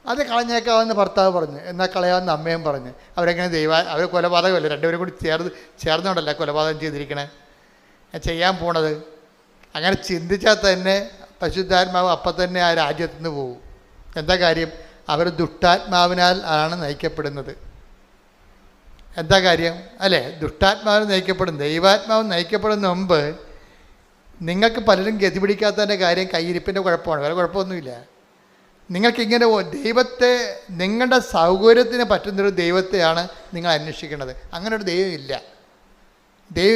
അത് കളഞ്ഞേക്കാമെന്ന് ഭർത്താവ് പറഞ്ഞു. എന്നാൽ കളയാമെന്ന് അമ്മയും പറഞ്ഞു. അവരെങ്ങനെ അവർ കൊലപാതകമല്ലേ, രണ്ടുപേരും കൂടി ചേർന്നുകൊണ്ടല്ല കൊലപാതകം ചെയ്തിരിക്കണേ, ചെയ്യാൻ പോണത്. അങ്ങനെ ചിന്തിച്ചാൽ തന്നെ പരിശുദ്ധാത്മാവ് അപ്പം തന്നെ ആ രാജ്യത്തു നിന്ന് പോകും. എന്താ കാര്യം? അവർ ദുഷ്ടാത്മാവിനാൽ ആണ് നയിക്കപ്പെടുന്നത്. എന്താ കാര്യം? അല്ലേ? ദുഷ്ടാത്മാവിന് നയിക്കപ്പെടും. ദൈവാത്മാവ് നയിക്കപ്പെടുന്ന മുമ്പ് നിങ്ങൾക്ക് പലരും ഗതി പിടിക്കാത്തതിൻ്റെ കാര്യം കയ്യിരിപ്പിൻ്റെ കുഴപ്പമാണ്, വേറെ കുഴപ്പമൊന്നുമില്ല. നിങ്ങൾക്കിങ്ങനെ ദൈവത്തെ നിങ്ങളുടെ സൗകര്യത്തിന് പറ്റുന്നൊരു ദൈവത്തെയാണ് നിങ്ങൾ അന്വേഷിക്കുന്നത്. അങ്ങനെ ഒരു ദൈവം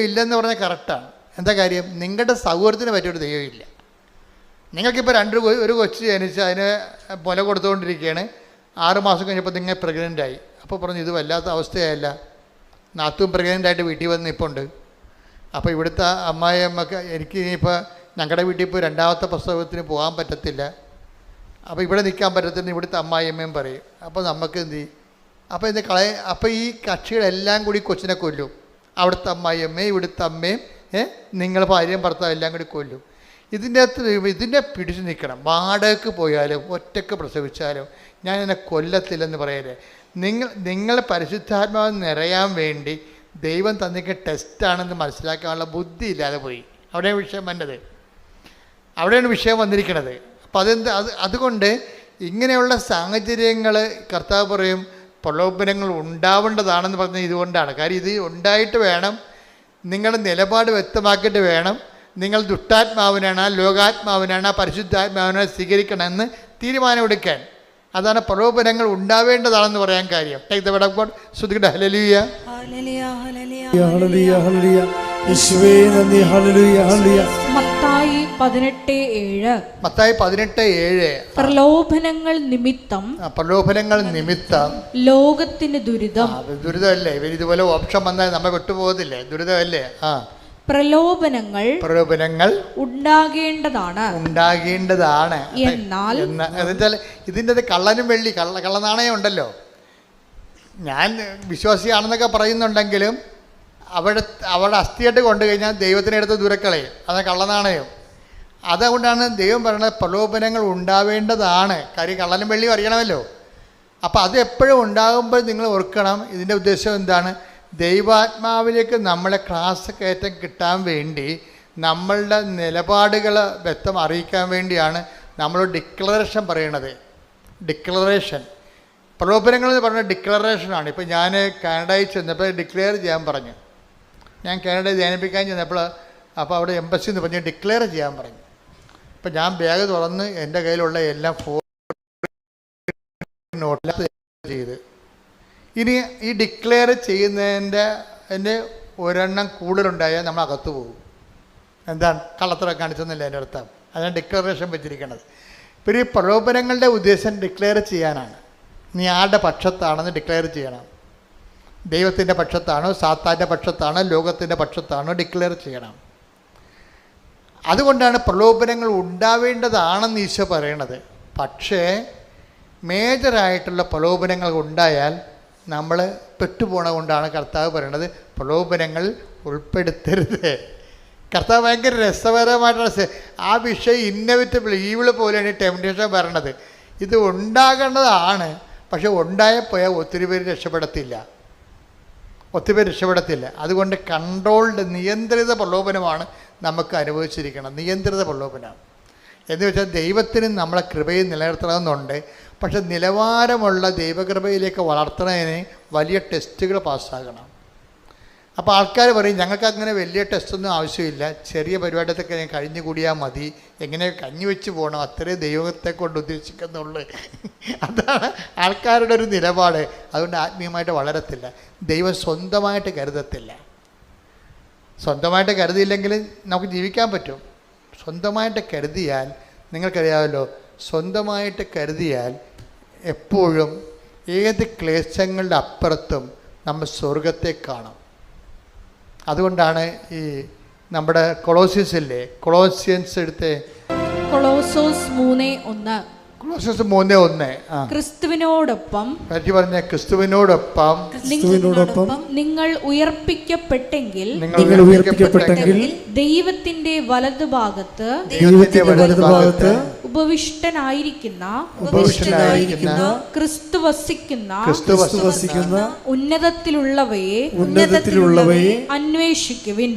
ഇല്ലെന്ന് പറഞ്ഞാൽ കറക്റ്റാണ്. എന്താ കാര്യം? നിങ്ങളുടെ സൗകര്യത്തിന് പറ്റിയൊരു ദൈവമില്ല. നിങ്ങൾക്കിപ്പോൾ ഒരു കൊച്ചു ജനിച്ച് അതിന് മുല കൊടുത്തുകൊണ്ടിരിക്കുകയാണ്. 6 മാസം കഴിഞ്ഞപ്പോൾ നിങ്ങൾ പ്രഗ്നൻ്റായി. അപ്പോൾ പറഞ്ഞു, ഇത് വല്ലാത്ത അവസ്ഥയായല്ല. നാത്തും പ്രഗ്നൻ്റായിട്ട് വീട്ടിൽ വന്ന് നിൽപ്പുണ്ട്. അപ്പോൾ ഇവിടുത്തെ അമ്മായിയമ്മക്ക് എനിക്ക് ഇനിയിപ്പോൾ ഞങ്ങളുടെ വീട്ടിൽ ഇപ്പോൾ 2ാമത്തെ പ്രസവത്തിന് പോകാൻ പറ്റത്തില്ല, അപ്പോൾ ഇവിടെ നിൽക്കാൻ പറ്റത്തില്ല, ഇവിടുത്തെ അമ്മായിയമ്മയും പറയും. അപ്പോൾ നമുക്ക് എന്ത് ചെയ്യും? അപ്പോൾ ഈ കക്ഷികളെല്ലാം കൂടി കൊച്ചിനെ കൊല്ലും. അവിടുത്തെ അമ്മായിയമ്മയും ഇവിടുത്തെ അമ്മയും നിങ്ങൾ ഭാര്യയും ഭർത്താവും എല്ലാം കൂടി കൊല്ലും. ഇതിനെ പിടിച്ചു നിൽക്കണം. വാടകയ്ക്ക് പോയാലും ഒറ്റയ്ക്ക് പ്രസവിച്ചാലും ഞാൻ എന്നെ കൊല്ലത്തില്ലെന്ന് പറയലേ. നിങ്ങൾ പരിശുദ്ധാത്മാവ് നിറയാൻ വേണ്ടി ദൈവം തന്നിക്ക് ടെസ്റ്റാണെന്ന് മനസ്സിലാക്കാനുള്ള ബുദ്ധി ഇല്ലാതെ പോയി. അവിടെയാണ് വിഷയം വന്നിരിക്കുന്നത്. അപ്പോൾ അതുകൊണ്ട് ഇങ്ങനെയുള്ള സാഹചര്യങ്ങൾ കർത്താവ് പറയും പ്രലോഭനങ്ങൾ ഉണ്ടാവേണ്ടതാണെന്ന് പറഞ്ഞത് ഇതുകൊണ്ടാണ്. കാര്യം ഇത് ഉണ്ടായിട്ട് വേണം നിങ്ങളുടെ നിലപാട് വ്യക്തമാക്കിയിട്ട് വേണം നിങ്ങൾ ദുഷ്ടാത്മാവിനാണ്, ലോകാത്മാവിനാണ്, പരിശുദ്ധാത്മാവിനെ സ്വീകരിക്കണമെന്ന് തീരുമാനമെടുക്കാൻ. അതാണ് പ്രലോഭനങ്ങൾ ഉണ്ടാവേണ്ടതാണെന്ന് പറയാൻ കാര്യം. Take the word of God. ശ്രുതികട്ടെ. Hallelujah, hallelujah, hallelujah. യേശുവേ നന്ദി. Hallelujah, hallelujah. മത്തായി 18:7 പ്രലോഭനങ്ങൾ നിമിത്തം ലോകത്തിന് ദുരിതമല്ലേ? ഇതുപോലെ ഓപ്ഷൻ വന്നാൽ നമ്മെ വിട്ടുപോകത്തില്ലേ? ദുരിതമല്ലേ? പ്രലോഭനങ്ങൾ ഉണ്ടാകേണ്ടതാണ് എന്നാൽ ഇതിൻ്റെ കള്ളനും വെള്ളി കള്ളനാണയം ഉണ്ടല്ലോ. ഞാൻ വിശ്വാസിയാണെന്നൊക്കെ പറയുന്നുണ്ടെങ്കിലും അവിടെ അസ്ഥിയായിട്ട് കൊണ്ടു കഴിഞ്ഞാൽ ദൈവത്തിനടുത്ത് ദൂരക്കളയും. അത് കള്ളനാണയം. അതുകൊണ്ടാണ് ദൈവം പറയുന്നത് പ്രലോഭനങ്ങൾ ഉണ്ടാവേണ്ടതാണ്. കാര്യം കള്ളനും വെള്ളിയും അറിയണമല്ലോ. അപ്പോൾ അത് എപ്പോഴും ഉണ്ടാകുമ്പോൾ നിങ്ങൾ ഓർക്കണം, ഇതിൻ്റെ ഉദ്ദേശം എന്താണ്? ദൈവാത്മാവിലേക്ക് നമ്മളെ ക്ലാസ് കയറ്റം കിട്ടാൻ വേണ്ടി നമ്മളുടെ നിലപാടുകൾ വ്യക്തം അറിയിക്കാൻ വേണ്ടിയാണ് നമ്മൾ ഡിക്ലറേഷൻ പറയണത്. പ്രലോഭനങ്ങൾ എന്ന് പറഞ്ഞാൽ ഡിക്ലറേഷനാണ്. ഇപ്പോൾ ഞാൻ കാനഡയിൽ ചെന്നപ്പോൾ ഡിക്ലെയർ ചെയ്യാൻ പറഞ്ഞു. ഞാൻ കാനഡയിൽ ധ്യാനിപ്പിക്കാൻ ചെന്നപ്പോൾ അവിടെ എംബസി എന്ന് പറഞ്ഞ് ഡിക്ലെയർ ചെയ്യാൻ പറഞ്ഞു. ഇപ്പം ഞാൻ ബാഗ് തുറന്ന് എൻ്റെ കയ്യിലുള്ള എല്ലാം നോട്ടിൽ ചെയ്ത്, ഇനി ഈ ഡിക്ലെയർ ചെയ്യുന്നതിൻ്റെ ഒരെണ്ണം കൂടുതലുണ്ടായാൽ നമ്മൾ അകത്ത് പോകും. എന്താണ്? കള്ളത്തരം കാണിച്ചെന്നല്ല എൻ്റെ അർത്ഥം. അതാണ് ഡിക്ലറേഷൻ വെച്ചിരിക്കുന്നത്. പിന്നെ ഈ പ്രലോഭനങ്ങളുടെ ഉദ്ദേശം ഡിക്ലെയർ ചെയ്യാനാണ്. നീ ആരുടെ പക്ഷത്താണെന്ന് ഡിക്ലെയർ ചെയ്യണം. ദൈവത്തിൻ്റെ പക്ഷത്താണോ, സാത്താൻ്റെ പക്ഷത്താണോ, ലോകത്തിൻ്റെ പക്ഷത്താണോ ഡിക്ലെയർ ചെയ്യണം. അതുകൊണ്ടാണ് പ്രലോഭനങ്ങൾ ഉണ്ടാവേണ്ടതാണെന്ന് ഈശോ പറയണത്. പക്ഷേ മേജറായിട്ടുള്ള പ്രലോഭനങ്ങൾ ഉണ്ടായാൽ നമ്മൾ പെട്ടുപോണ കൊണ്ടാണ് കർത്താവ് പറയണത് പ്രലോഭനങ്ങൾ ഉൾപ്പെടുത്തരുത്. കർത്താവ് ഭയങ്കര രസകരമായിട്ടുള്ള ആ വിഷയം ഇന്നവിറ്റബിൾ ഈവിൾ പോലെയാണ് ഈ ടെംപ്റ്റേഷൻ പറയണത്. ഇത് ഉണ്ടാകേണ്ടതാണ്, പക്ഷെ ഉണ്ടായപ്പോയാൽ ഒത്തിരി പേര് രക്ഷപ്പെടത്തില്ല. അതുകൊണ്ട് കൺട്രോൾഡ് നിയന്ത്രിത പ്രലോഭനമാണ് നമുക്ക് അനുഭവിച്ചിരിക്കണം. നിയന്ത്രിത പ്രലോഭനം എന്ന് വെച്ചാൽ ദൈവത്തിന് നമ്മളെ കൃപയിൽ നിലനിർത്തണമെന്നുണ്ട്, പക്ഷെ നിലവാരമുള്ള ദൈവകൃപയിലേക്ക് വളർത്തുന്നതിന് വലിയ ടെസ്റ്റുകൾ പാസ്സാകണം. അപ്പോൾ ആൾക്കാർ പറയും ഞങ്ങൾക്ക് അങ്ങനെ വലിയ ടെസ്റ്റൊന്നും ആവശ്യമില്ല, ചെറിയ പരിപാടിയൊക്കെ ഞാൻ കഴിഞ്ഞുകൂടിയാൽ മതി, എങ്ങനെ കഞ്ഞി വെച്ച് പോകണം, അത്രയും ദൈവത്തെ കൊണ്ട് ഉദ്ദേശിക്കുന്നുള്ളൂ. അതാണ് ആൾക്കാരുടെ ഒരു നിലപാട്. അതുകൊണ്ട് ആത്മീയമായിട്ട് വളരത്തില്ല. ദൈവം സ്വന്തമായിട്ട് കരുതത്തില്ല. സ്വന്തമായിട്ട് കരുതിയില്ലെങ്കിൽ നമുക്ക് ജീവിക്കാൻ പറ്റും. സ്വന്തമായിട്ട് കരുതിയാൽ, നിങ്ങൾക്കറിയാമല്ലോ, സ്വന്തമായിട്ട് കരുതിയാൽ എപ്പോഴും ഏത് ക്ലേശങ്ങളുടെ അപ്പുറത്തും നമ്മൾ സ്വർഗത്തെ കാണും. അതുകൊണ്ടാണ് ഈ നമ്മുടെ കൊളോസിയൻസില്ലേ, കൊളോസിയൻസ് എടുത്ത് കൊളോസോസ് 3:1 കൊളോസിയൻസ് 3:1 ക്രിസ്തുവിനോടൊപ്പം പറഞ്ഞ ക്രിസ്തുവിനോടൊപ്പം നിങ്ങൾ ഉയർപ്പിക്കപ്പെട്ടെങ്കിൽ ദൈവത്തിന്റെ വലതുഭാഗത്ത് ഉപവിഷ്ടനായിരിക്കുന്ന ക്രിസ്തു വസിക്കുന്ന ഉന്നതത്തിലുള്ളവയെ അന്വേഷിക്കുവിൻ.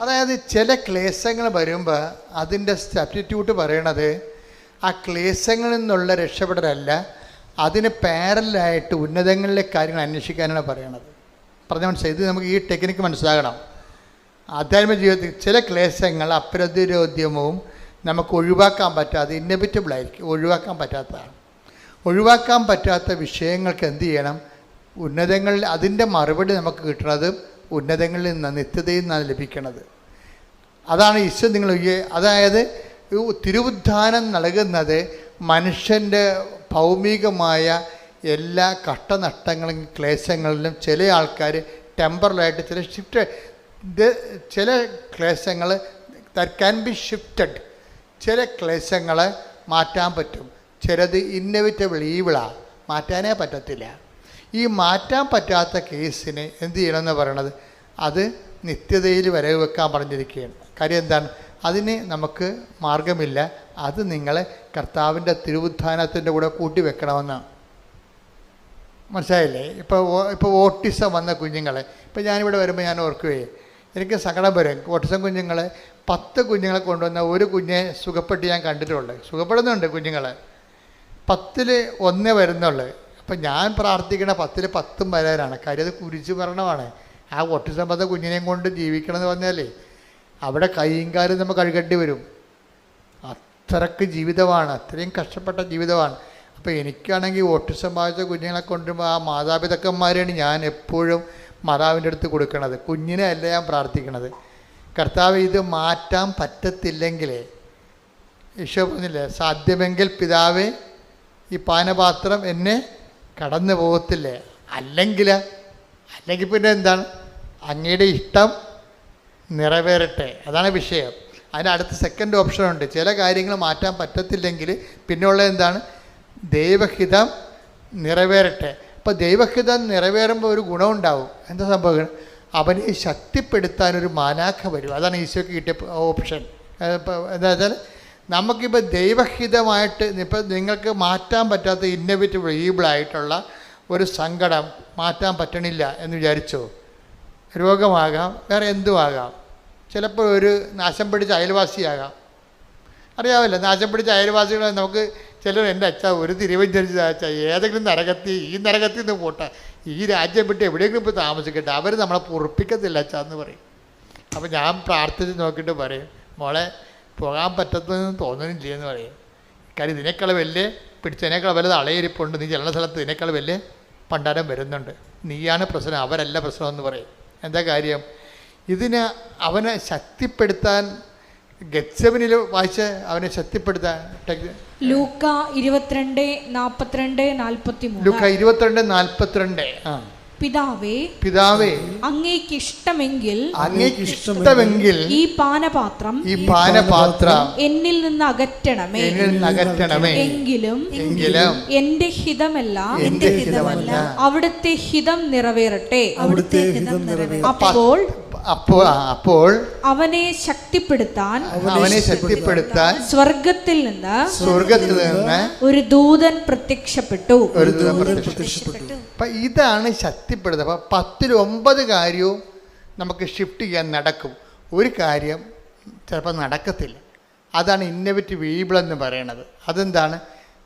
അതായത് ചില ക്ലേശങ്ങൾ വരുമ്പോൾ അതിൻ്റെ സബ്സ്റ്റിറ്റ്യൂട്ട് പറയണത് ആ ക്ലേശങ്ങളിൽ നിന്നുള്ള രക്ഷപ്പെടലല്ല, അതിന് പാരലായിട്ട് ഉന്നതങ്ങളിലെ കാര്യങ്ങൾ അന്വേഷിക്കാനാണ് പറയണത്. പറഞ്ഞ മനസ്സിലായി? ഇത് നമുക്ക് ഈ ടെക്നിക്ക് മനസ്സിലാകണം. ആധ്യാത്മിക ജീവിതത്തിൽ ചില ക്ലേശങ്ങൾ അപ്രതിരോധ്യവും നമുക്ക് ഒഴിവാക്കാൻ പറ്റാതെ ഇന്നവിറ്റബിളായിരിക്കും, ഒഴിവാക്കാൻ പറ്റാത്തതാണ്. ഒഴിവാക്കാൻ പറ്റാത്ത വിഷയങ്ങൾക്ക് എന്ത് ചെയ്യണം? ഉന്നതങ്ങളിൽ അതിൻ്റെ മറുപടി നമുക്ക് കിട്ടുന്നത് ഉന്നതങ്ങളിൽ നിന്നാണ്, നിത്യതയിൽ നിന്നാണ് ലഭിക്കുന്നത്. അതാണ് ഈശോ നിങ്ങൾ, അതായത് തിരുവുദ്ധാനം നൽകുന്നത് മനുഷ്യൻ്റെ ഭൗമികമായ എല്ലാ കഷ്ടനഷ്ടങ്ങളും ക്ലേശങ്ങളിലും ചില ആൾക്കാർ ടെമ്പറലായിട്ട് ചില ക്ലേശങ്ങൾ ദാറ്റ് ക്യാൻ ബി ഷിഫ്റ്റഡ്. ചില ക്ലേശങ്ങൾ മാറ്റാൻ പറ്റും, ചിലത് ഇന്നവിറ്റബിൾ ഈവിളാണ്, മാറ്റാനേ പറ്റത്തില്ല. ഈ മാറ്റാൻ പറ്റാത്ത കേസിന് എന്ത് ചെയ്യണമെന്ന് പറയണത്, അത് നിത്യതയിൽ വരവ് വെക്കാൻ പറഞ്ഞിരിക്കുകയാണ്. കാര്യം എന്താണ്? അതിന് നമുക്ക് മാർഗമില്ല. അത് നിങ്ങളെ കർത്താവിൻ്റെ തിരുവുദ്ധാനത്തിൻ്റെ കൂടെ കൂട്ടി വെക്കണമെന്നാണ്. മനസ്സിലായില്ലേ? ഇപ്പോൾ ഓട്ടിസം വന്ന കുഞ്ഞുങ്ങളെ, ഇപ്പോൾ ഞാനിവിടെ വരുമ്പോൾ ഞാൻ ഓർക്കുകയെ എനിക്ക് സങ്കടം വരും. ഓട്ടിസം കുഞ്ഞുങ്ങളെ 10 കുഞ്ഞുങ്ങളെ കൊണ്ടുവന്ന ഒരു കുഞ്ഞെ സുഖപ്പെട്ട് ഞാൻ കണ്ടിട്ടുള്ളൂ. സുഖപ്പെടുന്നുണ്ട് കുഞ്ഞുങ്ങളെ, 10ൽ 1 വരുന്നുള്ളൂ. അപ്പം ഞാൻ പ്രാർത്ഥിക്കണ 10ൽ 10 വരാനാണ്. കാര്യം അത് കുരിശ് മരണമാണ്. ആ ഓട്ടിസം വന്ന കുഞ്ഞിനെയും കൊണ്ട് ജീവിക്കണം എന്ന് പറഞ്ഞാലേ അവിടെ കൈയും കാലും നമ്മൾ കഴുകേണ്ടി വരും. അത്രയ്ക്ക് ജീവിതമാണ്, അത്രയും കഷ്ടപ്പെട്ട ജീവിതമാണ്. അപ്പോൾ എനിക്കാണെങ്കിൽ ഓട്ടിസം ബാധിച്ച കുഞ്ഞുങ്ങളെ കൊണ്ടുമ്പോൾ ആ മാതാപിതാക്കന്മാരെയാണ് ഞാൻ എപ്പോഴും മാതാവിൻ്റെ അടുത്ത് കൊടുക്കണത്. കുഞ്ഞിനെ അല്ല ഞാൻ പ്രാർത്ഥിക്കണത്. കർത്താവ് ഇത് മാറ്റാൻ പറ്റത്തില്ലെങ്കിലേ, ഈശോ പറഞ്ഞില്ലേ, സാധ്യമെങ്കിൽ പിതാവേ ഈ പാനപാത്രം എന്നെ കടന്നു പോകത്തില്ലേ, അല്ലെങ്കിൽ പിന്നെ എന്താണ്, അങ്ങയുടെ ഇഷ്ടം നിറവേറട്ടെ. അതാണ് വിഷയം. അതിന് അടുത്ത സെക്കൻഡ് ഓപ്ഷനുണ്ട്. ചില കാര്യങ്ങൾ മാറ്റാൻ പറ്റത്തില്ലെങ്കിൽ പിന്നെയുള്ളത് എന്താണ്? ദൈവഹിതം നിറവേറട്ടെ. അപ്പോൾ ദൈവഹിതം നിറവേറുമ്പോൾ ഒരു ഗുണമുണ്ടാവും. എന്താ സംഭവം? അവനെ ശക്തിപ്പെടുത്താനൊരു മാലാഖ വരും. അതാണ് ഈശോയ്ക്ക് കിട്ടിയ ഓപ്ഷൻ. എന്താ വെച്ചാൽ നമുക്കിപ്പോൾ ദൈവഹിതമായിട്ട് ഇപ്പോൾ നിങ്ങൾക്ക് മാറ്റാൻ പറ്റാത്ത ഇന്നവിറ്റബിൾ ഈബിളായിട്ടുള്ള ഒരു സങ്കടം മാറ്റാൻ പറ്റണില്ല എന്ന് വിചാരിച്ചോ? രോഗമാകാം, വേറെ എന്തും ആകാം. ചിലപ്പോൾ ഒരു നാശം പിടിച്ച അയൽവാസിയാകാം. അറിയാമല്ലോ, നാശം പിടിച്ച അയൽവാസികളെ നമുക്ക് ചിലർ, എൻ്റെ അച്ഛാ ഒരു തിരുവഞ്ചരിച്ച അച്ഛാ, ഏതെങ്കിലും ഈ നരകത്തിൽ നിന്ന് പോട്ടെ, ഈ രാജ്യം വിട്ട് എവിടെയെങ്കിലും ഇപ്പോൾ താമസിക്കട്ടെ, അവർ നമ്മളെ പൊറുപ്പിക്കത്തില്ല അച്ഛാ എന്ന് പറയും. അപ്പോൾ ഞാൻ പ്രാർത്ഥിച്ച് നോക്കിയിട്ട് പറയും, മോളെ പോകാൻ പറ്റത്തെന്ന് തോന്നുന്നില്ല എന്ന് പറയും. കാര്യം ഇതിനേക്കാൾ വലിയ പിടിച്ചതിനേക്കാൾ വലുത് അളയിരിപ്പുണ്ട്, നീ ചെല്ലുന്ന സ്ഥലത്ത് ഇതിനേക്കാൾ വലിയ പണ്ടാരം വരുന്നുണ്ട്, നീയാണ് പ്രശ്നം, അവരല്ല പ്രശ്നം എന്ന് പറയും. എന്താ കാര്യം? ഇതിന് അവനെ ശക്തിപ്പെടുത്താൻ ഗെത്സെമനിൽ വായിച്ച് അവനെ ശക്തിപ്പെടുത്താൻ ലൂക്ക 22:42-43. ലൂക്ക 22:42. പിതാവേ അങ്ങേക്ക് ഇഷ്ടമെങ്കിൽ ഈ പാനപാത്രം എന്നിൽ നിന്ന് അകറ്റണമേ. എങ്കിലും എന്റെ ഹിതമല്ല അവിടുത്തെ ഹിതം നിറവേറട്ടെ. അപ്പോൾ അവനെ ശക്തിപ്പെടുത്താൻ സ്വർഗത്തിൽ നിന്ന് ഒരു ദൂതൻ പ്രത്യക്ഷപ്പെട്ടു. അപ്പൊ ഇതാണ് ശക്തിപ്പെടുത്തുക. അപ്പൊ 10-9 കാര്യവും നമുക്ക് ഷിഫ്റ്റ് ചെയ്യാൻ നടക്കും. ഒരു കാര്യം ചിലപ്പോൾ നടക്കത്തില്ല. അതാണ് ഇന്നോവേറ്റീവ് ഈബിൾ എന്ന് പറയുന്നത്. അതെന്താണ്?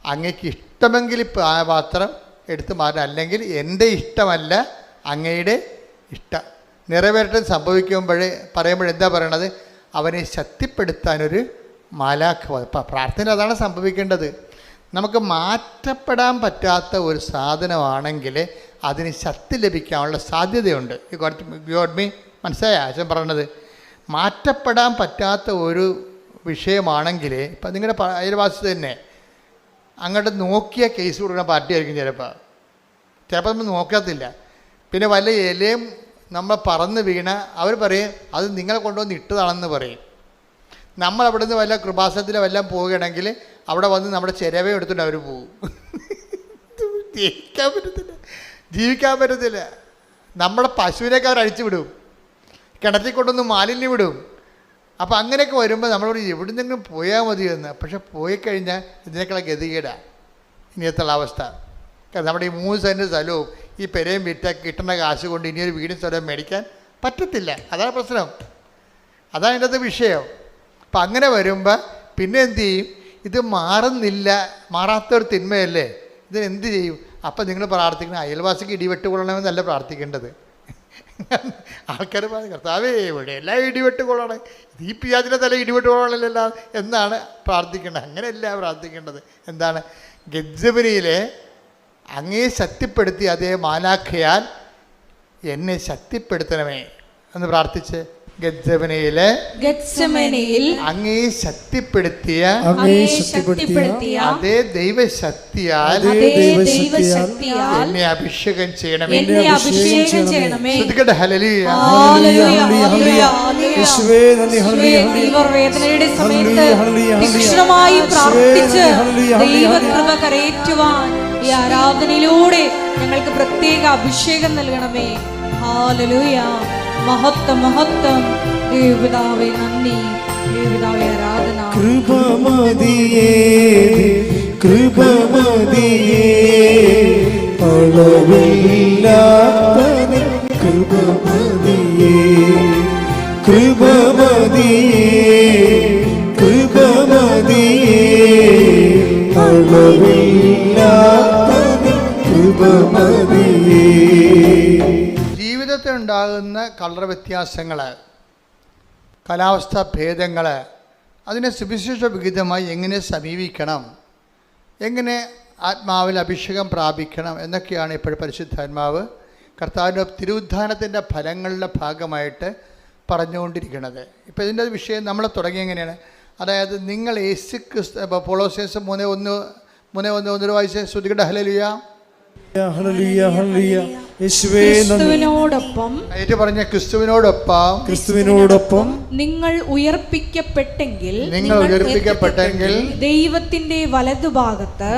അങ്ങേക്ക് ഇഷ്ടമെങ്കിൽ പാത്രം എടുത്ത് മാറ്റാം, അല്ലെങ്കിൽ എൻ്റെ ഇഷ്ടമല്ല അങ്ങയുടെ ഇഷ്ടം നിറവേറ്റം പറയുമ്പോഴെന്താ പറയണത്? അവനെ ശക്തിപ്പെടുത്താനൊരു മാലാഖ. പ്രാർത്ഥന അതാണ് സംഭവിക്കേണ്ടത്. നമുക്ക് മാറ്റപ്പെടാൻ പറ്റാത്ത ഒരു സാധനമാണെങ്കിൽ അതിന് ശക്തി ലഭിക്കാനുള്ള സാധ്യതയുണ്ട്. മനസ്സിലായ അച്ഛൻ പറഞ്ഞത്? മാറ്റപ്പെടാൻ പറ്റാത്ത ഒരു വിഷയമാണെങ്കിൽ ഇപ്പം നിങ്ങളുടെ അയൽവാസി തന്നെ അങ്ങോട്ട് നോക്കിയ കേസ് കൊടുക്കുന്ന പാർട്ടിയായിരിക്കും. ചിലപ്പോൾ നമ്മൾ നോക്കത്തില്ല. പിന്നെ വല്ല ഇലയും നമ്മൾ പറന്ന് വീണ അവർ പറയും അത് നിങ്ങൾ കൊണ്ടുവന്ന് ഇട്ടതാണെന്ന് പറയും. നമ്മളവിടെ നിന്ന് വല്ല കൃപാസനത്തിലോ വല്ലതും പോവുകയാണെങ്കിൽ അവിടെ വന്ന് നമ്മുടെ ചിരവ എടുത്തിട്ട് അവർ പോകും. ജീവിക്കാൻ പറ്റത്തില്ല. നമ്മുടെ പശുവിനൊക്കെ അവർ അഴിച്ചു വിടും, കിണറ്റിൽ കൊണ്ടൊന്ന് മാലിന്യം വിടും. അപ്പോൾ അങ്ങനെയൊക്കെ വരുമ്പോൾ നമ്മളോട് എവിടെ നിന്നെങ്കിലും പോയാൽ മതിയെന്ന്. പക്ഷെ പോയി കഴിഞ്ഞാൽ ഇതിനേക്കാൾ ഗതികേടാണ് ഇനിയത്തുള്ള അവസ്ഥ. കാരണം നമ്മുടെ ഈ 3 സെൻറ്റ് സ്ഥലവും ഈ പെരയും കിട്ടുന്ന കാശ് കൊണ്ട് ഇനിയൊരു വീടും സ്ഥലവും മേടിക്കാൻ പറ്റത്തില്ല. അതാണ് പ്രശ്നം. അതാണ് അതിൻ്റെ അകത്ത് വിഷയം. അപ്പം അങ്ങനെ വരുമ്പോൾ പിന്നെ എന്തു ചെയ്യും? ഇത് മാറുന്നില്ല, മാറാത്തൊരു തിന്മയല്ലേ, ഇതിനെന്ത് ചെയ്യും? അപ്പം നിങ്ങൾ പ്രാർത്ഥിക്കണം അയൽവാസിക്ക് ഇടിവെട്ട് കൊള്ളണമെന്നല്ല പ്രാർത്ഥിക്കേണ്ടത്. ആൾക്കാർ പറഞ്ഞു കർത്താവേ ഇവിടെ എല്ലാം ഇടിവെട്ട് കൊള്ളണം, ഈ പിയാജിൻ്റെ തല ഇടിവെട്ട് കൊള്ളണമല്ല എന്നാണ് പ്രാർത്ഥിക്കേണ്ടത്. അങ്ങനെയല്ല പ്രാർത്ഥിക്കേണ്ടത്. എന്താണ്? ഗെത്സമനിയിലെ അങ്ങേ ശക്തിപ്പെടുത്തി അതേ മാലാഖയാൽ എന്നെ ശക്തിപ്പെടുത്തണമേ എന്ന് പ്രാർത്ഥിച്ച് ഗെത്സമനയിൽ അങ്ങേ ശക്തിപ്പെടുത്തിയ അതേ ദൈവശക്തിയാൽ എന്നെ അഭിഷേകം ചെയ്യണമേ. വേദനയുടെ സമയത്ത് തീക്ഷ്ണമായി പ്രാർത്ഥിച്ച് ദൈവകൃപ കരയേറ്റുവാൻ ഈ ആരാധനയിലൂടെ ഞങ്ങൾക്ക് പ്രത്യേക അഭിഷേകം നൽകണമേ. ഹല്ലേലൂയ. മഹത്വം മഹത്വം. ദേവപിതാവേ നന്ദി, ദേവപിതാവേ ആരാധന. കൃപമതിയേ കൃപമതിയേ അളവില്ലാത്ത കൃപമതിയേ കൃപമതിയേ കൃപമതിയേ അളവില്ലാത്ത കൃപമതിയേ. ഉണ്ടാകുന്ന കളർ വ്യത്യാസങ്ങൾ, കാലാവസ്ഥാ ഭേദങ്ങൾ, അതിനെ സുവിശേഷ വിഹിതമായി എങ്ങനെ സമീപിക്കണം, എങ്ങനെ ആത്മാവിൽ അഭിഷേകം പ്രാപിക്കണം എന്നൊക്കെയാണ് ഇപ്പോൾ പരിശുദ്ധാത്മാവ് കർത്താവിൻ്റെ തിരുവുദ്ധാനത്തിൻ്റെ ഫലങ്ങളുടെ ഭാഗമായിട്ട് പറഞ്ഞുകൊണ്ടിരിക്കുന്നത്. ഇപ്പോൾ ഇതിൻ്റെ വിഷയം നമ്മൾ തുടങ്ങി എങ്ങനെയാണ്? അതായത് നിങ്ങൾ യേശു ക്രിസ്തു, കൊളോസ്യൻസ് 3:1 വായിച്ച് ശ്രുതികട ഹല്ലേലൂയ ക്രിസ്തുവിനോടൊപ്പം നിങ്ങൾ ഉയർപ്പിക്കപ്പെട്ടെങ്കിൽ ദൈവത്തിന്റെ വലതുഭാഗത്ത്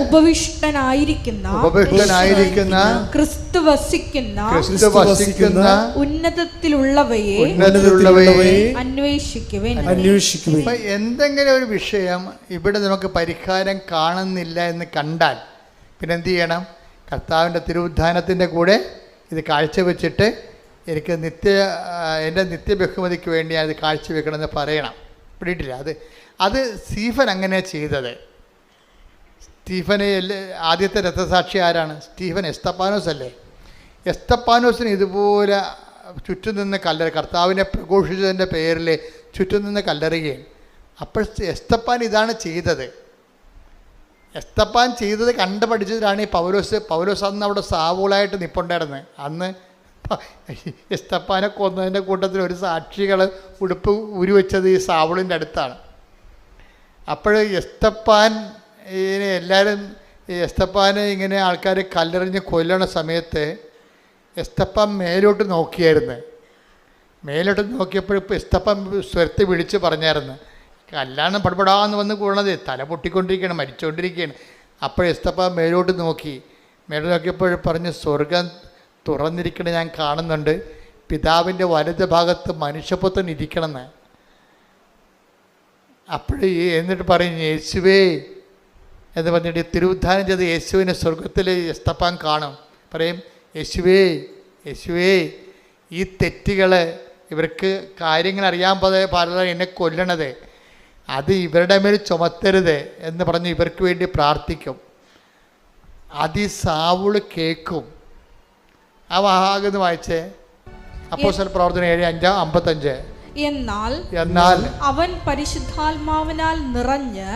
ഉപവിഷ്ടനായിരിക്കുന്ന ക്രിസ്തു വസിക്കുന്ന ഉന്നതത്തിലുള്ളവയെ അന്വേഷിക്കുവിൻ. എന്തെങ്കിലും ഒരു വിഷയം ഇവിടെ നമുക്ക് പരിഹാരം കാണുന്നില്ല എന്ന് കണ്ടാൽ പിന്നെ എന്ത് ചെയ്യണം? കർത്താവിൻ്റെ തിരുവുദ്ധാനത്തിൻ്റെ കൂടെ ഇത് കാഴ്ചവെച്ചിട്ട് എനിക്ക് എൻ്റെ നിത്യബഹുമതിക്ക് വേണ്ടി അത് കാഴ്ചവെക്കണമെന്ന് പറയണം. പിടിയിട്ടില്ല. അത് സ്റ്റീഫൻ അങ്ങനെ ചെയ്തത്. സ്റ്റീഫന് ആദ്യത്തെ രക്തസാക്ഷി ആരാണ്? സ്റ്റീഫൻ എസ്തപ്പാനോസ് അല്ലേ? എസ്തപ്പാനോസിന് ഇതുപോലെ ചുറ്റും നിന്ന് കർത്താവിനെ പ്രഘോഷിച്ചതിൻ്റെ പേരിൽ ചുറ്റും നിന്ന് കല്ലെറുകയും. അപ്പോൾ എസ്തപ്പാൻ ഇതാണ് ചെയ്തത്. എസ്തപ്പാൻ ചെയ്തത് കണ്ടുപഠിച്ചതിലാണ് ഈ പൗലോസ് അന്ന് അവിടെ സാവൂളായിട്ട് നിൽപ്പുണ്ടായിരുന്നു. അന്ന് എസ്തപ്പാനെ കൊന്നതിൻ്റെ കൂട്ടത്തിൽ ഒരു സാക്ഷികൾ ഉടുപ്പ് ഉരുവെച്ചത് ഈ സാവൂളിൻ്റെ അടുത്താണ്. അപ്പോൾ എസ്തപ്പാൻ എല്ലാവരും ഈ എസ്തപ്പാനെ ഇങ്ങനെ ആൾക്കാർ കല്ലെറിഞ്ഞ് കൊല്ലണ സമയത്ത് എസ്തപ്പാൻ മേലോട്ട് നോക്കിയായിരുന്നു. മേലോട്ട് നോക്കിയപ്പോൾ ഇപ്പോൾ എസ്തപ്പാൻ സ്വരത്ത് വിളിച്ച് പറഞ്ഞായിരുന്നു, കല്ലാണ് പടപടാന്ന് വന്ന് കൂടണത്, തല പൊട്ടിക്കൊണ്ടിരിക്കുകയാണ്, മരിച്ചുകൊണ്ടിരിക്കുകയാണ്. അപ്പോൾ എസ്തപ്പാൻ മേലോട്ട് നോക്കി. മേലോട്ട് നോക്കിയപ്പോൾ പറഞ്ഞു, സ്വർഗം തുറന്നിരിക്കണ ഞാൻ കാണുന്നുണ്ട്, പിതാവിൻ്റെ വലത് ഭാഗത്ത് മനുഷ്യപുത്രൻ ഇരിക്കണമെന്ന്. അപ്പോഴേ എന്നിട്ട് പറയും, യേശുവേ എന്ന് പറഞ്ഞിട്ട് തിരുവുദ്ധാനം ചെയ്ത് യേശുവിനെ സ്വർഗത്തിൽ എസ്തപ്പാൻ കാണും. പറയും, യേശുവേ യേശുവേ, ഈ തെറ്റുകൾ ഇവർക്ക് കാര്യങ്ങൾ അറിയാൻ പാടില്ല, എന്നെ കൊല്ലണത്, അത് ഇവരുടെ മേൽ ചുമത്തരുത് എന്ന് പറഞ്ഞ് ഇവർക്ക് വേണ്ടി പ്രാർത്ഥിക്കും. അത് ഈ സാവുള് കേൾക്കും. ആ ഭാഗത്ത് വായിച്ചേ, അപ്പോസ്തല പ്രവർത്തനം 7:55. എന്നാൽ അവൻ പരിശുദ്ധാത്മാവിനാൽ നിറഞ്ഞ്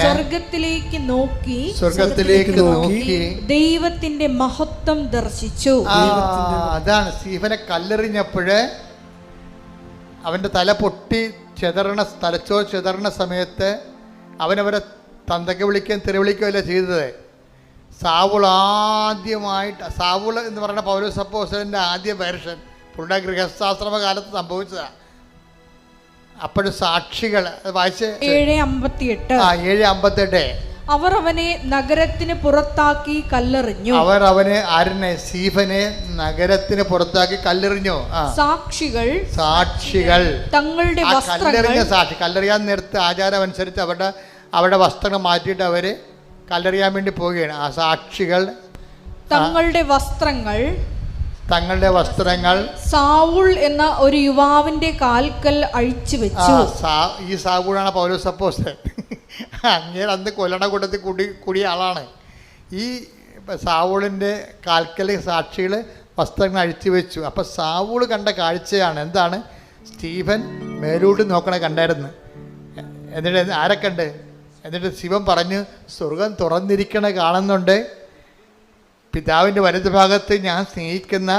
സ്വർഗത്തിലേക്ക് നോക്കി ദൈവത്തിന്റെ മഹത്വം ദർശിച്ചു. അതാണ് സ്റ്റീഫനെ കല്ലെറിഞ്ഞപ്പോഴ് അവൻ്റെ തല പൊട്ടി തലച്ചോർ ചെതറണ സമയത്ത് അവനവരെ തന്തയ്ക്ക് വിളിക്കുകയും തെരുവിളിക്കുകയല്ല ചെയ്തത്. സാവുൾ ആദ്യമായിട്ട്, സാവുൾ എന്ന് പറയുന്ന പൗലോസ് അപ്പോസ്തലൻ്റെ ആദ്യ വേർഷൻ പുള്ളിയുടെ ഗൃഹസ്ഥാശ്രമ കാലത്ത് സംഭവിച്ചതാണ്. അപ്പോഴും സാക്ഷികൾ വായിച്ച് 7:58 അവർ അവനെ നഗരത്തിന് പുറത്താക്കി കല്ലെറിഞ്ഞു. ആരനെ? സ്റ്റീഫനെ നഗരത്തിന് പുറത്താക്കി കല്ലെറിഞ്ഞു. സാക്ഷികൾ തങ്ങളുടെ കല്ലെറിയാൻ നേരത്തെ ആചാരം അനുസരിച്ച് അവരുടെ വസ്ത്രങ്ങൾ മാറ്റിയിട്ട് അവർ കല്ലെറിയാൻ വേണ്ടി പോവുകയാണ്. ആ സാക്ഷികൾ തങ്ങളുടെ വസ്ത്രങ്ങൾ സാവുൾ എന്ന ഒരു യുവാവിന്റെ കാൽക്കൽ അഴിച്ചു വെച്ചു. ഈ സാവുളാണ് പൗലോസ് അപ്പോസ്തലൻ. അങ്ങനെ അന്ന് കൊല്ലണ കൂട്ടത്തിൽ കൂടിയ ആളാണ്. ഈ സാവുളിൻ്റെ കാൽക്കൽ സാക്ഷികൾ വസ്ത്രങ്ങൾ അഴിച്ചു വെച്ചു. അപ്പോൾ സാവുൾ കണ്ട കാഴ്ചയാണ് എന്താണ്? സ്റ്റീഫൻ മേലോട്ട് നോക്കണ കണ്ടായിരുന്നു. എന്നിട്ട് ആരൊക്കെ ഉണ്ട്? എന്നിട്ട് ശിവൻ പറഞ്ഞു, സ്വർഗം തുറന്നിരിക്കണ കാണുന്നുണ്ട്, പിതാവിൻ്റെ വലതു ഭാഗത്ത് ഞാൻ സ്നേഹിക്കുന്ന,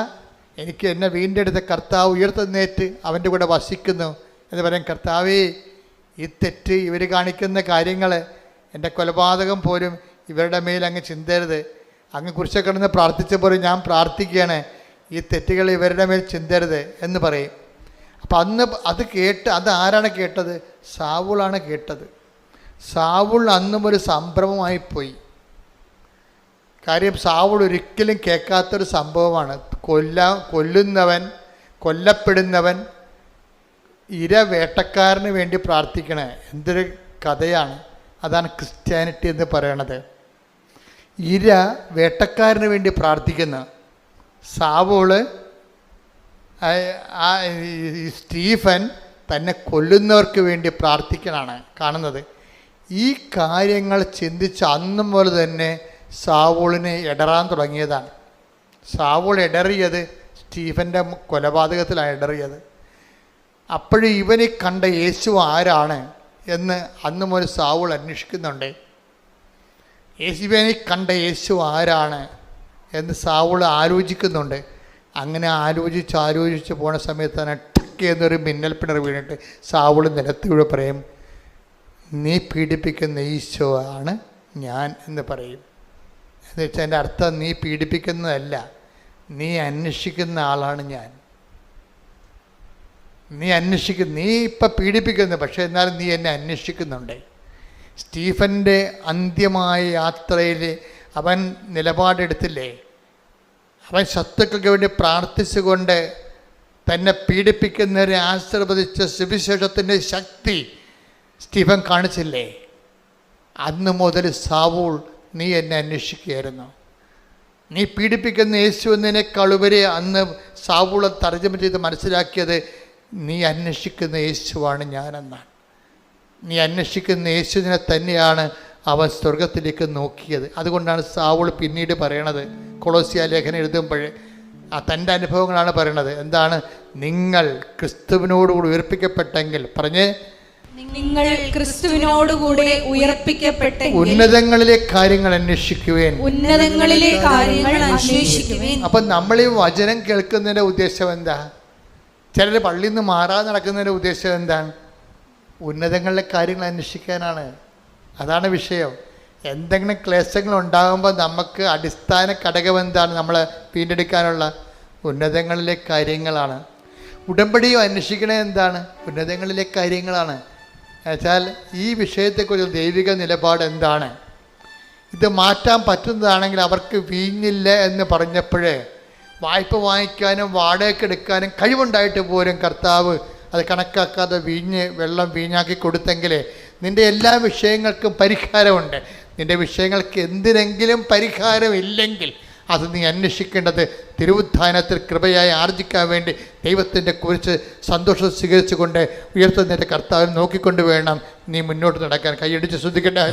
എനിക്ക് എന്നെ വീണ്ടെടുത്ത കർത്താവ് ഉയർത്തെഴുന്നേറ്റ് അവൻ്റെ കൂടെ വസിക്കുന്നു എന്ന് പറയും. കർത്താവേ, ഈ തെറ്റ് ഇവർ കാണിക്കുന്ന കാര്യങ്ങൾ, എൻ്റെ കൊലപാതകം പോലും ഇവരുടെ മേൽ അങ്ങ് ചിന്തരുത്. അങ്ങ് കുറിച്ചൊക്കെ കിടന്ന് പ്രാർത്ഥിച്ചപ്പോൾ ഞാൻ പ്രാർത്ഥിക്കുകയാണ്, ഈ തെറ്റുകൾ ഇവരുടെ മേൽ ചിന്തരുത് എന്ന് പറയും. അപ്പം അന്ന് അത് കേട്ട്, അത് ആരാണ് കേട്ടത്? സാവുളാണ് കേട്ടത്. സാവുൾ അന്നും ഒരു സംഭ്രമമായിപ്പോയി. കാര്യം സാവുൾ ഒരിക്കലും കേൾക്കാത്തൊരു സംഭവമാണ്. കൊല്ലുന്നവൻ, കൊല്ലപ്പെടുന്നവൻ വേട്ടക്കാരന് വേണ്ടി പ്രാർത്ഥിക്കണേ, എന്തൊരു കഥയാണ്. അതാണ് ക്രിസ്ത്യാനിറ്റി എന്ന് പറയണത്. വേട്ടക്കാരന് വേണ്ടി പ്രാർത്ഥിക്കുന്ന സാവൂള്, സ്റ്റീഫൻ തന്നെ കൊല്ലുന്നവർക്ക് വേണ്ടി പ്രാർത്ഥിക്കണാണ് കാണുന്നത്. ഈ കാര്യങ്ങൾ ചിന്തിച്ച് അന്നും പോലെ തന്നെ സാവൂളിനെ ഇടറാൻ തുടങ്ങിയതാണ്. സാവൂൾ ഇടറിയത് സ്റ്റീഫൻ്റെ കൊലപാതകത്തിലാണ് ഇടറിയത്. അപ്പോഴും ഇവനെ കണ്ട യേശു ആരാണ് എന്ന് അന്ന് മുതൽ സാവൂൾ അന്വേഷിക്കുന്നുണ്ട്. യേശുവിനെ കണ്ട യേശു ആരാണ് എന്ന് സാവൂൾ ആലോചിക്കുന്നുണ്ട്. അങ്ങനെ ആലോചിച്ച് പോണ സമയത്ത് തന്നെ ടക്ക് എന്നൊരു മിന്നൽ പിണർ വീണിട്ട് സാവൂൾ നിലത്തിലൂടെ പറയും, നീ പീഡിപ്പിക്കുന്ന ഈശോ ആണ് ഞാൻ എന്ന് പറയും. എന്ന് വെച്ചാൽ എൻ്റെ അർത്ഥം, നീ പീഡിപ്പിക്കുന്നതല്ല, നീ അന്വേഷിക്കുന്ന ആളാണ് ഞാൻ. നീ ഇപ്പം പീഡിപ്പിക്കുന്നു, പക്ഷേ എന്നാലും നീ എന്നെ അന്വേഷിക്കുന്നുണ്ട്. സ്റ്റീഫൻ്റെ അന്ത്യമായ യാത്രയിൽ അവൻ നിലപാടെടുത്തില്ലേ? അവൻ ശത്രുക്കൾക്ക് വേണ്ടി പ്രാർത്ഥിച്ചുകൊണ്ട് തന്നെ പീഡിപ്പിക്കുന്നവരെ ആശീർവദിച്ച സുവിശേഷത്തിൻ്റെ ശക്തി സ്റ്റീഫൻ കാണിച്ചില്ലേ? അന്ന് മുതൽ സാവൂൾ, നീ എന്നെ അന്വേഷിക്കുകയായിരുന്നു. നീ പീഡിപ്പിക്കുന്ന യേശു എന്നതിനേക്കാളുപരി അന്ന് സാവൂൾ തർജ്ജമ ചെയ്ത് മനസ്സിലാക്കിയത്, നീ അന്വേഷിക്കുന്ന യേശുവാണ് ഞാനെന്നാണ്. നീ അന്വേഷിക്കുന്ന യേശുവിനെ തന്നെയാണ് അവൻ സ്വർഗത്തിലേക്ക് നോക്കിയത്. അതുകൊണ്ടാണ് സാവൂൾ പിന്നീട് പറയണത്, കൊളോസ്യ ലേഖനം എഴുതുമ്പോൾ തൻ്റെ അനുഭവങ്ങളാണ് പറയണത്. എന്താണ്? നിങ്ങൾ ക്രിസ്തുവിനോടുകൂടി ഉയർപ്പിക്കപ്പെട്ടെങ്കിൽ, പറഞ്ഞേ, നിങ്ങൾ ക്രിസ്തുവിനോടുകൂടെ ഉയർപ്പിക്കപ്പെട്ടെങ്കിൽ ഉന്നതങ്ങളിലെ കാര്യങ്ങൾ അന്വേഷിക്കുവേൻ. അപ്പം നമ്മൾ ഈ വചനം കേൾക്കുന്നതിൻ്റെ ഉദ്ദേശം എന്താ? ചിലർ പള്ളിയിൽ നിന്ന് മാറാതെ നടക്കുന്നതിൻ്റെ ഉദ്ദേശം എന്താണ്? ഉന്നതങ്ങളിലെ കാര്യങ്ങൾ അന്വേഷിക്കാനാണ്. അതാണ് വിഷയം. എന്തെങ്കിലും ക്ലേശങ്ങൾ ഉണ്ടാകുമ്പോൾ നമുക്ക് അടിസ്ഥാന ഘടകം എന്താണ്? നമ്മളെ വീണ്ടെടുക്കാനുള്ള ഉന്നതങ്ങളിലെ കാര്യങ്ങളാണ്. ഉടമ്പടിയും അന്വേഷിക്കണത് എന്താണ്? ഉന്നതങ്ങളിലെ കാര്യങ്ങളാണ്. എന്നുവെച്ചാൽ ഈ വിഷയത്തെക്കുറിച്ച് ദൈവിക നിലപാട് എന്താണ്? ഇത് മാറ്റാൻ പറ്റുന്നതാണെങ്കിൽ അവർക്ക് വീഞ്ഞില്ല എന്ന് പറഞ്ഞപ്പോഴേ വായ്പ വാങ്ങിക്കാനും വാടകയ്ക്ക് എടുക്കാനും കഴിവുണ്ടായിട്ട് പോലും കർത്താവ് അത് കണക്കാക്കാതെ വെള്ളം വീഞ്ഞാക്കി കൊടുത്തെങ്കിൽ നിൻ്റെ എല്ലാ വിഷയങ്ങൾക്കും പരിഹാരമുണ്ട്. നിൻ്റെ വിഷയങ്ങൾക്ക് എന്തിനെങ്കിലും പരിഹാരമില്ലെങ്കിൽ അത് നീ അന്വേഷിക്കേണ്ടത് തിരുവുത്ഥാനത്തിൽ കൃപയായി ആർജിക്കാൻ വേണ്ടി ദൈവത്തിൻ്റെ കുറിച്ച് സന്തോഷം സ്വീകരിച്ചുകൊണ്ട് ഉയർത്തുന്നതിൻ്റെ കർത്താവിനെ നോക്കിക്കൊണ്ട് വേണം നീ മുന്നോട്ട് നടക്കാൻ. കൈയടിച്ച് ശ്രദ്ധിക്കട്ടെ.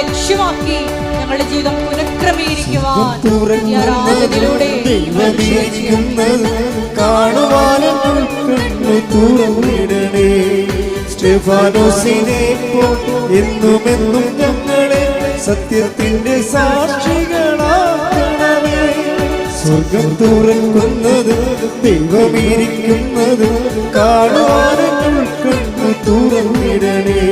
ലക്ഷ്യമാക്കി ഞങ്ങളുടെ ജീവിതം പുനഃക്രമീകരിക്കുവാൻ എന്നുമെന്നും ഞങ്ങളെ സത്യത്തിന്റെ സാക്ഷികളാക്കണമേ. സ്വർഗം തുറക്കുന്നത് ദൈവമിരിക്കുന്നത് കാണുവാനും കണ്ണു തുറന്നിടണേ.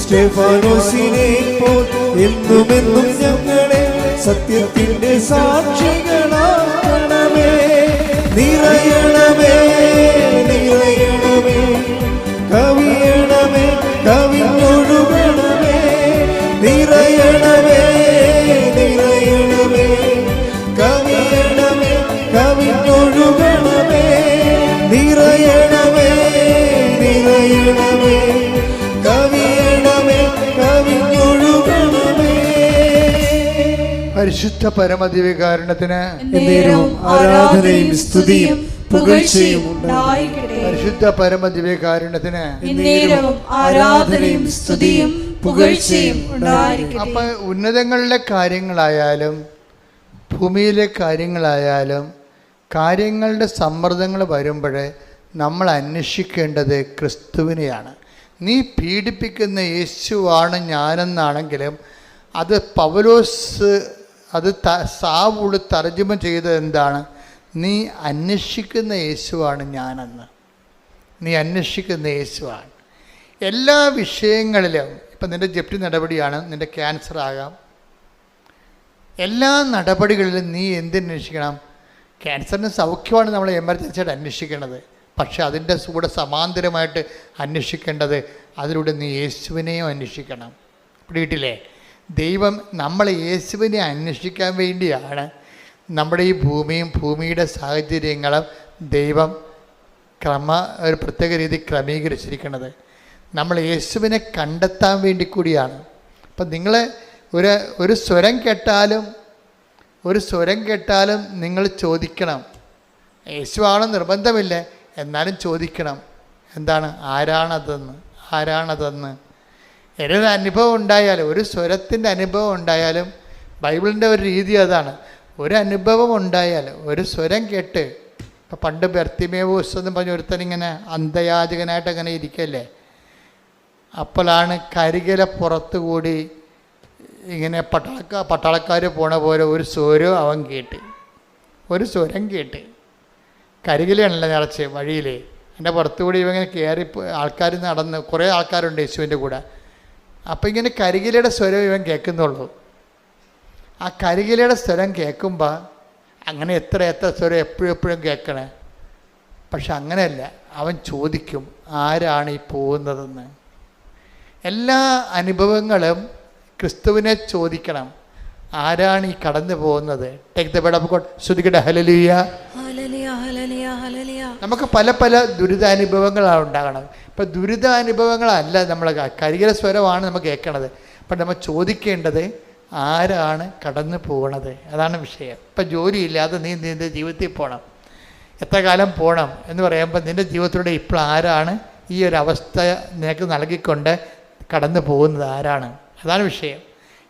സ്റ്റെഫാനോസിനെ പോൽ എന്നുമെന്നും ഞങ്ങളെ സത്യത്തിന്റെ സാക്ഷികളാക്കണമേ. നിറയണമേ നിറയണമേ കവിയണമേ കവിഞ്ഞൊഴുകണമേ. നിറയണമേ നിറയണമേ കവിയണമേ കവിഞ്ഞൊഴുകണമേ. നിറയണമേ നിറയണമേ കവിയണമേ കവിഞ്ഞൊഴുകണമേ. പരിശുദ്ധ പരമദിവ്യകാരുണ്യത്തിന് ആരാധനയും സ്തുതിയും പുകഴ്ചയും ഉണ്ടായിരിക്കട്ടെ. പരിശുദ്ധ പരമദിവ്യകാരുണ്യത്തിന് ആരാധനയും സ്തുതിയും പുകഴ്ചയും ഉണ്ടായിരിക്കട്ടെ. അപ്പം ഉന്നതങ്ങളിലെ കാര്യങ്ങളായാലും ഭൂമിയിലെ കാര്യങ്ങളായാലും കാര്യങ്ങളുടെ സമ്മർദ്ദങ്ങൾ വരുമ്പോൾ നമ്മൾ അന്വേഷിക്കേണ്ടത് ക്രിസ്തുവിനെയാണ്. നീ പീഡിപ്പിക്കുന്ന യേശുവാണ് ഞാനെന്നാണെങ്കിലും അത് പൗലോസ് സാവുൾ തർജ്ജമ ചെയ്തത് എന്താണ്? നീ അന്വേഷിക്കുന്ന യേശുവാണ് ഞാനെന്ന്. നീ അന്വേഷിക്കുന്ന യേശുവാണ്. എല്ലാ വിഷയങ്ങളിലും ഇപ്പം നിൻ്റെ ജപ്തി നടപടിയാണ്, നിൻ്റെ ക്യാൻസർ ആകാം, എല്ലാ നടപടികളിലും നീ എന്തന്വേഷിക്കണം? ക്യാൻസറിന് സൗഖ്യമാണ് നമ്മൾ എമർജൻസിയായിട്ട് അന്വേഷിക്കേണ്ടത്. പക്ഷെ അതിൻ്റെ കൂടെ സമാന്തരമായിട്ട് അന്വേഷിക്കേണ്ടത് അതിലൂടെ നീ യേശുവിനെയും അന്വേഷിക്കണം. പിടിയിട്ടില്ലേ? ദൈവം നമ്മളെ യേശുവിനെ അന്വേഷിക്കാൻ വേണ്ടിയാണ് നമ്മുടെ ഈ ഭൂമിയും ഭൂമിയുടെ സാഹചര്യങ്ങളും ദൈവം ഒരു പ്രത്യേക രീതി ക്രമീകരിച്ചിരിക്കുന്നത്. നമ്മൾ യേശുവിനെ കണ്ടെത്താൻ വേണ്ടി കൂടിയാണ്. അപ്പം നിങ്ങൾ ഒരു സ്വരം കേട്ടാലും നിങ്ങൾ ചോദിക്കണം. യേശുവാണ് നിർബന്ധമില്ല, എന്നാലും ചോദിക്കണം. എന്താണ്? ആരാണതെന്ന് ഒരു അനുഭവം ഉണ്ടായാലും, ഒരു സ്വരത്തിൻ്റെ അനുഭവം ഉണ്ടായാലും, ബൈബിളിൻ്റെ ഒരു രീതി അതാണ്. ഒരു അനുഭവം ഉണ്ടായാൽ, ഒരു സ്വരം കേട്ട്, ഇപ്പം പണ്ട് ബർത്തിമേവൂസ് എന്ന് പറഞ്ഞ ഒരുത്തനിങ്ങനെ അന്ധയാചകനായിട്ട് അങ്ങനെ ഇരിക്കല്ലേ, അപ്പോഴാണ് കരികില പുറത്തുകൂടി ഇങ്ങനെ പട്ടാളക്കാർ പോണ പോലെ ഒരു സ്വരം അവൻ കേട്ട്, ഒരു സ്വരം കേട്ട്. കരികിലാണല്ലോ നിറച്ച് വഴിയിൽ, എൻ്റെ പുറത്തുകൂടി ഇവങ്ങനെ കയറി ആൾക്കാർ നടന്ന്, കുറേ ആൾക്കാരുണ്ട് യേശുവിൻ്റെ കൂടെ. അപ്പം ഇങ്ങനെ കരികിലയുടെ സ്വരം ഇവൻ കേൾക്കുന്നുള്ളൂ. ആ കരികിലയുടെ സ്വരം കേൾക്കുമ്പോൾ അങ്ങനെ എത്ര സ്വരം എപ്പോഴും കേൾക്കണേ. പക്ഷെ അങ്ങനെയല്ല, അവൻ ചോദിക്കും ആരാണ് ഈ പോകുന്നതെന്ന്. എല്ലാ അനുഭവങ്ങളും ക്രിസ്തുവിനെ ചോദിക്കണം, ആരാണ് ഈ കടന്നു പോകുന്നത്. Take the bed of God. ശ്രുതിക്കട്ടെ ഹല്ലേലൂയ. നമുക്ക് പല ദുരിതാനുഭവങ്ങളാണ് ഉണ്ടാകണം. ഇപ്പം ദുരിതാനുഭവങ്ങളല്ല നമ്മൾ കരികില സ്വരമാണ് നമ്മൾ കേൾക്കണത്. അപ്പം നമ്മൾ ചോദിക്കേണ്ടത് ആരാണ് കടന്നു പോകണത്, അതാണ് വിഷയം. ഇപ്പം ജോലിയില്ലാതെ നീ നിൻ്റെ ജീവിതത്തിൽ പോകണം, എത്ര കാലം പോകണം എന്ന് പറയുമ്പോൾ നിൻ്റെ ജീവിതത്തിലൂടെ ഇപ്പോൾ ആരാണ് ഈ ഒരു അവസ്ഥ നിനക്ക് നൽകിക്കൊണ്ട് കടന്നു പോകുന്നത്, ആരാണ്, അതാണ് വിഷയം.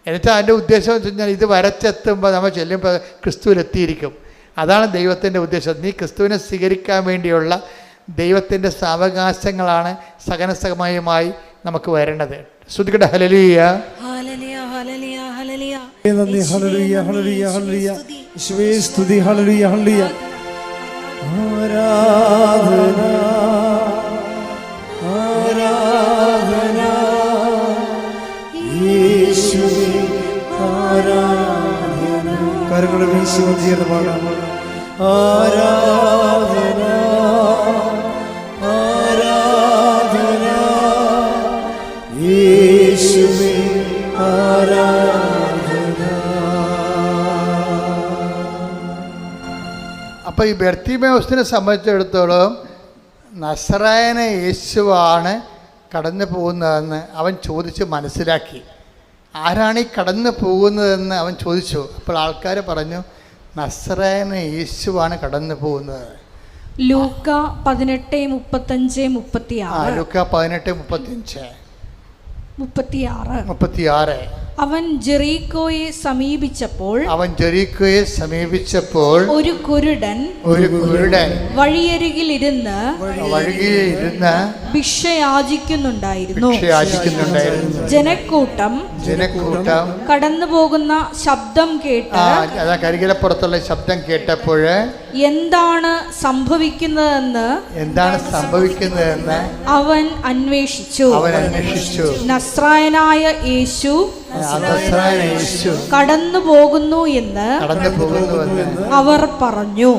എന്നിട്ട് അതിൻ്റെ ഉദ്ദേശം എന്ന് വെച്ച് കഴിഞ്ഞാൽ ഇത് വരച്ചെത്തുമ്പോൾ നമ്മൾ ചെല്ലുമ്പോൾ ക്രിസ്തുവിലെത്തിയിരിക്കും. അതാണ് ദൈവത്തിൻ്റെ ഉദ്ദേശം. നീ ക്രിസ്തുവിനെ സ്വീകരിക്കാൻ വേണ്ടിയുള്ള ദൈവത്തിൻ്റെ സാവകാശങ്ങളാണ് സകലസമയമായി നമുക്ക് വരേണ്ടത്. ശ്രുതിക്കട്ടെ ഹല്ലേലൂയ. Hallelujah hallelujah hallelujah. യേശുവേ സ്തുതി. ഹല്ലേലൂയ ഹല്ലേലൂയ. ആരാധന ആരാധന യേശുവേ ആരാധന. കരങ്ങൾ വീശി ചേർന്ന് പാടാം. ആരാധന ആരാധന യേശുവേ ആരാധന. അപ്പോൾ ഈ ബർത്തിമേവസിനെ സംബന്ധിച്ചിടത്തോളം നസറായന യേശുവാണ് കടന്നു പോകുന്നതെന്ന് അവൻ ചോദിച്ച് മനസ്സിലാക്കി. ആരാണ് ഈ കടന്നു പോകുന്നതെന്ന് അവൻ ചോദിച്ചു. അപ്പോൾ ആൾക്കാർ പറഞ്ഞു, നസറായന യേശുവാണ് കടന്നു പോകുന്നത്. ലൂക്ക 18:35-36. ലൂക്ക 18:35 36. അവൻ ജെറീക്കോയെ സമീപിച്ചപ്പോൾ ഒരു കുരുടൻ വഴിയരികിലിരുന്ന് ഭിക്ഷ യാചിക്കുന്നുണ്ടായിരുന്നു. ജനക്കൂട്ടം കടന്നു പോകുന്ന ശബ്ദം കേട്ട് കരികിലപ്പുറത്തുള്ള ശബ്ദം കേട്ടപ്പോൾ എന്താണ് സംഭവിക്കുന്നതെന്ന് അവൻ അന്വേഷിച്ചു. നസ്രായനായ യേശു കടന്നു പോകുന്നു എന്ന് അവർ പറഞ്ഞു.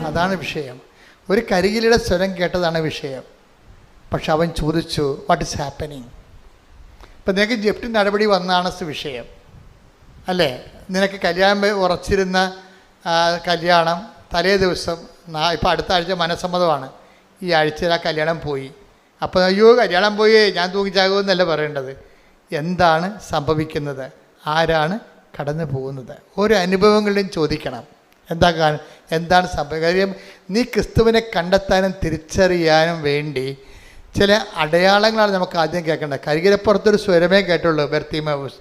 അതാണ് വിഷയം. ഒരു കരികിലയുടെ സ്വരം കേട്ടതാണ് വിഷയം. പക്ഷെ അവൻ ചോദിച്ചു, വാട്ട് ഈസ് ഹാപ്പനിങ്? ഇപ്പം നിനക്ക് ജപ്തി നടപടി വന്നാണ് വിഷയം അല്ലേ? നിനക്ക് കല്യാണം ഉറച്ചിരുന്ന കല്യാണം തലേ ദിവസം, ഇപ്പം അടുത്ത ആഴ്ച മനസ്സമ്മതമാണ്, ഈ ആഴ്ചയിൽ ആ കല്യാണം പോയി. അപ്പോൾ അയ്യോ കല്യാണം പോയി ഞാൻ തൂങ്ങിച്ചാകുമെന്നല്ല പറയേണ്ടത്. എന്താണ് സംഭവിക്കുന്നത്? ആരാണ് കടന്നു പോകുന്നത്? ഓരോ അനുഭവങ്ങളിലും ചോദിക്കണം. എന്താണ് സംഭവിക്കുക? കാര്യം നീ ക്രിസ്തുവിനെ കണ്ടെത്താനും തിരിച്ചറിയാനും വേണ്ടി ചില അടയാളങ്ങളാണ് നമുക്ക് ആദ്യം കേൾക്കേണ്ടത്. കരികിലപ്പുറത്തൊരു സ്വരമേ കേട്ടുള്ളൂ ബർത്തിമേവൂസ്.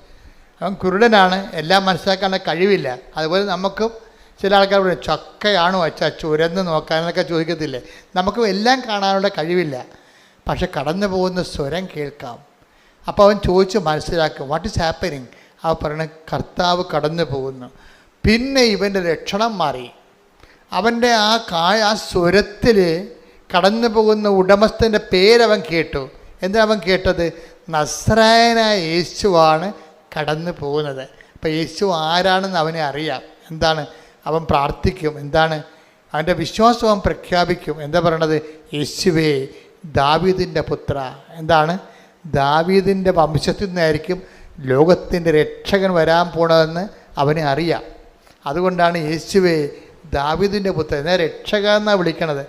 അവൻ കുരുടനാണ്, എല്ലാം മനസ്സിലാക്കാനുള്ള കഴിവില്ല. അതുപോലെ നമുക്കും ചില ആൾക്കാർ പറയും, ചക്കയാണോ അച്ഛാ ചുരന്ന് നോക്കാനൊക്കെ ചോദിക്കത്തില്ലേ? നമുക്ക് എല്ലാം കാണാനുള്ള കഴിവില്ല, പക്ഷെ കടന്നു പോകുന്ന സ്വരം കേൾക്കാം. അപ്പോൾ അവൻ ചോദിച്ച് മനസ്സിലാക്കും, വാട്ട് ഈസ് ഹാപ്പനിങ്? അവൻ പറയണ കർത്താവ് കടന്നു പോകുന്നു. പിന്നെ ഇവൻ്റെ ലക്ഷണം മാറി. അവൻ്റെ ആ സ്വരത്തിൽ കടന്നു പോകുന്ന ഉടമസ്ഥൻ്റെ പേരവൻ കേട്ടു. എന്താ അവൻ കേട്ടത്? നസ്രായനായ യേശുവാണ് കടന്നു പോകുന്നത്. അപ്പോൾ യേശു ആരാണെന്ന് അവനെ അറിയാം. എന്താണ്? അവൻ പ്രാർത്ഥിക്കും. എന്താണ്? അവൻ്റെ വിശ്വാസം അവൻ പ്രഖ്യാപിക്കും. എന്താ പറയണത്? യേശുവേ ദാവീദിൻ്റെ പുത്ര. എന്താണ്? ദാവീദിൻ്റെ വംശത്തിൽ നിന്നായിരിക്കും ലോകത്തിൻ്റെ രക്ഷകൻ വരാൻ പോണതെന്ന് അവനെ അറിയാം. അതുകൊണ്ടാണ് യേശുവേ ദാവീദിൻ്റെ പുത്രൻ എന്നെ രക്ഷക എന്നാണ് വിളിക്കണത്.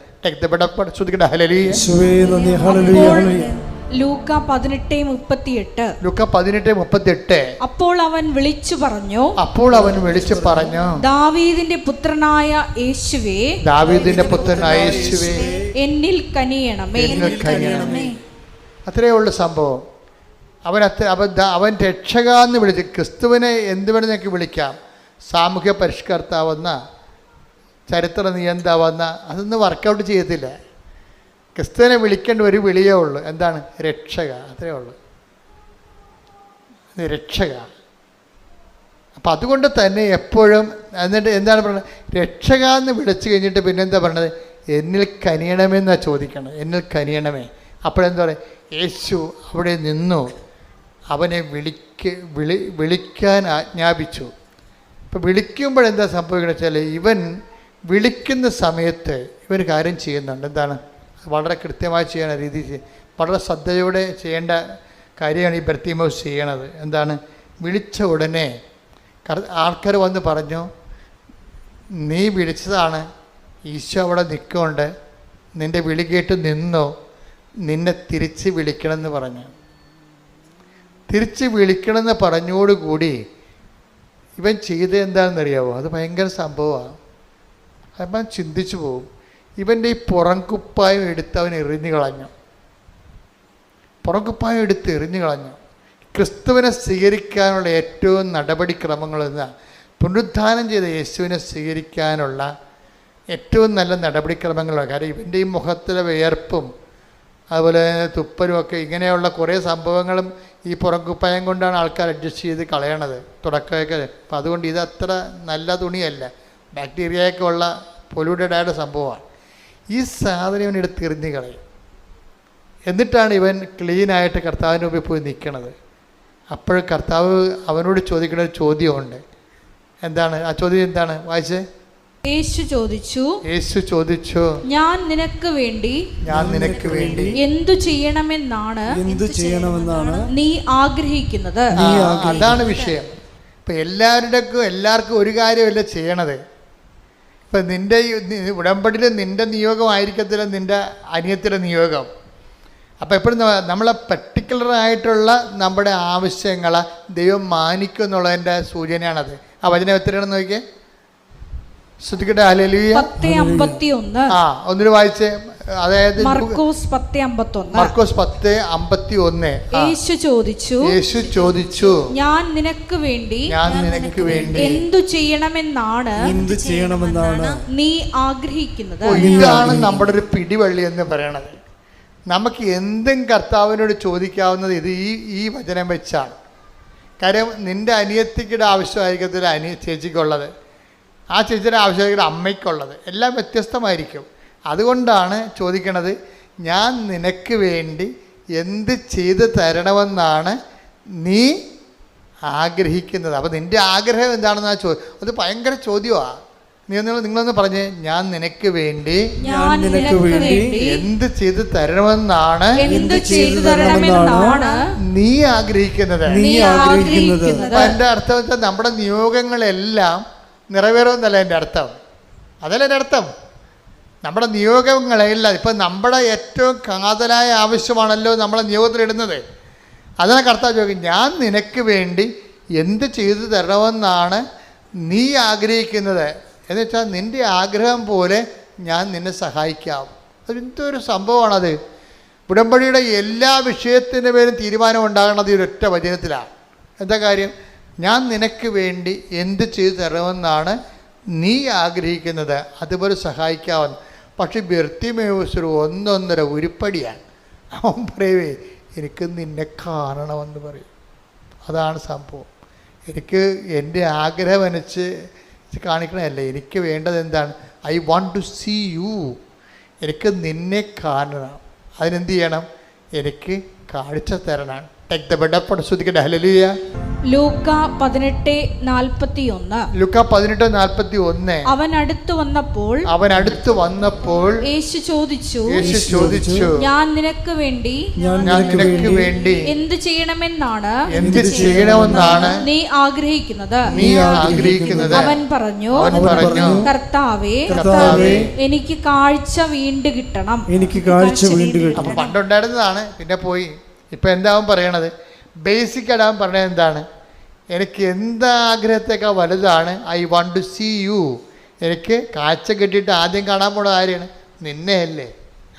ലൂക്ക 18:38. അപ്പോൾ അവൻ വിളിച്ചു പറഞ്ഞു, ദാവീദിന്റെ പുത്രനായ യേശുവേ എന്നിൽ കനിയണമേ. അത്രയേ ഉള്ളൂ സംഭവം. അവൻ രക്ഷക എന്ന് വിളിച്ചു. ക്രിസ്തുവിനെ എന്ത് വേണമെന്നൊക്കെ വിളിക്കാം. സാമൂഹ്യ പരിഷ്കർത്താവെന്ന, ചരിത്ര നിയന്താവെന്ന, അതൊന്നും വർക്കൗട്ട് ചെയ്യത്തില്ല. ക്രിസ്തുവിനെ വിളിക്കേണ്ട ഒരു വിളിയേ ഉള്ളൂ. എന്താണ്? രക്ഷക. അത്രയേ ഉള്ളൂ, രക്ഷക. അപ്പം അതുകൊണ്ട് തന്നെ എപ്പോഴും എന്നിട്ട് എന്താണ് പറയുന്നത്? രക്ഷക എന്ന് വിളിച്ചു കഴിഞ്ഞിട്ട് പിന്നെന്താ പറയണത്? എന്നിൽ കനിയണമെന്നാണ് ചോദിക്കണം. എന്നിൽ കനിയണമേ. അപ്പോഴെന്താ പറയുക? യേശു അവിടെ നിന്നു അവനെ വിളിക്കാൻ ആജ്ഞാപിച്ചു. ഇപ്പം വിളിക്കുമ്പോഴെന്താ സംഭവിക്കുന്നത് വെച്ചാൽ, ഇവൻ വിളിക്കുന്ന സമയത്ത് ഇവർ കാര്യം ചെയ്യുന്നുണ്ട്. എന്താണ്? വളരെ കൃത്യമായി ചെയ്യണ രീതി, വളരെ ശ്രദ്ധയോടെ ചെയ്യേണ്ട കാര്യമാണ് ഈ ബർത്തിമേവൂസ് ചെയ്യണത്. എന്താണ്? വിളിച്ച ഉടനെ ആൾക്കാർ വന്ന് പറഞ്ഞു, നീ വിളിച്ചതാണ്, ഈശോ അവിടെ നിൽക്കുന്നുണ്ട്, നിൻ്റെ വിളി കേട്ട് നിന്നോ, നിന്നെ തിരിച്ച് വിളിക്കണമെന്ന് പറഞ്ഞു. തിരിച്ച് വിളിക്കണമെന്ന് പറഞ്ഞോടുകൂടി ഇവൻ ചെയ്ത് എന്താണെന്നറിയാവോ? അത് ഭയങ്കര സംഭവമാണ്. അപ്പം ചിന്തിച്ചു പോകും. ഇവൻ്റെ ഈ പുറംകുപ്പായം എടുത്ത് അവൻ എറിഞ്ഞു കളഞ്ഞു. ക്രിസ്തുവിനെ സ്വീകരിക്കാനുള്ള ഏറ്റവും നടപടിക്രമങ്ങളെന്ന്, പുനരുദ്ധാനം ചെയ്ത യേശുവിനെ സ്വീകരിക്കാനുള്ള ഏറ്റവും നല്ല നടപടിക്രമങ്ങളാണ്. കാരണം ഇവൻ്റെ ഈ മുഖത്തിലെ വിയർപ്പും അതുപോലെ തുപ്പലും ഒക്കെ ഇങ്ങനെയുള്ള കുറേ സംഭവങ്ങളും ഈ പുറംകുപ്പായം കൊണ്ടാണ് ആൾക്കാർ അഡ്ജസ്റ്റ് ചെയ്ത് കളയണത് തുടക്കമൊക്കെ. അപ്പം അതുകൊണ്ട് ഇതത്ര നല്ല തുണിയല്ല, ബാക്ടീരിയയൊക്കെ ഉള്ള പൊല്യൂട്ടഡ് ആയിട്ട് സംഭവമാണ്. ഈ സാധനം ഇവൻ എടുത്ത് എറിഞ്ഞ് കളയും. എന്നിട്ടാണ് ഇവൻ ക്ലീനായിട്ട് കർത്താവിൻ്റെ മുമ്പിൽ പോയി നിൽക്കണത്. അപ്പോൾ കർത്താവ് അവനോട് ചോദിക്കുന്ന ഒരു ചോദ്യമുണ്ട്. എന്താണ് ആ ചോദ്യം? എന്താണ്? വായിച്ചേ. യേശു ചോദിച്ചു, ഞാൻ നിനക്ക് വേണ്ടി എന്തു ചെയ്യണമെന്നാണ് നീ ആഗ്രഹിക്കുന്നത്? അതാണ് വിഷയം. ഇപ്പം എല്ലാവർക്കും ഒരു കാര്യമല്ല ചെയ്യണത്. ഇപ്പം നിൻ്റെ ഉടമ്പടിയിൽ നിൻ്റെ നിയോഗമായിരിക്കത്തില്ല നിൻ്റെ അനിയത്തിൻ്റെ നിയോഗം. അപ്പോൾ എപ്പോഴും നമ്മളെ പർട്ടിക്കുലറായിട്ടുള്ള നമ്മുടെ ആവശ്യങ്ങളെ ദൈവം മാനിക്കും എന്നുള്ളതിൻ്റെ സൂചനയാണത്. ആ വചനം എത്രയാണെന്ന് നോക്കിയേ. ശ്രദ്ധിക്കട്ടെ. ഹല്ലേലൂയ. 10:51. ഒന്നിന് വായിച്ചേ. അതായത് മർക്കോസ് 10:51. മർക്കോസ് 10:51. യേശു ചോദിച്ചു, ഞാൻ നിനക്ക് വേണ്ടി എന്തു ചെയ്യണമെന്നാണ് നീ ആഗ്രഹിക്കുന്നത്? ഇതാണ് നമ്മുടെ ഒരു പിടിവള്ളി എന്ന് പറയണത്. നമുക്ക് എന്തും കർത്താവിനോട് ചോദിക്കാവുന്നത് ഈ വചനം വെച്ചാണ്. കാര്യം നിൻ്റെ അനിയത്തിയുടെ ആവശ്യമായിരിക്കത്തില്ല ചേച്ചിക്കുള്ളത്, ആ ചേച്ചിയുടെ ആവശ്യമായിരിക്കും അമ്മയ്ക്കുള്ളത്, എല്ലാം വ്യത്യസ്തമായിരിക്കും. അതുകൊണ്ടാണ് ചോദിക്കണത്, ഞാൻ നിനക്ക് വേണ്ടി എന്ത് ചെയ്ത് തരണമെന്നാണ് നീ ആഗ്രഹിക്കുന്നത്. അപ്പോൾ നിൻ്റെ ആഗ്രഹം എന്താണെന്നാ അത് ഭയങ്കര ചോദ്യമാണ്. നിങ്ങളൊന്ന് പറഞ്ഞേ. ഞാൻ നിനക്ക് വേണ്ടി എന്ത് ചെയ്ത് തരണമെന്നാണ് നീ ആഗ്രഹിക്കുന്നത്. അപ്പം എൻ്റെ അർത്ഥം വെച്ചാൽ നമ്മുടെ നിയോഗങ്ങളെല്ലാം നിറവേറുമെന്നല്ല എൻ്റെ അർത്ഥം. അതല്ല എൻ്റെ അർത്ഥം. നമ്മുടെ നിയോഗങ്ങളെല്ലാം ഇപ്പം നമ്മുടെ ഏറ്റവും കാതലായ ആവശ്യമാണല്ലോ നമ്മളെ നിയോഗത്തിലിടുന്നത്. അതിനെ കർത്താവ് ചോദിക്കും, ഞാൻ നിനക്ക് വേണ്ടി എന്ത് ചെയ്തു തരണമെന്നാണ് നീ ആഗ്രഹിക്കുന്നത്. എന്ന് വെച്ചാൽ നിൻ്റെ ആഗ്രഹം പോലെ ഞാൻ നിന്നെ സഹായിക്കാം. അതെന്തൊരു സംഭവമാണത്. ഉടമ്പടിയുടെ എല്ലാ വിഷയത്തിൻ്റെ പേരും തീരുമാനം ഉണ്ടാകുന്നത് ഈ ഒരൊറ്റ വചനത്തിലാണ്. എന്താ കാര്യം? ഞാൻ നിനക്ക് വേണ്ടി എന്ത് ചെയ്തു തരണമെന്നാണ് നീ ആഗ്രഹിക്കുന്നത്, അതുപോലെ സഹായിക്കാമെന്ന്. പക്ഷെ ബർത്തിമേവൂസ് ഒന്നൊന്നര ഉരുപ്പടിയാണ്. അവൻ പറയവേ, എനിക്ക് നിന്നെ കാണണമെന്ന് പറയും. അതാണ് സംഭവം. എനിക്ക് എൻ്റെ ആഗ്രഹം അനുസരിച്ച് കാണിക്കണമല്ല. എനിക്ക് വേണ്ടത് എന്താണ്? I want to see you. എനിക്ക് നിന്നെ കാണണം. അതിനെന്ത് ചെയ്യണം? എനിക്ക് കാഴ്ച തരണം. Take the bed up. ശ്രദ്ധിക്കട്ടെ. ഹല്ലേലൂയ. ലൂക്കാ 18:41. ലൂക്കാ 18:41. അവൻ അടുത്ത് വന്നപ്പോൾ യേശു ചോദിച്ചു, ഞാൻ നിനക്ക് വേണ്ടി എന്ത് ചെയ്യണമെന്നാണ് നീ ആഗ്രഹിക്കുന്നത്? അവൻ പറഞ്ഞു, കർത്താവേ, എനിക്ക് കാഴ്ച വീണ്ടും കിട്ടണം. അപ്പം പണ്ടുണ്ടായിരുന്നതാണ്, പിന്നെ പോയി. ഇപ്പം എന്താവും പറയണത്? ബേസിക്കായിട്ട് അവൻ പറഞ്ഞത് എന്താണ്? എനിക്ക് എന്താഗ്രഹത്തേക്കാൾ വലുതാണ് I want to see you. എനിക്ക് കാഴ്ച കിട്ടിയിട്ട് ആദ്യം കാണാൻ പോണത് ആരെയാണ്? നിന്നെയല്ലേ.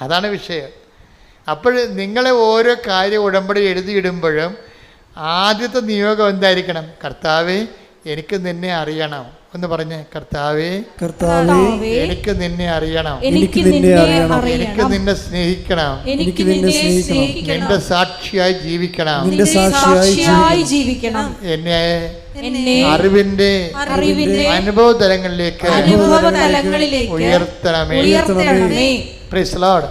അതാണ് വിഷയം. അപ്പോൾ നിങ്ങളെ ഓരോ കാര്യം ഉടമ്പടി എഴുതിയിടുമ്പോഴും ആദ്യത്തെ നിയോഗം എന്തായിരിക്കണം? കർത്താവേ, എനിക്ക് നിന്നെ അറിയണം എന്ന് പറഞ്ഞ്. കർത്താവേ, എനിക്ക് നിന്നെ അറിയണം, എനിക്ക് നിന്നെ സ്നേഹിക്കണം, നിന്റെ സാക്ഷിയായി ജീവിക്കണം, എന്നെ അറിവിന്റെ അനുഭവ തലങ്ങളിലേക്ക് ഉയർത്തണമേ. Price the Lord.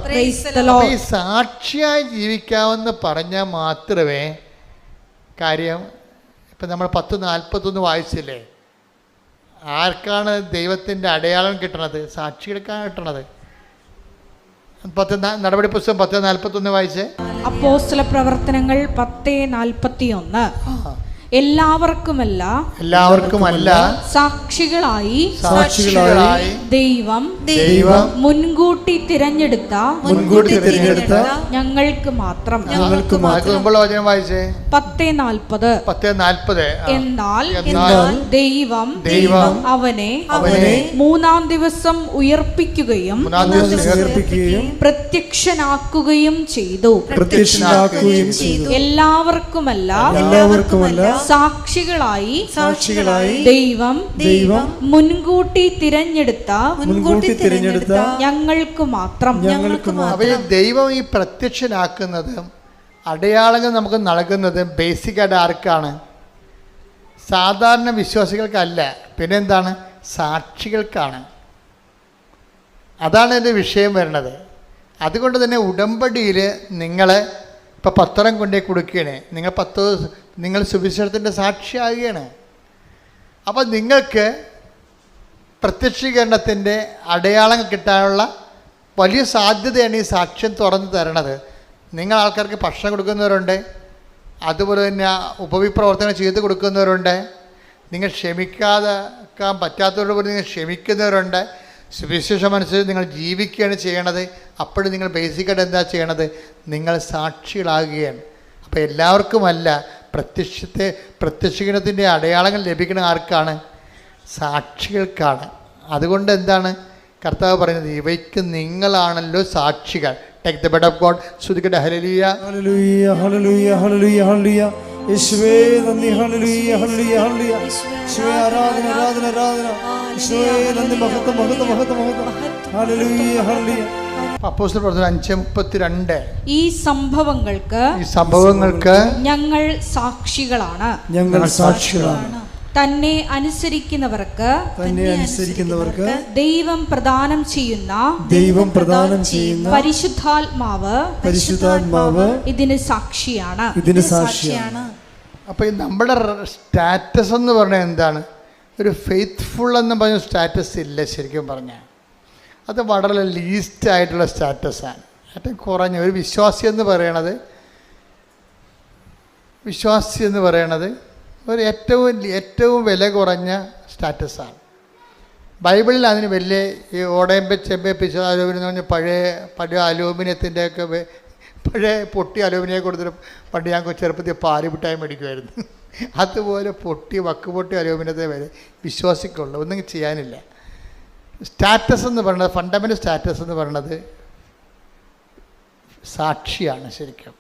ഈ സാക്ഷിയായി ജീവിക്കാമെന്ന് പറഞ്ഞാൽ മാത്രമേ കാര്യം. ഇപ്പം നമ്മൾ 10:41 വായിച്ചില്ലേ? ആർക്കാണ് ദൈവത്തിൻ്റെ അടയാളം കിട്ടണത്? സാക്ഷികൾക്കാണ് കിട്ടണത്. നടപടി പുസ്തകം 10:41 വായിച്ചേ. അപ്പോസ്തല പ്രവർത്തനങ്ങൾ 10:41. എല്ലാവർക്കുമല്ല സാക്ഷികളായി ദൈവം മുൻകൂട്ടി തിരഞ്ഞെടുത്ത ഞങ്ങൾക്ക് മാത്രം. വചനം വായിച്ചേ. 10:40. 10:40. എന്നാൽ എന്നാൽ ദൈവം അവനെ മൂന്നാം ദിവസം ഉയർപ്പിക്കുകയും പ്രത്യക്ഷനാക്കുകയും ചെയ്തു. എല്ലാവർക്കുമല്ല സാക്ഷികളായി ദൈവം മുൻകൂട്ടി തിരഞ്ഞെടുത്ത ഞങ്ങൾക്ക് മാത്രം. ദൈവം ഈ പ്രത്യക്ഷനാക്കുന്നത്, അടയാളങ്ങൾ നമുക്ക് നൽകുന്നത് ബേസിക്കായിട്ട് ആർക്കാണ്? സാധാരണ വിശ്വാസികൾക്കല്ല, പിന്നെന്താണ്? സാക്ഷികൾക്കാണ്. അതാണ് എൻ്റെ വിഷയം വരുന്നത്. അതുകൊണ്ട് തന്നെ ഉടമ്പടിയിൽ നിങ്ങൾ ഇപ്പോൾ പത്രം കൊണ്ടേ കൊടുക്കുകയാണ്, നിങ്ങൾ സുവിശേഷത്തിൻ്റെ സാക്ഷിയാകുകയാണ്. അപ്പോൾ നിങ്ങൾക്ക് പ്രത്യക്ഷീകരണത്തിൻ്റെ അടയാളങ്ങൾ കിട്ടാനുള്ള വലിയ സാധ്യതയാണ് ഈ സാക്ഷ്യം തുറന്നു തരണത്. നിങ്ങൾ ആൾക്കാർക്ക് ഭക്ഷണം കൊടുക്കുന്നവരുണ്ട്, അതുപോലെ തന്നെ ഉപവിപ്രവർത്തനം ചെയ്ത് കൊടുക്കുന്നവരുണ്ട്, നിങ്ങൾ ക്ഷമിക്കാൻ പറ്റാത്തവരോട് പോലും നിങ്ങൾ ക്ഷമിക്കുന്നവരുണ്ട്. സുവിശേഷം അനുസരിച്ച് നിങ്ങൾ ജീവിക്കുകയാണ് ചെയ്യണത്. അപ്പോഴും നിങ്ങൾ ബേസിക്കായിട്ട് എന്താ ചെയ്യണത്? നിങ്ങൾ സാക്ഷികളാകുകയാണ്. അപ്പോൾ എല്ലാവർക്കുമല്ല, പ്രത്യക്ഷീകരണത്തിൻ്റെ അടയാളങ്ങൾ ലഭിക്കുന്ന ആർക്കാണ്? സാക്ഷികൾക്കാണ്. അതുകൊണ്ട് എന്താണ് കർത്താവ് പറയുന്നത്? ഇവയ്ക്ക് നിങ്ങളാണല്ലോ സാക്ഷികൾ. Take the bed of God. ശ്രുതിക്കട്ടെ hallelujah hallelujah hallelujah hallelujah hallelujah. യേശുവേ നന്ദി. Hallelujah hallelujah hallelujah. യേശുവേ ആരാധന ആരാധന ആരാധന. യേശുവേ നന്ദി. മഹത്വം മഹത്വം മഹത്വം മഹത്വം. Hallelujah hallelujah. അപ്പോസ്തല പ്രവർത്തനം 5:32. ഈ സംഭവങ്ങൾക്ക് ഞങ്ങൾ സാക്ഷികളാണ്. തന്നെ അനുസരിക്കുന്നവർക്ക് ദൈവം പ്രദാനം ചെയ്യുന്ന പരിശുദ്ധാത്മാവ് ഇതിന് സാക്ഷിയാണ്. അപ്പോൾ നമ്മുടെ സ്റ്റാറ്റസ് എന്ന് പറഞ്ഞാൽ എന്താണ്? ഒരു ഫെയ്ത്ത്ഫുൾ എന്ന് പറഞ്ഞ സ്റ്റാറ്റസ് ഇല്ല. ശരിക്കും പറഞ്ഞാൽ അത് വളരെ ലീസ്റ്റ് ആയിട്ടുള്ള സ്റ്റാറ്റസാണ്, ഏറ്റവും കുറഞ്ഞ. ഒരു വിശ്വാസി എന്ന് പറയണത് ഒരു ഏറ്റവും വില കുറഞ്ഞ സ്റ്റാറ്റസാണ്. ബൈബിളിൽ അതിന് വലിയ ഈ ഓടയമ്പ ചെമ്പ പിശോ അലൂമിനിയം എന്ന് പറഞ്ഞാൽ പഴയ അലൂമിനിയത്തിൻ്റെയൊക്കെ പഴയ പൊട്ടി അലൂമിനിയം കൊടുത്തിട്ട് പണ്ട് ഞാൻ ചെറുപ്പത്തിൽ പാല് മിഠായി മേടിക്കുമായിരുന്നു. അതുപോലെ വക്ക് പൊട്ടി അലൂമിനിയത്തെ വരെ വിശ്വാസിക്കുള്ളൂ, ഒന്നും ചെയ്യാനില്ല. സ്റ്റാറ്റസ് എന്ന് പറയുന്നത്, ഫണ്ടമെൻ്റൽ സ്റ്റാറ്റസ് എന്ന് പറയുന്നത് സാക്ഷിയാണ്. ശരിക്കും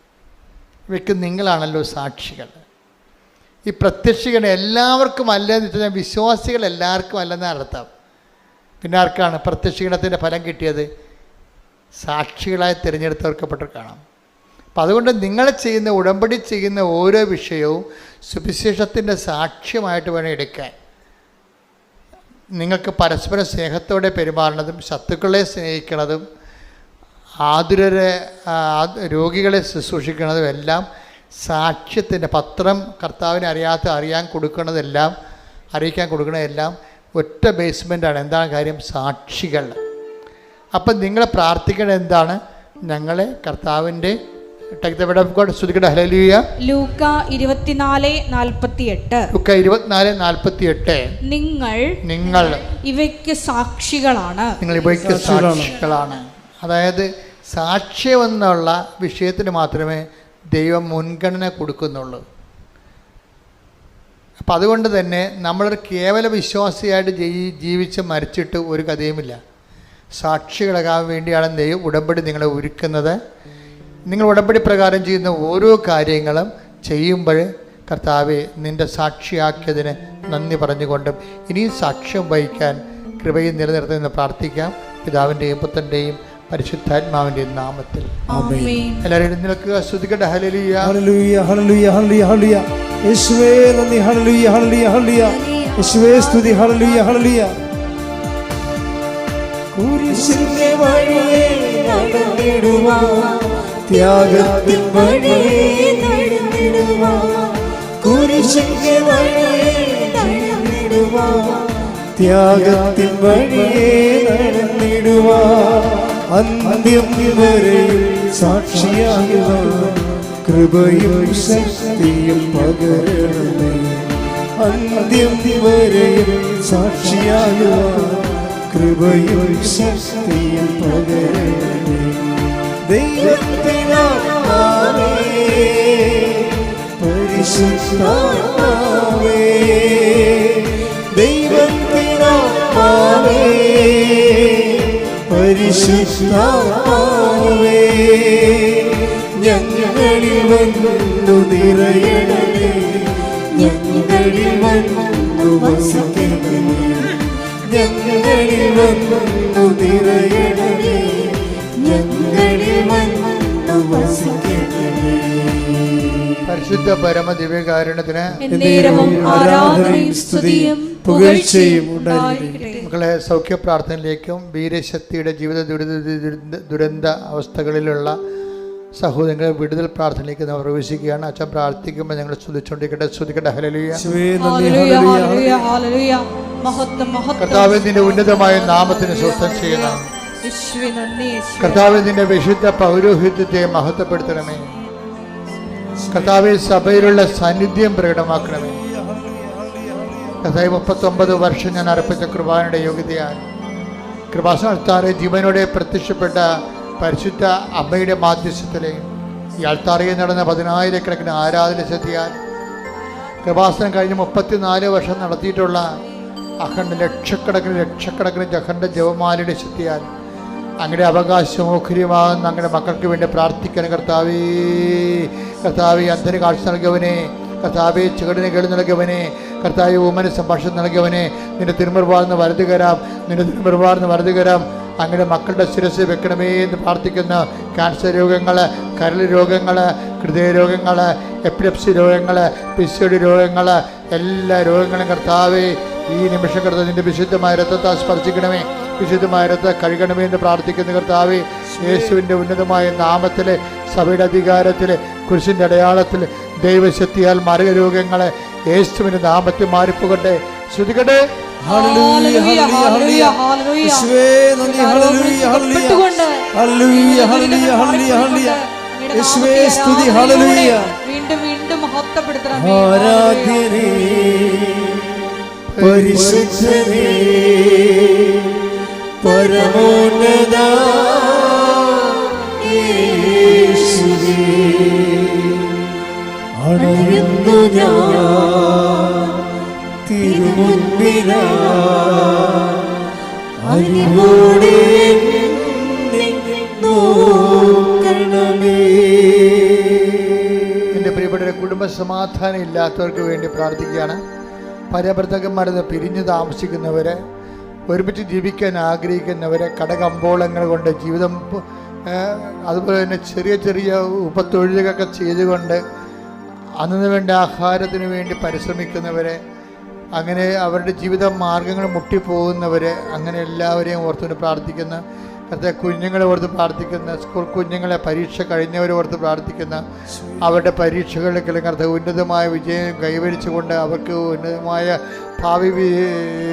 ഇവയ്ക്ക് നിങ്ങളാണല്ലോ സാക്ഷികൾ. ഈ പ്രത്യക്ഷീകരണം എല്ലാവർക്കും അല്ലെന്ന് വെച്ചാൽ വിശ്വാസികൾ എല്ലാവർക്കും അല്ലെന്നാണ് അർത്ഥം. പിന്നെ ആർക്കാണ് പ്രത്യക്ഷീകരണത്തിൻ്റെ ഫലം കിട്ടിയത്? സാക്ഷികളായി തിരഞ്ഞെടുത്തവർക്കപ്പെട്ട് കാണാം. അപ്പം അതുകൊണ്ട് നിങ്ങൾ ചെയ്യുന്ന ഉടമ്പടി ചെയ്യുന്ന ഓരോ വിഷയവും സുവിശേഷത്തിൻ്റെ സാക്ഷ്യമായിട്ട് വേണം എടുക്കാൻ. നിങ്ങൾക്ക് പരസ്പരം സ്നേഹത്തോടെ പെരുമാറുന്നതും ശത്രുക്കളെ സ്നേഹിക്കുന്നതും രോഗികളെ ശുശ്രൂഷിക്കുന്നതും എല്ലാം സാക്ഷ്യത്തിൻ്റെ പത്രം കർത്താവിനെ അറിയിക്കാൻ കൊടുക്കുന്നതെല്ലാം ഒറ്റ ബേസ്മെൻ്റാണ്. എന്താണ് കാര്യം? സാക്ഷികൾ. അപ്പം നിങ്ങൾ പ്രാർത്ഥിക്കേണ്ടത് എന്താണ്? ഞങ്ങളെ കർത്താവിൻ്റെ ലൂക്ക 24:48 നിങ്ങൾ ഇവയ്ക്ക് സാക്ഷികളാണ്. അതായത് സാക്ഷ്യം എന്നുള്ള വിഷയത്തിന് മാത്രമേ ദൈവം മുൻഗണന കൊടുക്കുന്നുള്ളൂ. അപ്പം അതുകൊണ്ട് തന്നെ നമ്മളൊരു കേവല വിശ്വാസിയായിട്ട് ജീവിച്ച് മരിച്ചിട്ട് ഒരു കഥയുമില്ല. സാക്ഷികളാകാൻ വേണ്ടിയാണ് ദൈവം ഉടമ്പടി നിങ്ങളെ ഒരുക്കുന്നത്. നിങ്ങൾ ഉടമ്പടി പ്രകാരം ചെയ്യുന്ന ഓരോ കാര്യങ്ങളും ചെയ്യുമ്പോൾ കർത്താവെ നിൻ്റെ സാക്ഷിയാക്കിയതിന് നന്ദി പറഞ്ഞുകൊണ്ടും ഇനിയും സാക്ഷ്യം വഹിക്കാൻ കൃപയും നിലനിർത്തുമെന്ന് പ്രാർത്ഥിക്കാം. പിതാവിൻ്റെയും പുത്രൻ്റെയും പരിശുദ്ധാത്മാവിൻ്റെ നാമത്തിൽ എല്ലാവരും നിൽക്കുക. സ്തുതിക്കട്ടെ. ഹല്ലേലൂയ ഹല്ലേലൂയ ഹല്ലേലൂയ ഹല്ലേലൂയ ഹല്ലേലൂയ. യേശുവേ നന്ദി. Hallelujah hallelujah hallelujah. യേശുവേ സ്തുതി. ഹല്ലേലൂയ ഹല്ലേലൂയ. കുരിശിന്റെ വഴിയെ നടന്നിടുവാൻ, ത്യാഗത്തിൻ വഴിയെ നടന്നിടുവാൻ, കുരിശിന്റെ വഴിയെ നടന്നിടുവാൻ, ത്യാഗത്തിൻ വഴിയെ നടന്നിടുവാൻ, അന്ത്യം വരെയും സാക്ഷിയാകുവാൻ കൃപയും ശക്തിയും പകരണമേ. അന്ത്യം വരെയും സാക്ഷിയാകുവാൻ കൃപയും ശക്തിയും പകരണമേ. ദൈവത്തിനാമേ പരിശുദ്ധാത്മാവേ ദൈവത്തിനാത്മാവേ പരിശുദ്ധാത്മാവേ ഞങ്ങളിൽ വന്നു നിറയണമേ ഞങ്ങളിൽ വന്നു വസിക്കണമേ ഞങ്ങളിൽ വന്നു നിറയണമേ ഞങ്ങളിൽ വന്നു വസിക്കണമേ. പരിശുദ്ധ പരമ ദിവ്യകാരുണ്യത്തിന് എന്നേരവും ആരാധനയും സ്തുതിയും പുകഴ്ചയും ഉണ്ടായിരിക്കട്ടെ. മക്കളെ, സൗഖ്യ പ്രാർത്ഥനയിലേക്കും വീരശക്തിയുടെ ജീവിത ദുരന്ത അവസ്ഥകളിലുള്ള സഹോദരങ്ങളെ വിടുതൽ പ്രാർത്ഥനയിലേക്ക് നമ്മൾ പ്രവേശിക്കുകയാണ്. അച്ഛൻ പ്രാർത്ഥിക്കുമ്പോൾ ഞങ്ങൾ സ്തുതിച്ചുകൊണ്ടിരിക്കട്ടെ. സ്തുതിക്കട്ടെ. ഹല്ലേലൂയ. Hallelujah, hallelujah, hallelujah. മഹത്വം, മഹത്വം. കർത്താവേ, നിന്റെ ഉന്നതമായ നാമത്തിന് സ്വസ്ഥം ചെയ്യണം. യേശുവേ, നന്ദി യേശുവേ. കർത്താവേ, നിന്റെ വിശുദ്ധ പൗരോഹിത്യത്തെ മഹത്വപ്പെടുത്തണമേ. കർത്താവേ, സഭയിലുള്ള സാന്നിധ്യം പ്രകടമാക്കണമേ. കർത്താവേ, 39 വർഷം ഞാൻ അർപ്പിച്ച കൃപാനയുടെ യോഗ്യതയാൽ കൃപാസനത്താറെ ജീവനോടെ പ്രത്യക്ഷപ്പെട്ട പരിശുദ്ധ അമ്മയുടെ മാധ്യസ്ഥത്തിലെ ഈ അൾത്താറയിൽ നടന്ന 10,000-കണക്കിന് ആരാധന ശക്തിയാൽ കൃപാസനം കഴിഞ്ഞ് 34 വർഷം നടത്തിയിട്ടുള്ള അഖണ്ഡ ലക്ഷക്കണക്കിന് അഖണ്ഡ ജപമാലയുടെ ശക്തിയാൽ അങ്ങയുടെ അവകാശമോഖര്യമാകുന്ന അങ്ങയുടെ മക്കൾക്ക് വേണ്ടി പ്രാർത്ഥിക്കാൻ കർത്താവേ. കർത്താവേ, അന്ധന് കാഴ്ച നൽകിയവനെ, കർത്താവേ, ചുവടിന് കേളി നൽകിയവനെ, കർത്താവേ, ഊമന് സംഭാഷണം നൽകിയവനെ, നിന്റെ തിരുമുറിവാർന്ന് വലതു കരം അങ്ങയുടെ മക്കളുടെ ശിരസ് വെക്കണമേ എന്ന് പ്രാർത്ഥിക്കുന്ന ക്യാൻസർ രോഗങ്ങൾ, കരൾ രോഗങ്ങൾ, ഹൃദയരോഗങ്ങൾ, എപ്പിലെപ്സി രോഗങ്ങൾ, പിസിഒഡി രോഗങ്ങൾ, എല്ലാ രോഗങ്ങളും കർത്താവേ ഈ നിമിഷം കർത്താവ് നിന്റെ വിശുദ്ധമായ രക്തത്താൽ സ്പർശിക്കണമേ, വിശുദ്ധമായ രക്തം കഴുകണമേ എന്ന് പ്രാർത്ഥിക്കുന്ന കർത്താവേ, യേശുവിൻ്റെ ഉന്നതമായ നാമത്തിൽ, സഭയുടെ അധികാരത്തിൽ, കുരിശിൻ്റെ അടയാളത്തിൽ, ദൈവശക്തിയാൽ മാരകരോഗങ്ങളെ യേശുവിൻ്റെ നാമത്തിൽ മാറിപ്പോകട്ടെ. ശ്രുതികട്ടെ. Hallelujah, hallelujah, hallelujah. യേശുവേ നന്ദി. Hallelujah, hallelujah, hallelujah, hallelujah, hallelujah. യേശുവേ സ്തുതി. ഹല്ലേലൂയ. വീണ്ടും വീണ്ടും മഹത്വപ്പെടുത്തണമേ. ആരാധ്യനേ പരിശുദ്ധനേ പരമോന്നത യേശുവേ അണയുന്നു ഞാൻ തിരുമുൻപിലാ അറിവോടെ നോക്കണമേ. എൻ്റെ പ്രിയപ്പെട്ടവരെ, കുടുംബ സമാധാനം ഇല്ലാത്തവർക്ക് വേണ്ടി പ്രാർത്ഥിക്കുകയാണ്. പരഭർത്തകന്മാരെന്ന് പിരിഞ്ഞു താമസിക്കുന്നവരെ, ഒരുമിച്ച് ജീവിക്കാൻ ആഗ്രഹിക്കുന്നവരെ, കടകമ്പോളങ്ങൾ കൊണ്ട് ജീവിതം, അതുപോലെ തന്നെ ചെറിയ ചെറിയ ഉപത്തൊഴിലുകളൊക്കെ ചെയ്തുകൊണ്ട് അന്നു വേണ്ട ആഹാരത്തിന് വേണ്ടി പരിശ്രമിക്കുന്നവരെ, അങ്ങനെ അവരുടെ ജീവിത മാർഗങ്ങൾ മുട്ടിപ്പോകുന്നവരെ, അങ്ങനെ എല്ലാവരെയും ഓർത്തുകൊണ്ട് പ്രാർത്ഥിക്കുന്ന കർത്താവേ, കുഞ്ഞുങ്ങളെ ഓർത്ത് പ്രാർത്ഥിക്കുന്ന, സ്കൂൾ കുഞ്ഞുങ്ങളെ പരീക്ഷ കഴിഞ്ഞവരെ ഓർത്ത് പ്രാർത്ഥിക്കുന്ന, അവരുടെ പരീക്ഷകളിൽ കർത്താവേ ഉന്നതമായ വിജയം കൈവരിച്ചുകൊണ്ട് അവർക്ക് ഉന്നതമായ ഭാവി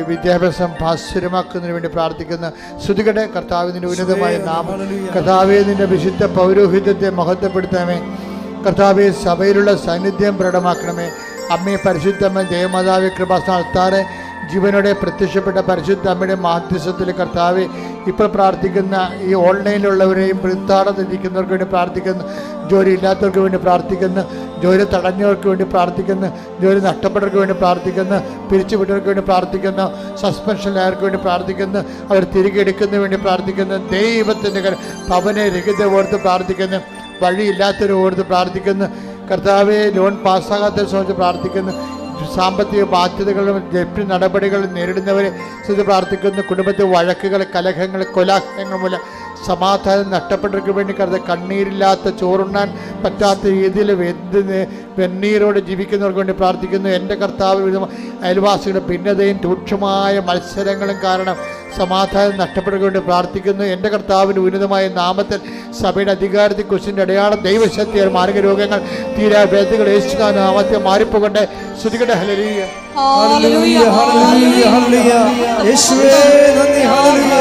വിദ്യാഭ്യാസം ഭാസ്വരമാക്കുന്നതിന് വേണ്ടി പ്രാർത്ഥിക്കുന്ന ശ്രുതികടെ. കർത്താവിൻ്റെ ഉന്നതമായ നാമം, കർത്താവേ, നിൻ്റെ വിശുദ്ധ പൗരോഹിത്യത്തെ മഹത്വപ്പെടുത്തണമേ. കർത്താവേ, സഭയിലുള്ള സാന്നിധ്യം പ്രകടമാക്കണമേ. അമ്മയെ പരിശുദ്ധമ്മ ദേവമാതാവേ, കൃപാസ്ഥാനത്താറെ ജീവനോടെ പ്രത്യക്ഷപ്പെട്ട പരിശുദ്ധ അമ്മയുടെ മാധ്യസ്ഥത്തിൽ കർത്താവെ, ഇപ്പോൾ പ്രാർത്ഥിക്കുന്ന ഈ ഓൺലൈനിലുള്ളവരെയും വൃത്താടത്തിരിക്കുന്നവർക്ക് വേണ്ടി പ്രാർത്ഥിക്കുന്നു, ജോലി ഇല്ലാത്തവർക്ക് വേണ്ടി പ്രാർത്ഥിക്കുന്നു, ജോലി തടഞ്ഞവർക്ക് വേണ്ടി പ്രാർത്ഥിക്കുന്നു, ജോലി നഷ്ടപ്പെട്ടവർക്ക് വേണ്ടി പ്രാർത്ഥിക്കുന്നു, പിരിച്ചുവിട്ടവർക്ക് വേണ്ടി പ്രാർത്ഥിക്കുന്നു, സസ്പെൻഷനിലായവർക്ക് വേണ്ടി പ്രാർത്ഥിക്കുന്നു, അവർ തിരികെ എടുക്കുന്നതിന് വേണ്ടി പ്രാർത്ഥിക്കുന്നു, ദൈവത്തിൻ്റെ ഭവന രഹിത ഓർത്ത് പ്രാർത്ഥിക്കുന്നു, വഴിയില്ലാത്തവരെ ഓർത്ത് പ്രാർത്ഥിക്കുന്നു, കർത്താവെ ലോൺ പാസ്സാകാത്തവരെ സംബന്ധിച്ച് പ്രാർത്ഥിക്കുന്നു, സാമ്പത്തിക ബാധ്യതകളും ജപ്തി നടപടികളും നേരിടുന്നവരെ സ്ഥിതി പ്രാർത്ഥിക്കുന്നു, കുടുംബത്തിൽ വഴക്കുകൾ, കലഹങ്ങൾ, കൊലാഹലങ്ങൾ മൂലം സമാധാനം നഷ്ടപ്പെട്ടവർക്ക് വേണ്ടി കരുത, കണ്ണീരില്ലാത്ത ചോറുണ്ണാൻ പറ്റാത്ത രീതിയിൽ വെണ്ണീരോടെ ജീവിക്കുന്നവർക്ക് വേണ്ടി പ്രാർത്ഥിക്കുന്നു. എൻ്റെ കർത്താവ് അയൽവാസികളുടെ ഭിന്നതയും രൂക്ഷമായ മത്സരങ്ങളും കാരണം സമാധാനം നഷ്ടപ്പെട്ടവർക്ക് വേണ്ടി പ്രാർത്ഥിക്കുന്നു. എൻ്റെ കർത്താവിൻ്റെ ഉന്നതമായ നാമത്തിൽ സഭയുടെ അധികാരത്തിൽ കുരിശിൻ്റെ അടയാളം ദൈവശക്തിയാൽ മാരകരോഗങ്ങൾ തീരാ വേദികൾ യേശുവിന്റെ നാമത്തിൽ മാറിപ്പോകട്ടെ. ശ്രുതികട്ടെ. Hallelujah, hallelujah, hallelujah, hallelujah. യേശുവേ നന്ദി. ഹല്ലേലൂയ,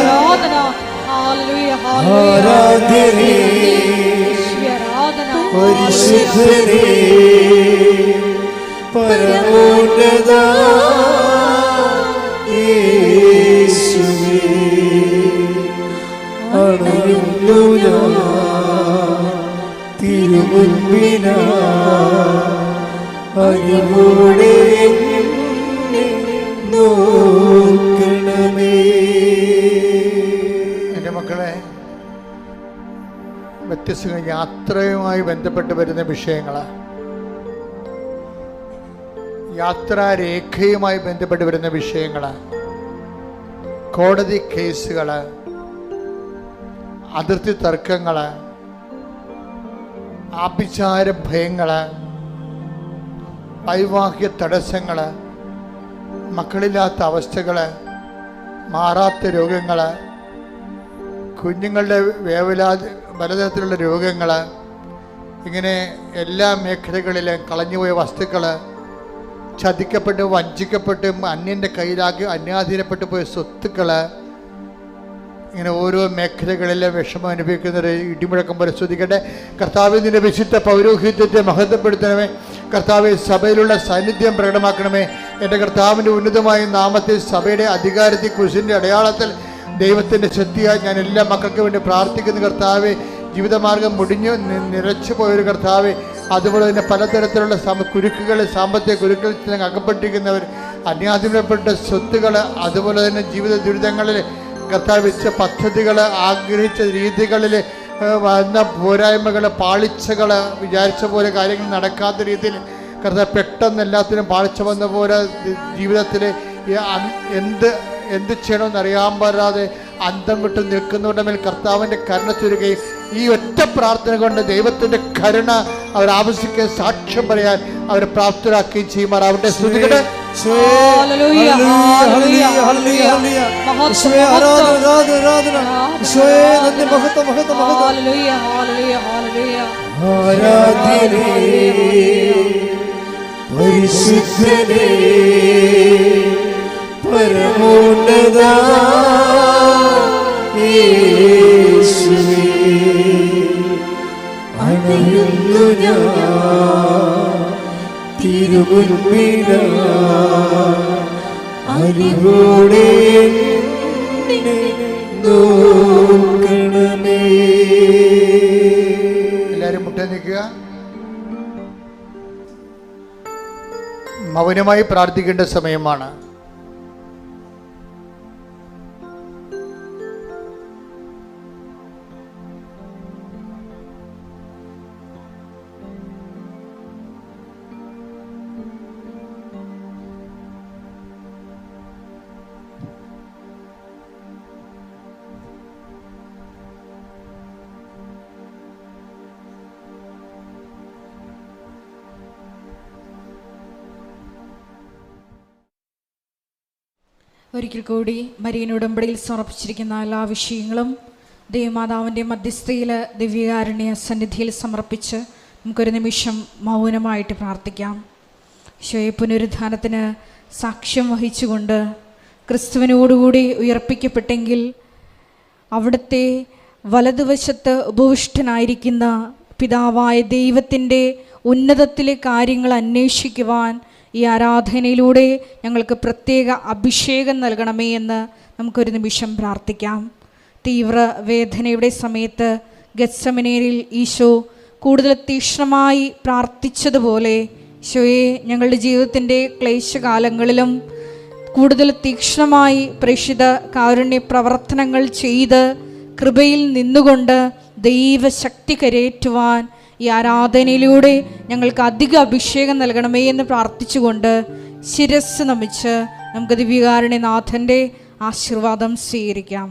ഹല്ലേലൂയ, ആരാധ്യനേ പരിശുദ്ധനേ പരമോന്നത യേശുവേ അണയുന്നു ഞാൻ തിരുമുൻപിലാ അറിവോടെ എന്നെ നോക്കണമേ. എൻ്റെ മക്കളെ, വ്യത്യസ്ത യാത്രയുമായി ബന്ധപ്പെട്ട് വരുന്ന വിഷയങ്ങളാണ്, യാത്രാരേഖയുമായി ബന്ധപ്പെട്ട് വരുന്ന വിഷയങ്ങളാണ്, കോടതി കേസുകൾ, അതിർത്തി തർക്കങ്ങൾ, ആഭിചാര ഭയങ്ങൾ, വൈവാഹിക തടസ്സങ്ങൾ, മക്കളില്ലാത്ത അവസ്ഥകൾ, മാറാത്ത രോഗങ്ങൾ, കുഞ്ഞുങ്ങളുടെ പലതരത്തിലുള്ള രോഗങ്ങൾ, ഇങ്ങനെ എല്ലാ മേഖലകളിലും കളഞ്ഞുപോയ വസ്തുക്കൾ, ചതിക്കപ്പെട്ട് വഞ്ചിക്കപ്പെട്ട് അന്യൻ്റെ കയ്യിലാക്കി അന്യാധീനപ്പെട്ടു പോയ സ്വത്തുക്കൾ, ഇങ്ങനെ ഓരോ മേഖലകളിലെ വിഷമം അനുഭവിക്കുന്നവരെ ഇടിമുഴക്കം പോലെ ശ്രദ്ധിക്കട്ടെ. കർത്താവേ, നിന്റെ വിശുദ്ധ പൗരോഹിത്യത്തെ മഹത്വപ്പെടുത്തണമേ. കർത്താവെ, സഭയിലുള്ള സാന്നിധ്യം പ്രകടമാക്കണമേ. എൻ്റെ കർത്താവിൻ്റെ ഉന്നതമായ നാമത്തിൽ, സഭയുടെ അധികാരത്തിൽ, കുരിശിൻ്റെ അടയാളത്തിൽ, ദൈവത്തിൻ്റെ ശക്തിയായി ഞാൻ എല്ലാ മക്കൾക്കും വേണ്ടി പ്രാർത്ഥിക്കുന്നു. കർത്താവെ, ജീവിതമാർഗം മുടിഞ്ഞു നിറച്ചു പോയൊരു കർത്താവെ, അതുപോലെ തന്നെ പലതരത്തിലുള്ള കുരുക്കുകൾ, സാമ്പത്തിക കുരുക്കളിൽ അകപ്പെട്ടിരിക്കുന്നവർ, അന്യാധീനപ്പെട്ട സ്വത്തുകൾ, അതുപോലെ തന്നെ ജീവിത ദുരിതങ്ങളിൽ കർത്താവ് വെച്ച പദ്ധതികൾ, ആഗ്രഹിച്ച രീതികളിൽ വന്ന പോരായ്മകൾ, പാളിച്ചകൾ, വിചാരിച്ച പോലെ കാര്യങ്ങൾ നടക്കാത്ത രീതിയിൽ കർത്താവ് പെട്ടെന്ന് എല്ലാത്തിനും പാളിച്ച വന്ന പോലെ ജീവിതത്തിൽ എന്ത് ചെയ്യണമെന്ന് അറിയാൻ പാടാതെ അന്തം വിട്ട് നിൽക്കുന്നവരുടെ മേൽ കർത്താവിൻ്റെ കരുണ ചൊരിയുകയും ഈ ഒറ്റ പ്രാർത്ഥന കൊണ്ട് ദൈവത്തിൻ്റെ കരുണ അവർ ആവശ്യിക്കുകയും സാക്ഷ്യം പറയാൻ അവരെ പ്രാപ്തരാക്കുകയും ചെയ്യുമാറാവട്ടെ. ശ്രദ്ധിക്കട്ടെ. പരിശുദ്ധനേ, പരമോന്നത യേശുവേ, അണയുന്നു ഞാൻ തിരുമുൻപിൽ, അറിവോടെ എന്നെ നോക്കണമേ. എല്ലാവരും മുട്ട നിൽക്കുക. മൗനമായി പ്രാർത്ഥിക്കേണ്ട സമയമാണ്. ഒരിക്കൽ കൂടി മരിയൻ ഉടമ്പടിയിൽ സമർപ്പിച്ചിരിക്കുന്ന എല്ലാ വിഷയങ്ങളും ദൈവമാതാവിൻ്റെ മധ്യസ്ഥയിൽ ദിവ്യകാരുണ്യ സന്നിധിയിൽ സമർപ്പിച്ച് നമുക്കൊരു നിമിഷം മൗനമായിട്ട് പ്രാർത്ഥിക്കാം. ഈശോയെ പുനരുദ്ധാനത്തിന് സാക്ഷ്യം വഹിച്ചുകൊണ്ട് ക്രിസ്തുവിനോടുകൂടി ഉയർപ്പിക്കപ്പെട്ടെങ്കിൽ അവിടുത്തെ വലതുവശത്ത് ഉപവിഷ്ടനായിരിക്കുന്ന പിതാവായ ദൈവത്തിൻ്റെ ഉന്നതത്തിലെ കാര്യങ്ങൾ അന്വേഷിക്കുവാൻ ഈ ആരാധനയിലൂടെ ഞങ്ങൾക്ക് പ്രത്യേക അഭിഷേകം നൽകണമേ എന്ന് നമുക്കൊരു നിമിഷം പ്രാർത്ഥിക്കാം. തീവ്ര വേദനയുടെ സമയത്ത് ഗത്സമനേരിൽ ഈശോ കൂടുതൽ തീക്ഷ്ണമായി പ്രാർത്ഥിച്ചതുപോലെ ഈശോയെ ഞങ്ങളുടെ ജീവിതത്തിൻ്റെ ക്ലേശകാലങ്ങളിലും കൂടുതൽ തീക്ഷ്ണമായി പ്രേക്ഷിത കാരുണ്യ പ്രവർത്തനങ്ങൾ ചെയ്ത് കൃപയിൽ നിന്നുകൊണ്ട് ദൈവശക്തി കരയേറ്റുവാൻ ഈ ആരാധനയിലൂടെ ഞങ്ങൾക്ക് അധിക അഭിഷേകം നൽകണമേ എന്ന് പ്രാർത്ഥിച്ചുകൊണ്ട് ശിരസ് നമിച്ച് നമുക്ക് ദിവ്യകാരുണ്യനാഥൻ്റെ ആശീർവാദം സ്വീകരിക്കാം.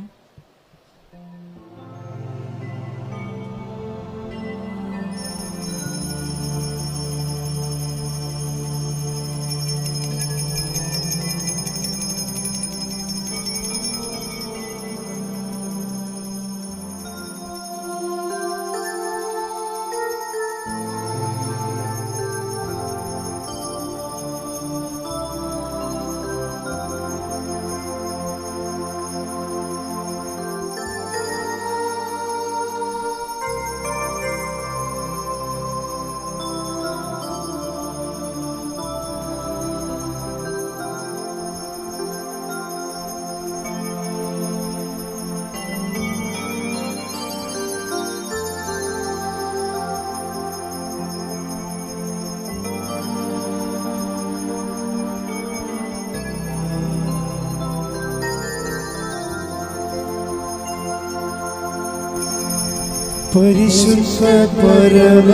പരിശുദ്ധ പരമ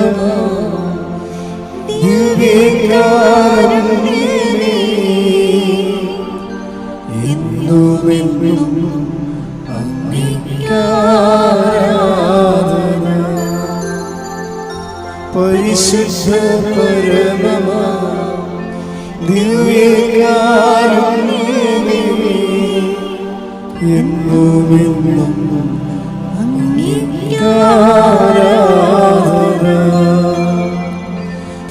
ദിവ്യകാരുണ്യമേ, എന്നുമെന്നും അങ്ങേക്കാരാധന. പരിശുദ്ധ പരമ ദിവ്യകാരുണ്യമേ, എന്നുമെന്നും അങ്ങേക്കാരാധന.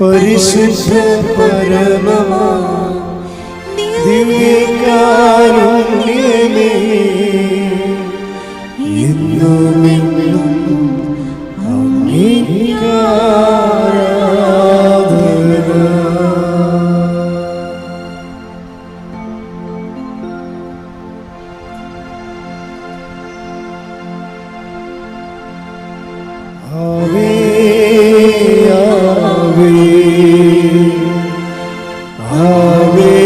പരിശുദ്ധ പരമ ദിവ്യകാരുണ്യമേ, എന്നുമെന്നും അങ്ങേക്കാരാധന. ആവേ ആവേ ആവേ